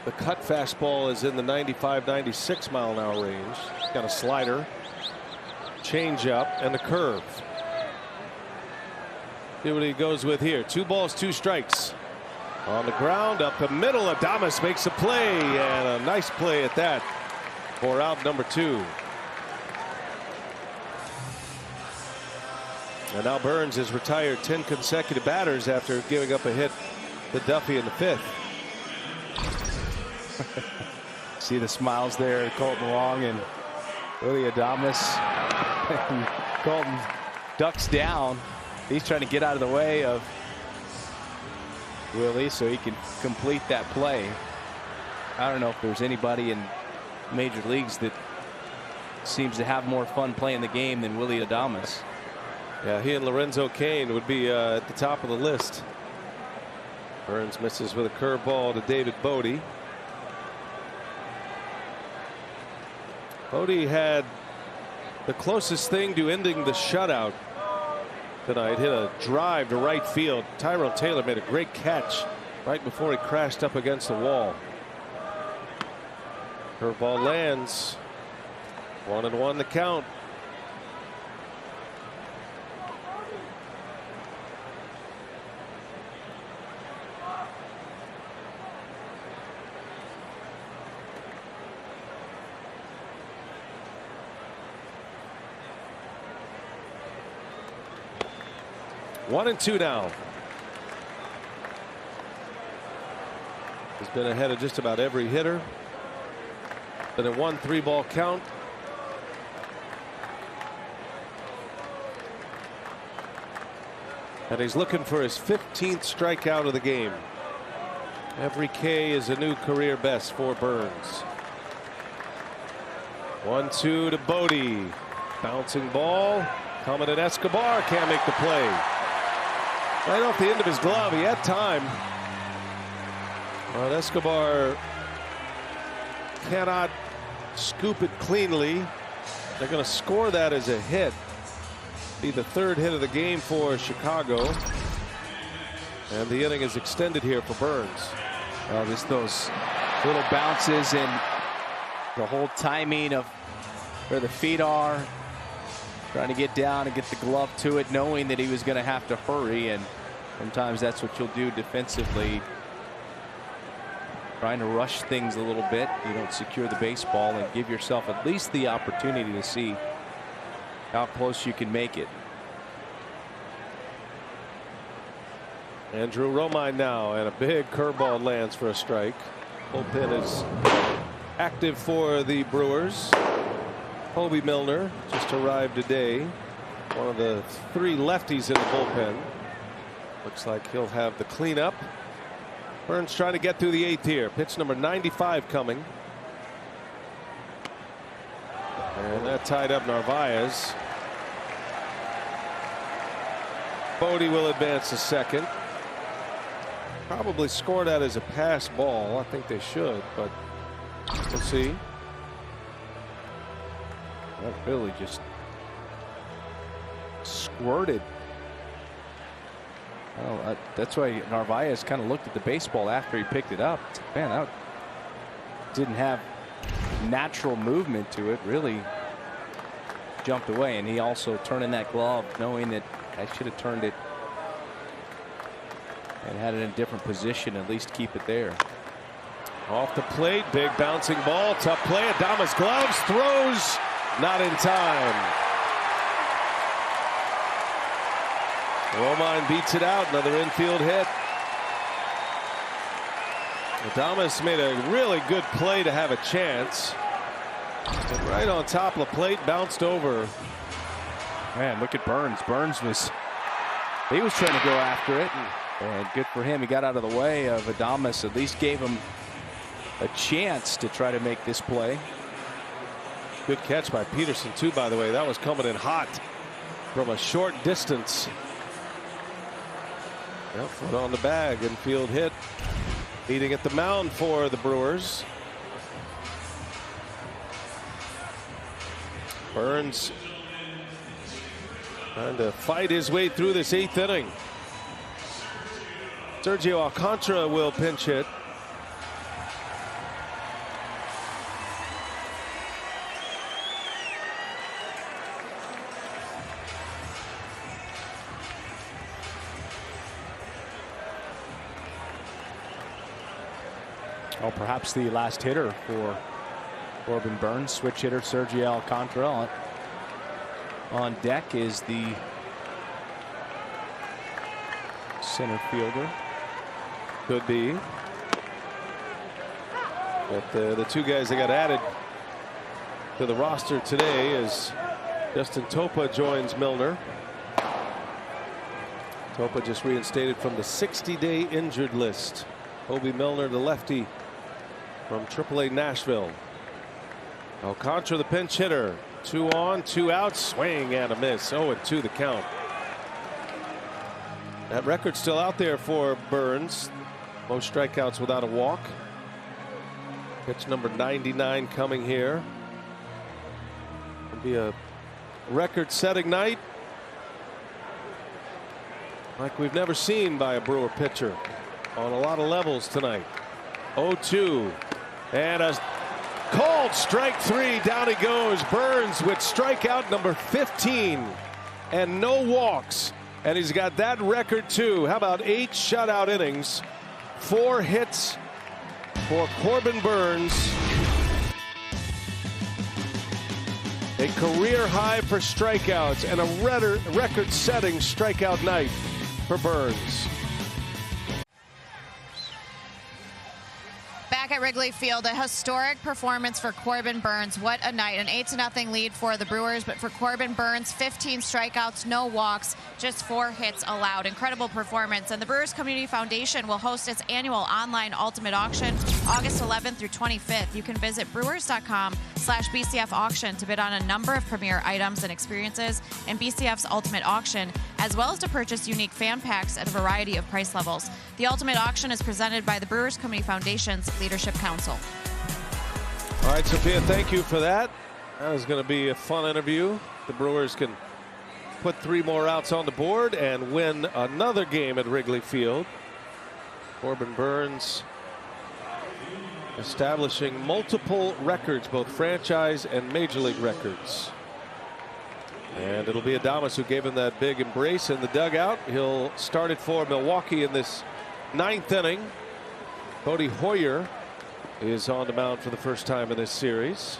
The cut fastball is in the 95-96 mile an hour range. He's got a slider, changeup, and a curve. See what he goes with here. 2 balls, 2 strikes. On the ground, up the middle. Adames makes a play, and a nice play at that for out number 2. And now Burns has retired 10 consecutive batters after giving up a hit to Duffy in the 5th. See the smiles there, Colton Wong and Willie Adames. And Colton ducks down. He's trying to get out of the way of Willie so he can complete that play. I don't know if there's anybody in major leagues that seems to have more fun playing the game than Willie Adames. Yeah, he and Lorenzo Cain would be at the top of the list. Burns misses with a curveball to David Bodie. Bodie had the closest thing to ending the shutout tonight. Hit a drive to right field. Tyrone Taylor made a great catch right before he crashed up against the wall. Curveball lands. 1-1 the count. One and 2 now. He's been ahead of just about every hitter. Been a 1-3 ball count. And he's looking for his 15th strikeout of the game. Every K is a new career best for Burns. 1-2 to Bodie. Bouncing ball. Coming in. Escobar can't make the play. Right off the end of his glove. He had time. But Escobar cannot scoop it cleanly. They're going to score that as a hit. Be the 3rd hit of the game for Chicago. And the inning is extended here for Burns. Just those little bounces and the whole timing of where the feet are. Trying to get down and get the glove to it, knowing that he was going to have to hurry, and sometimes that's what you'll do defensively. Trying to rush things a little bit. You don't secure the baseball and give yourself at least the opportunity to see how close you can make it. Andrew Romine now, and a big curveball lands for a strike. Bullpen is active for the Brewers. Kobe Milner just arrived today. One of the 3 lefties in the bullpen. Looks like he'll have the cleanup. Burns trying to get through the 8th here. Pitch number 95 coming. And that tied up Narvaez. Bodie will advance to second. Probably score that as a pass ball. I think they should, but we'll see. That really just squirted. Oh, that's why Narvaez kind of looked at the baseball after he picked it up. Man, that didn't have natural movement to it. Really jumped away, and he also turned in that glove knowing that I should have turned it and had it in a different position, at least keep it there. Off the plate, big bouncing ball, tough play. Adames gloves, throws. Not in time. Romine beats it out. Another infield hit. Adames made a really good play to have a chance. But right on top of the plate, bounced over. Man, look at Burns. He was trying to go after it. And good for him. He got out of the way of Adames. At least gave him a chance to try to make this play. Good catch by Peterson, too, by the way. That was coming in hot from a short distance. Yep, foot on the bag, infield hit. Leading at the mound for the Brewers. Burns trying to fight his way through this 8th inning. Sergio Alcantara will pinch hit. Well, perhaps the last hitter for Corbin Burns. Switch hitter Sergio Alcantara on deck is the center fielder. Could be. But the two guys that got added to the roster today is Justin Topa joins Milner. Topa just reinstated from the 60-day injured list. Hobie Milner, the lefty from AAA Nashville. Alcantara, the pinch hitter. 2 on, 2 out, swing and a miss. 0-2 the count. That record's still out there for Burns. Most strikeouts without a walk. Pitch number 99 coming here. It'll be a record-setting night like we've never seen by a Brewer pitcher on a lot of levels tonight. 0-2 and a called strike 3. Down he goes. Burns with strikeout number 15 and no walks, and he's got that record too. How about 8 shutout innings, 4 hits for Corbin Burns. A career high for strikeouts and a record-setting strikeout night for Burns. Back at Wrigley Field, a historic performance for Corbin Burns. What a night. An 8-0 lead for the Brewers, but for Corbin Burns, 15 strikeouts, no walks, just 4 hits allowed. Incredible performance. And the Brewers Community Foundation will host its annual online ultimate auction August 11th through 25th. You can visit brewers.com/BCF auction to bid on a number of premier items and experiences in BCF's ultimate auction, as well as to purchase unique fan packs at a variety of price levels. The ultimate auction is presented by the Brewers Community Foundation's Leadership Council. All right, Sophia, thank you for that. That is going to be a fun interview. The Brewers can put 3 more outs on the board and win another game at Wrigley Field. Corbin Burns establishing multiple records, both franchise and major league records. And it'll be Adames who gave him that big embrace in the dugout. He'll start it for Milwaukee in this 9th inning. Cody Hoyer is on the mound for the first time in this series.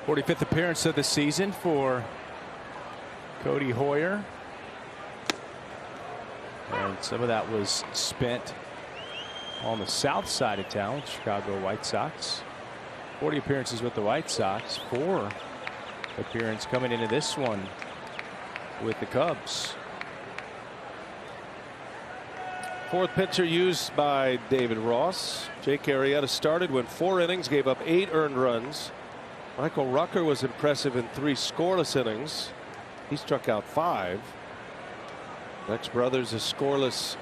45th appearance of the season for Cody Hoyer. And some of that was spent on the south side of town with Chicago White Sox. 40 appearances with the White Sox, 4 appearances coming into this one with the Cubs. 4th pitcher used by David Ross. Jake Arrieta started, went 4 innings, gave up 8 earned runs. Michael Rucker was impressive in 3 scoreless innings. He struck out 5. Lex Brothers a scoreless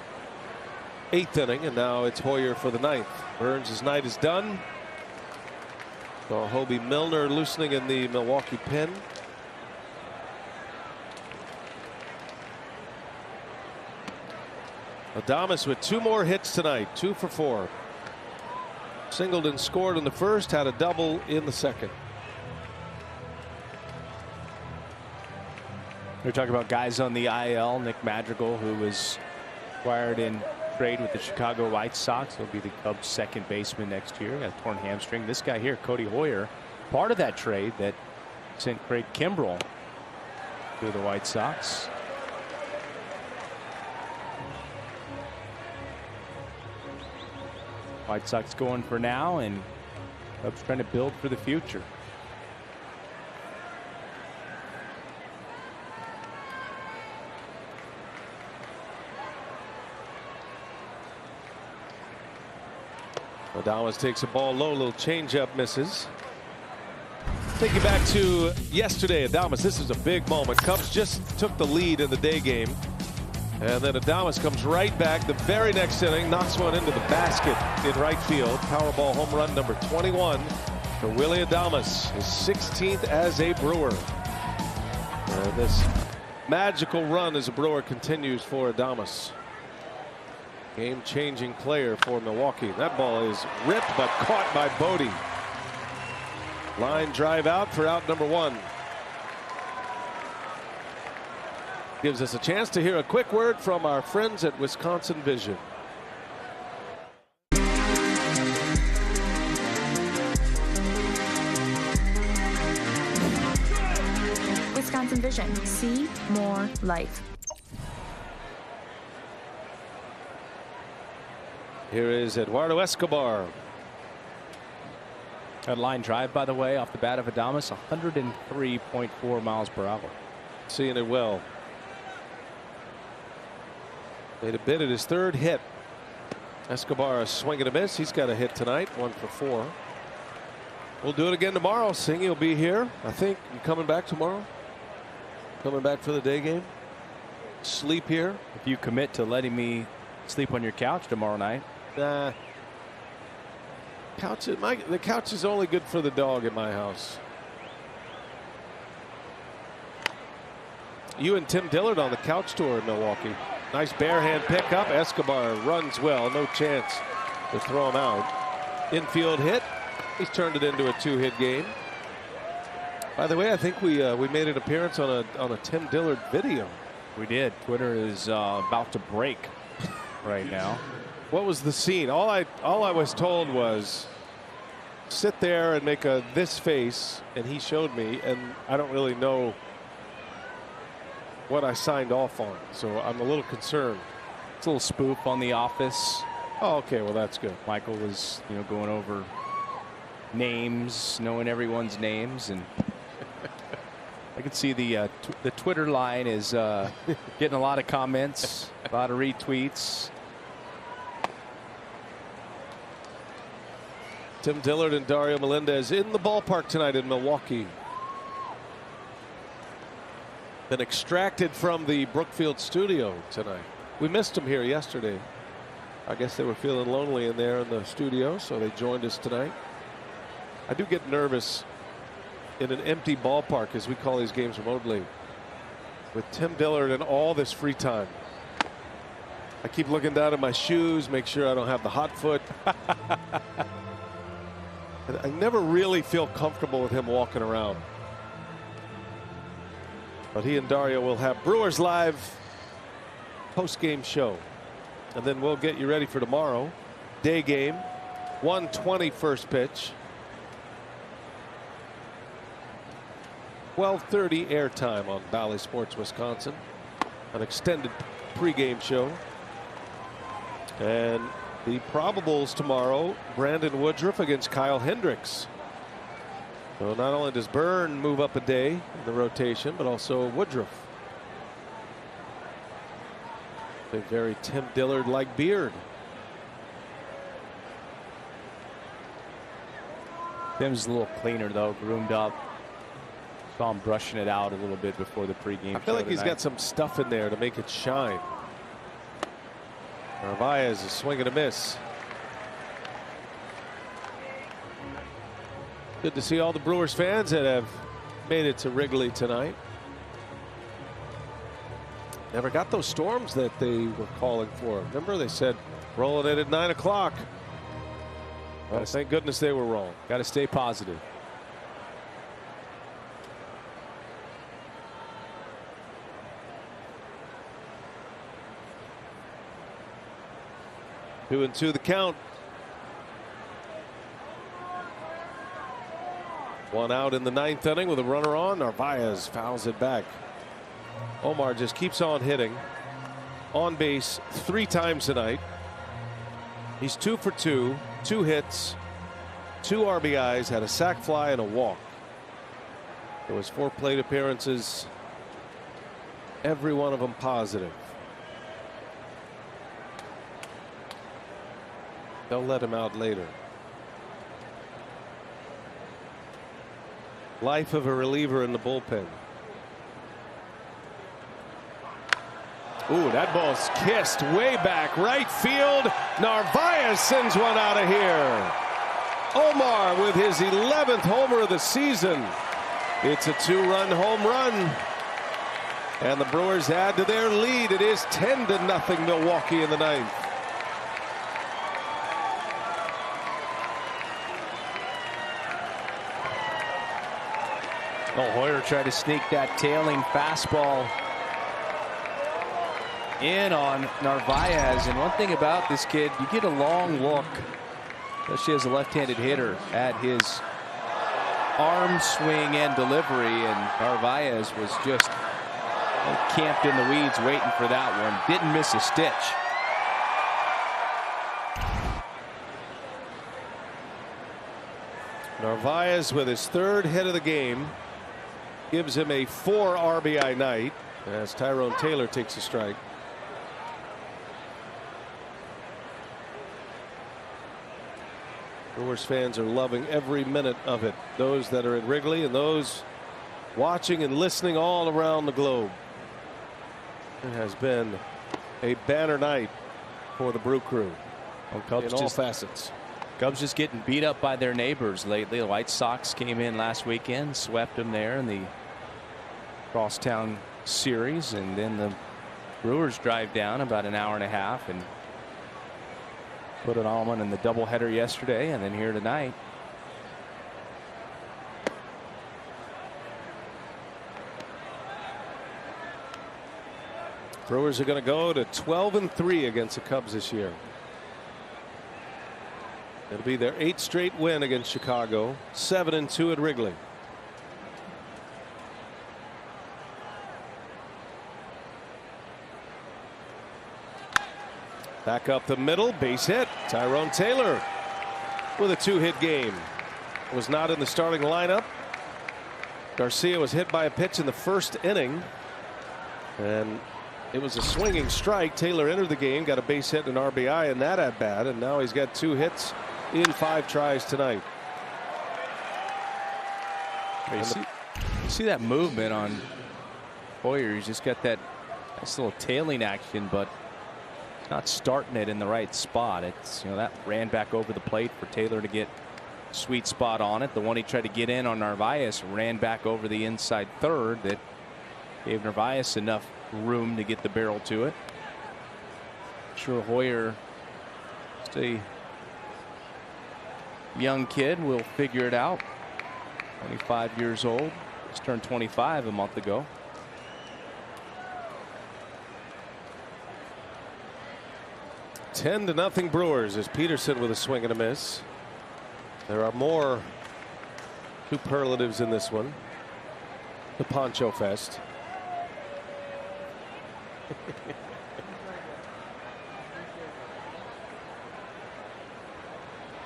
8th inning, and now it's Hoyer for the 9th. Burns' night is done. So Hobie Milner loosening in the Milwaukee pen. Adames with 2 more hits tonight, 2 for 4. Singleton scored in the first, had a double in the second. We're talking about guys on the IL. Nick Madrigal, who was acquired in trade with the Chicago White Sox. He'll be the Cubs' second baseman next year. Got a torn hamstring. This guy here, Cody Hoyer, part of that trade that sent Craig Kimbrell to the White Sox. White Sox going for now, and Cubs trying to build for the future. Adames takes a ball low, little changeup misses. Take you back to yesterday. Adames, this is a big moment. Cubs just took the lead in the day game. And then Adames comes right back the very next inning, knocks one into the basket in right field. Powerball home run number 21 for Willie Adames, his 16th as a Brewer. This magical run as a Brewer continues for Adames. Game-changing player for Milwaukee. That ball is ripped but caught by Bodie. Line drive out for out number 1. Gives us a chance to hear a quick word from our friends at Wisconsin Vision. Wisconsin Vision. See more life. Here is Eduardo Escobar. That line drive, by the way, off the bat of Adames, 103.4 miles per hour. Seeing it well. Made a bid at his third hit. Escobar a swing and a miss. He's got a hit tonight, 1 for 4. We'll do it again tomorrow. Singy will be here. I think you coming back tomorrow. Coming back for the day game. Sleep here. If you commit to letting me sleep on your couch tomorrow night. Nah. The couch is only good for the dog at my house. You and Tim Dillard on the couch tour in Milwaukee. Nice barehand pickup. Escobar runs well. No chance to throw him out. Infield hit. He's turned it into a 2-hit game. By the way, I think we made an appearance on a Tim Dillard video. We did. Twitter is about to break right now. What was the scene? All I was told was sit there and make a this face, and he showed me, and I don't really know what I signed off on, so I'm a little concerned. It's a little spoof on The Office. Oh, okay, well that's good. Michael was, going over names, knowing everyone's names, and I can see the Twitter line is getting a lot of comments, a lot of retweets. Tim Dillard and Dario Melendez in the ballpark tonight in Milwaukee. Been extracted from the Brookfield studio tonight. We missed them here yesterday. I guess they were feeling lonely in there in the studio, so they joined us tonight. I do get nervous in an empty ballpark, as we call these games remotely, with Tim Dillard and all this free time. I keep looking down at my shoes, make sure I don't have the hot foot. I never really feel comfortable with him walking around. But he and Dario will have Brewers Live post-game show. And then we'll get you ready for tomorrow. Day game. 1:20 first pitch. 12:30 airtime on Bally Sports Wisconsin. An extended pregame show. And the probables tomorrow, Brandon Woodruff against Kyle Hendricks. So not only does Byrne move up a day in the rotation, but also Woodruff. A very Tim Dillard-like beard. Tim's a little cleaner, though, groomed up. Saw him brushing it out a little bit before the pregame. I feel like he's got some stuff in there to make it shine. Narvaez is swinging a miss. Good to see all the Brewers fans that have made it to Wrigley tonight. Never got those storms that they were calling for. Remember, they said rolling it at 9 o'clock. Well, thank goodness they were wrong. Got to stay positive. Two and two the count. One out in the ninth inning with a runner on. Narvaez fouls it back. Omar just keeps on hitting. On base 3 times tonight. He's 2 for 2. 2 hits. 2 RBIs. Had a sac fly and a walk. There was 4 plate appearances. Every one of them positive. They'll let him out later. Life of a reliever in the bullpen. Ooh, that ball's kissed way back right field. Narvaez sends one out of here. Omar with his 11th homer of the season. It's a 2-run home run. And the Brewers add to their lead. It is 10-0 Milwaukee in the ninth. Oh, Hoyer tried to sneak that tailing fastball in on Narvaez. And one thing about this kid, you get a long look, especially as a left-handed hitter, at his arm swing and delivery. And Narvaez was just camped in the weeds waiting for that one. Didn't miss a stitch. Narvaez with his 3rd hit of the game gives him a 4 RBI night as Tyrone Taylor takes a strike. Brewers fans are loving every minute of it. Those that are at Wrigley and those watching and listening all around the globe. It has been a banner night for the Brew Crew in all facets. Cubs just getting beat up by their neighbors lately. The White Sox came in last weekend, swept them there in the crosstown series, and then the Brewers drive down about an hour and a half and put it on in the doubleheader yesterday, and then here tonight. Brewers are going to go to 12-3 against the Cubs this year. It'll be their 8th straight win against Chicago, 7-2 at Wrigley. Back up the middle, base hit. Tyrone Taylor with a 2-hit game. Was not in the starting lineup. Garcia was hit by a pitch in the 1st inning, and it was a swinging strike. Taylor entered the game, got a base hit and an RBI in that at bat, and now he's got 2 hits in 5 tries tonight. You see that movement on Hoyer. He's just got that nice little tailing action, but not starting it in the right spot. It's, that ran back over the plate for Taylor to get sweet spot on it. The one he tried to get in on Narvaez ran back over the inside 3rd that gave Narvaez enough room to get the barrel to it. I'm sure Hoyer, just a young kid, will figure it out. 25 years old, just turned 25 a month ago. 10-0 Brewers as Peterson with a swing and a miss. There are more superlatives in this one. The Poncho Fest.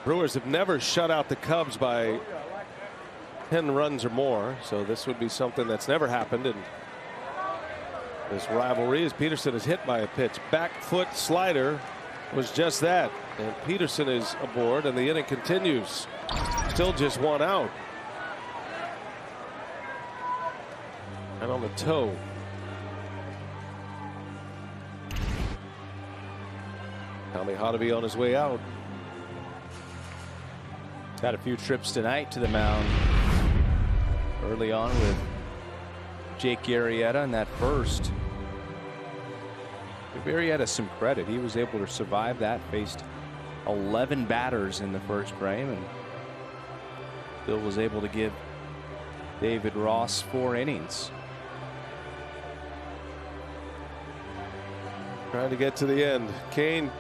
Brewers have never shut out the Cubs by 10 runs or more, so this would be something that's never happened in this rivalry, as Peterson is hit by a pitch. Back foot slider was just that, and Peterson is aboard, and the inning continues. Still just 1 out. And on the toe. Tommy Hotovy on his way out. Had a few trips tonight to the mound early on with Jake Arrieta in that first. Give Arrieta some credit. He was able to survive that. Faced 11 batters in the first frame and still was able to give David Ross 4 innings. Trying to get to the end. Kane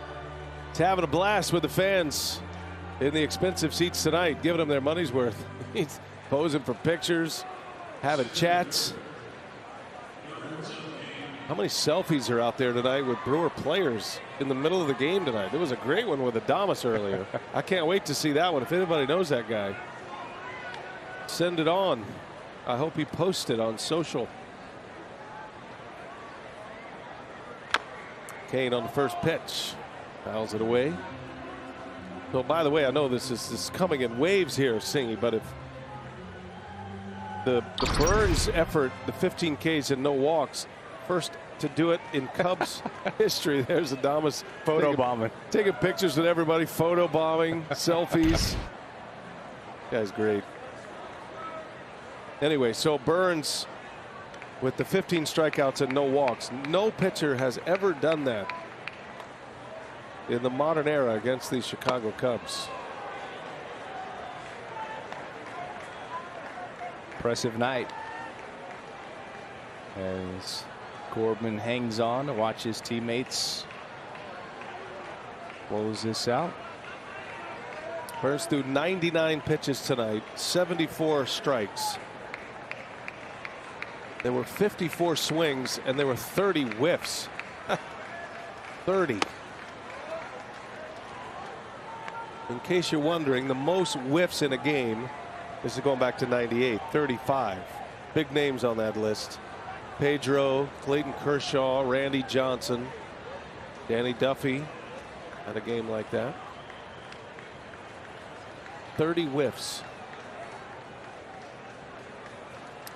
having a blast with the fans in the expensive seats tonight, giving them their money's worth. He's posing for pictures, having chats. How many selfies are out there tonight with Brewer players in the middle of the game tonight? There was a great one with Adames earlier. I can't wait to see that one. If anybody knows that guy, send it on. I hope he posts it on social. Kane on the first pitch, fouls it away. So, by the way, I know this is coming in waves here, Singy, but if the Burns effort, the 15 Ks and no walks, first to do it in Cubs history. There's Adames photobombing, taking pictures with everybody, photobombing, selfies. Guy's great. Anyway, so Burns with the 15 strikeouts and no walks. No pitcher has ever done that in the modern era against these Chicago Cubs. Impressive night as Corbin hangs on to watch his teammates close this out. Burns threw 99 pitches tonight, 74 strikes. There were 54 swings and there were 30 whiffs. 30. In case you're wondering, the most whiffs in a game, this is going back to 98, 35. Big names on that list. Pedro, Clayton Kershaw, Randy Johnson, Danny Duffy had a game like that. 30 whiffs.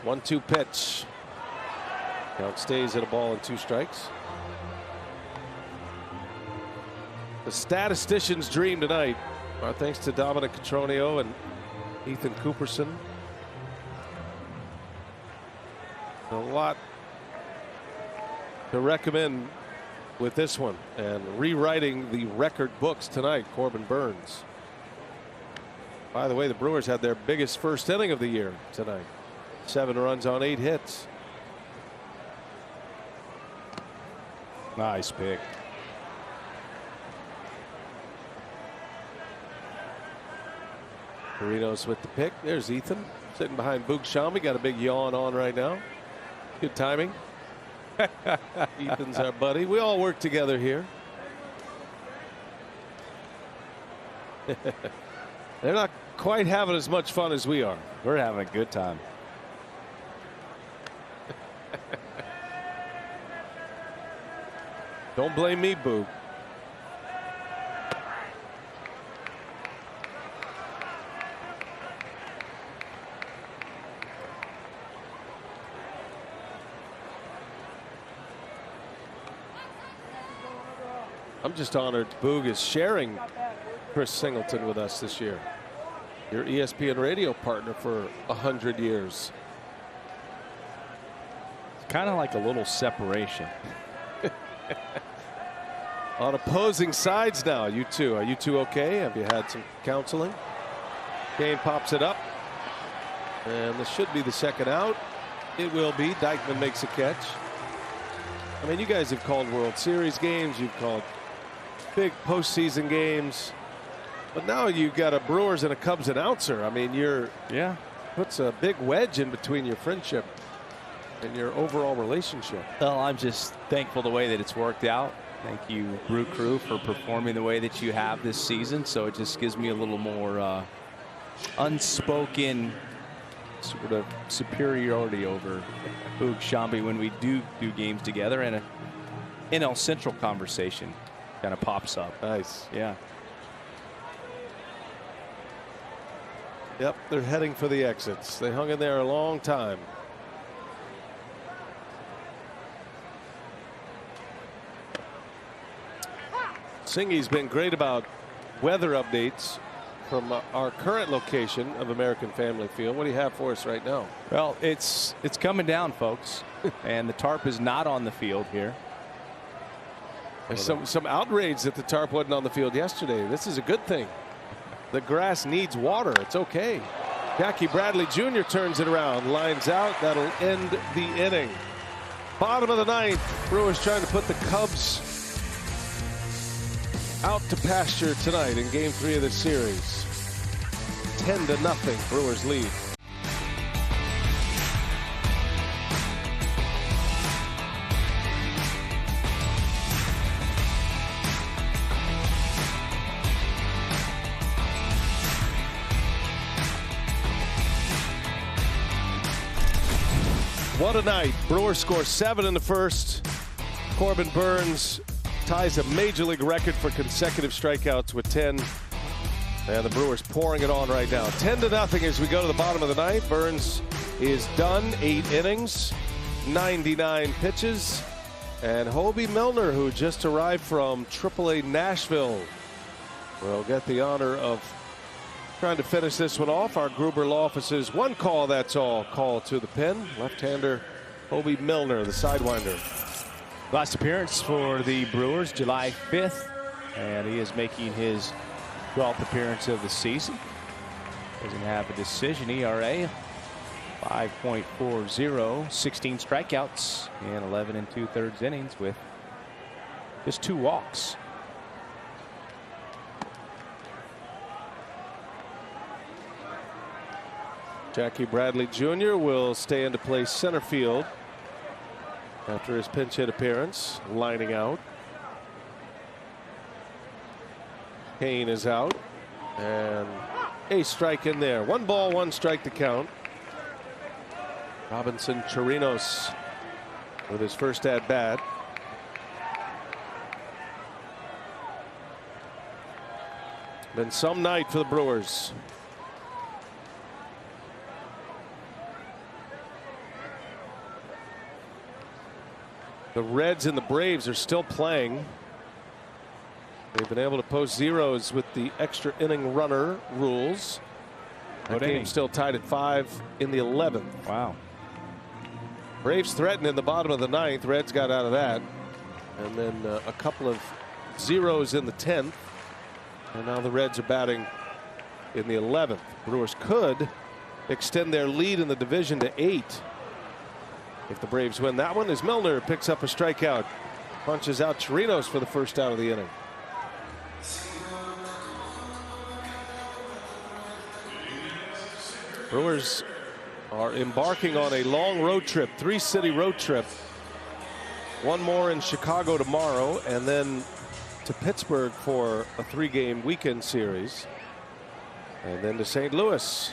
1-2 pitch. Count stays at a ball and 2 strikes. The statistician's dream tonight, our thanks to Dominic Cotroneo and Ethan Cooperson. A lot to recommend with this one, and rewriting the record books tonight, Corbin Burns. By the way, the Brewers had their biggest first inning of the year tonight. 7 runs on 8 hits. Nice pick. Carrinos with the pick. There's Ethan sitting behind Boog Shambi. Got a big yawn on right now. Good timing. Ethan's our buddy. We all work together here. They're not quite having as much fun as we are. We're having a good time. Don't blame me, Boog. I'm just honored Boog is sharing Chris Singleton with us this year. Your ESPN radio partner for 100 years. It's kind of like a little separation. On opposing sides now. You two. Are you two okay? Have you had some counseling? Kane pops it up. And this should be the second out. It will be. Dykeman makes a catch. I mean, you guys have called World Series games. You've called big postseason games. But now you've got a Brewers and a Cubs announcer. I mean, puts a big wedge in between your friendship and your overall relationship. Well, I'm just thankful the way that it's worked out. Thank you, Brew Crew, for performing the way that you have this season. So it just gives me a little more unspoken sort of superiority over Boog Shambi when we do games together, and an NL Central conversation kind of pops up. Nice. Yeah. Yep, they're heading for the exits. They hung in there a long time. Singy's been great about weather updates from our current location of American Family Field. What do you have for us right now? Well, it's coming down, folks, and the tarp is not on the field here. There's some outrage that the tarp wasn't on the field yesterday. This is a good thing. The grass needs water. It's okay. Jackie Bradley Jr. turns it around, lines out. That'll end the inning. Bottom of the ninth. Brewers trying to put the Cubs out to pasture tonight in Game 3 of the series. 10-0. Brewers lead. What a night. Brewers score 7 in the first. Corbin Burns ties a major league record for consecutive strikeouts with 10. And the Brewers pouring it on right now. 10-0 as we go to the bottom of the ninth. Burns is done. 8 innings, 99 pitches. And Hobie Milner, who just arrived from AAA Nashville, will get the honor of trying to finish this one off. Our Gruber Law Office's one call, that's all, call to the pen. Left-hander Hobie Milner, the sidewinder. Last appearance for the Brewers, July 5th, and he is making his 12th appearance of the season. Doesn't have a decision. ERA 5.40, 16 strikeouts and 11 2/3 innings with just 2 walks. Jackie Bradley Jr. will stay into play center field after his pinch hit appearance, lining out. Kane is out, and a strike in there. 1 ball, 1 strike to count. Robinson Chirinos with his first at bat. Been some night for the Brewers. The Reds and the Braves are still playing. They've been able to post zeros with the extra inning runner rules. The game still tied at 5 in the 11th. Wow. Braves threatened in the bottom of the 9th. Reds got out of that. And then a couple of zeros in the 10th. And now the Reds are batting in the 11th. Brewers could extend their lead in the division to 8 if the Braves win that one, as Milner picks up a strikeout, punches out Chirinos for the first out of the inning. Brewers are embarking on a long road trip, 3-city road trip. One more in Chicago tomorrow, and then to Pittsburgh for a 3-game weekend series, and then to St. Louis.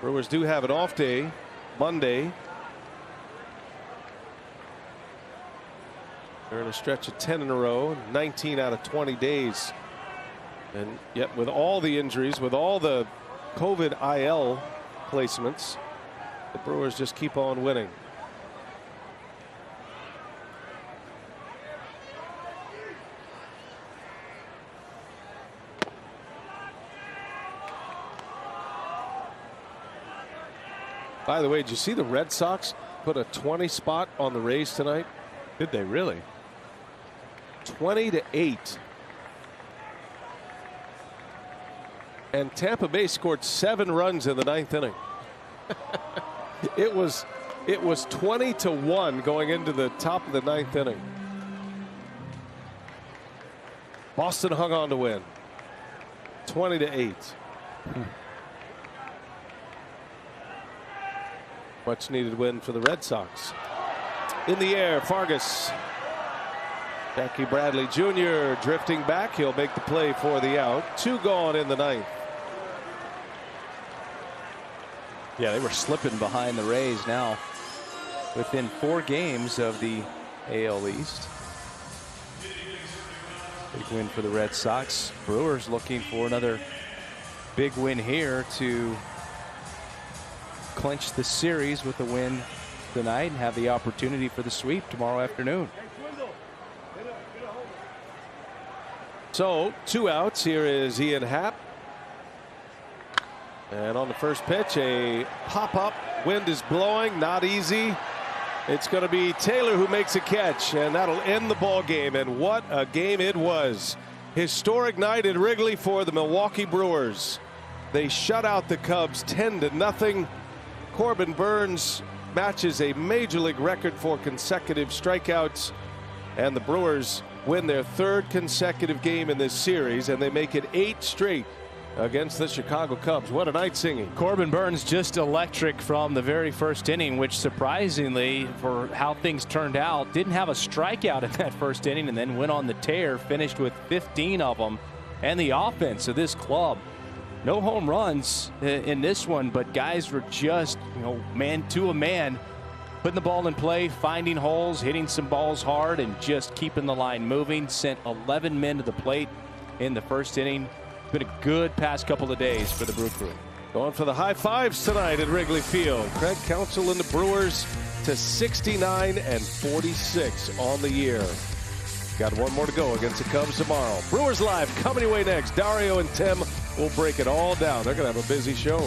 Brewers do have an off day Monday. They're in a stretch of 10 in a row, 19 out of 20 days. And yet with all the injuries, with all the COVID IL placements, the Brewers just keep on winning. By the way, did you see the Red Sox put a 20 spot on the Rays tonight? Did they really? 20-8. And Tampa Bay scored 7 runs in the 9th inning. It was 20-1 going into the top of the 9th inning. Boston hung on to win. 20-8. Much needed win for the Red Sox. In the air, Fargas. Jackie Bradley Jr. drifting back. He'll make the play for the out. 2 gone in the 9th. Yeah, they were slipping behind the Rays now within 4 games of the AL East. Big win for the Red Sox. Brewers looking for another big win here to clinch the series with a win tonight and have the opportunity for the sweep tomorrow afternoon. So 2 outs. Here is Ian Happ. And on the first pitch, a pop-up. Wind is blowing, not easy. It's going to be Taylor who makes a catch, and that'll end the ball game. And what a game it was. Historic night at Wrigley for the Milwaukee Brewers. They shut out the Cubs 10-0. Corbin Burnes matches a major league record for consecutive strikeouts, and the Brewers win their 3rd consecutive game in this series, and they make it 8 straight against the Chicago Cubs. What a night singing. Corbin Burnes just electric from the very first inning, which surprisingly for how things turned out, didn't have a strikeout in that first inning and then went on the tear, finished with 15 of them. And the offense of this club, no home runs in this one, but guys were just, man to a man, putting the ball in play, finding holes, hitting some balls hard, and just keeping the line moving. Sent 11 men to the plate in the first inning. Been a good past couple of days for the Brew Crew. Going for the high fives tonight at Wrigley Field. Craig Counsell and the Brewers to 69-46 on the year. Got one more to go against the Cubs tomorrow. Brewers Live coming your way next. Dario and Tim will break it all down. They're going to have a busy show.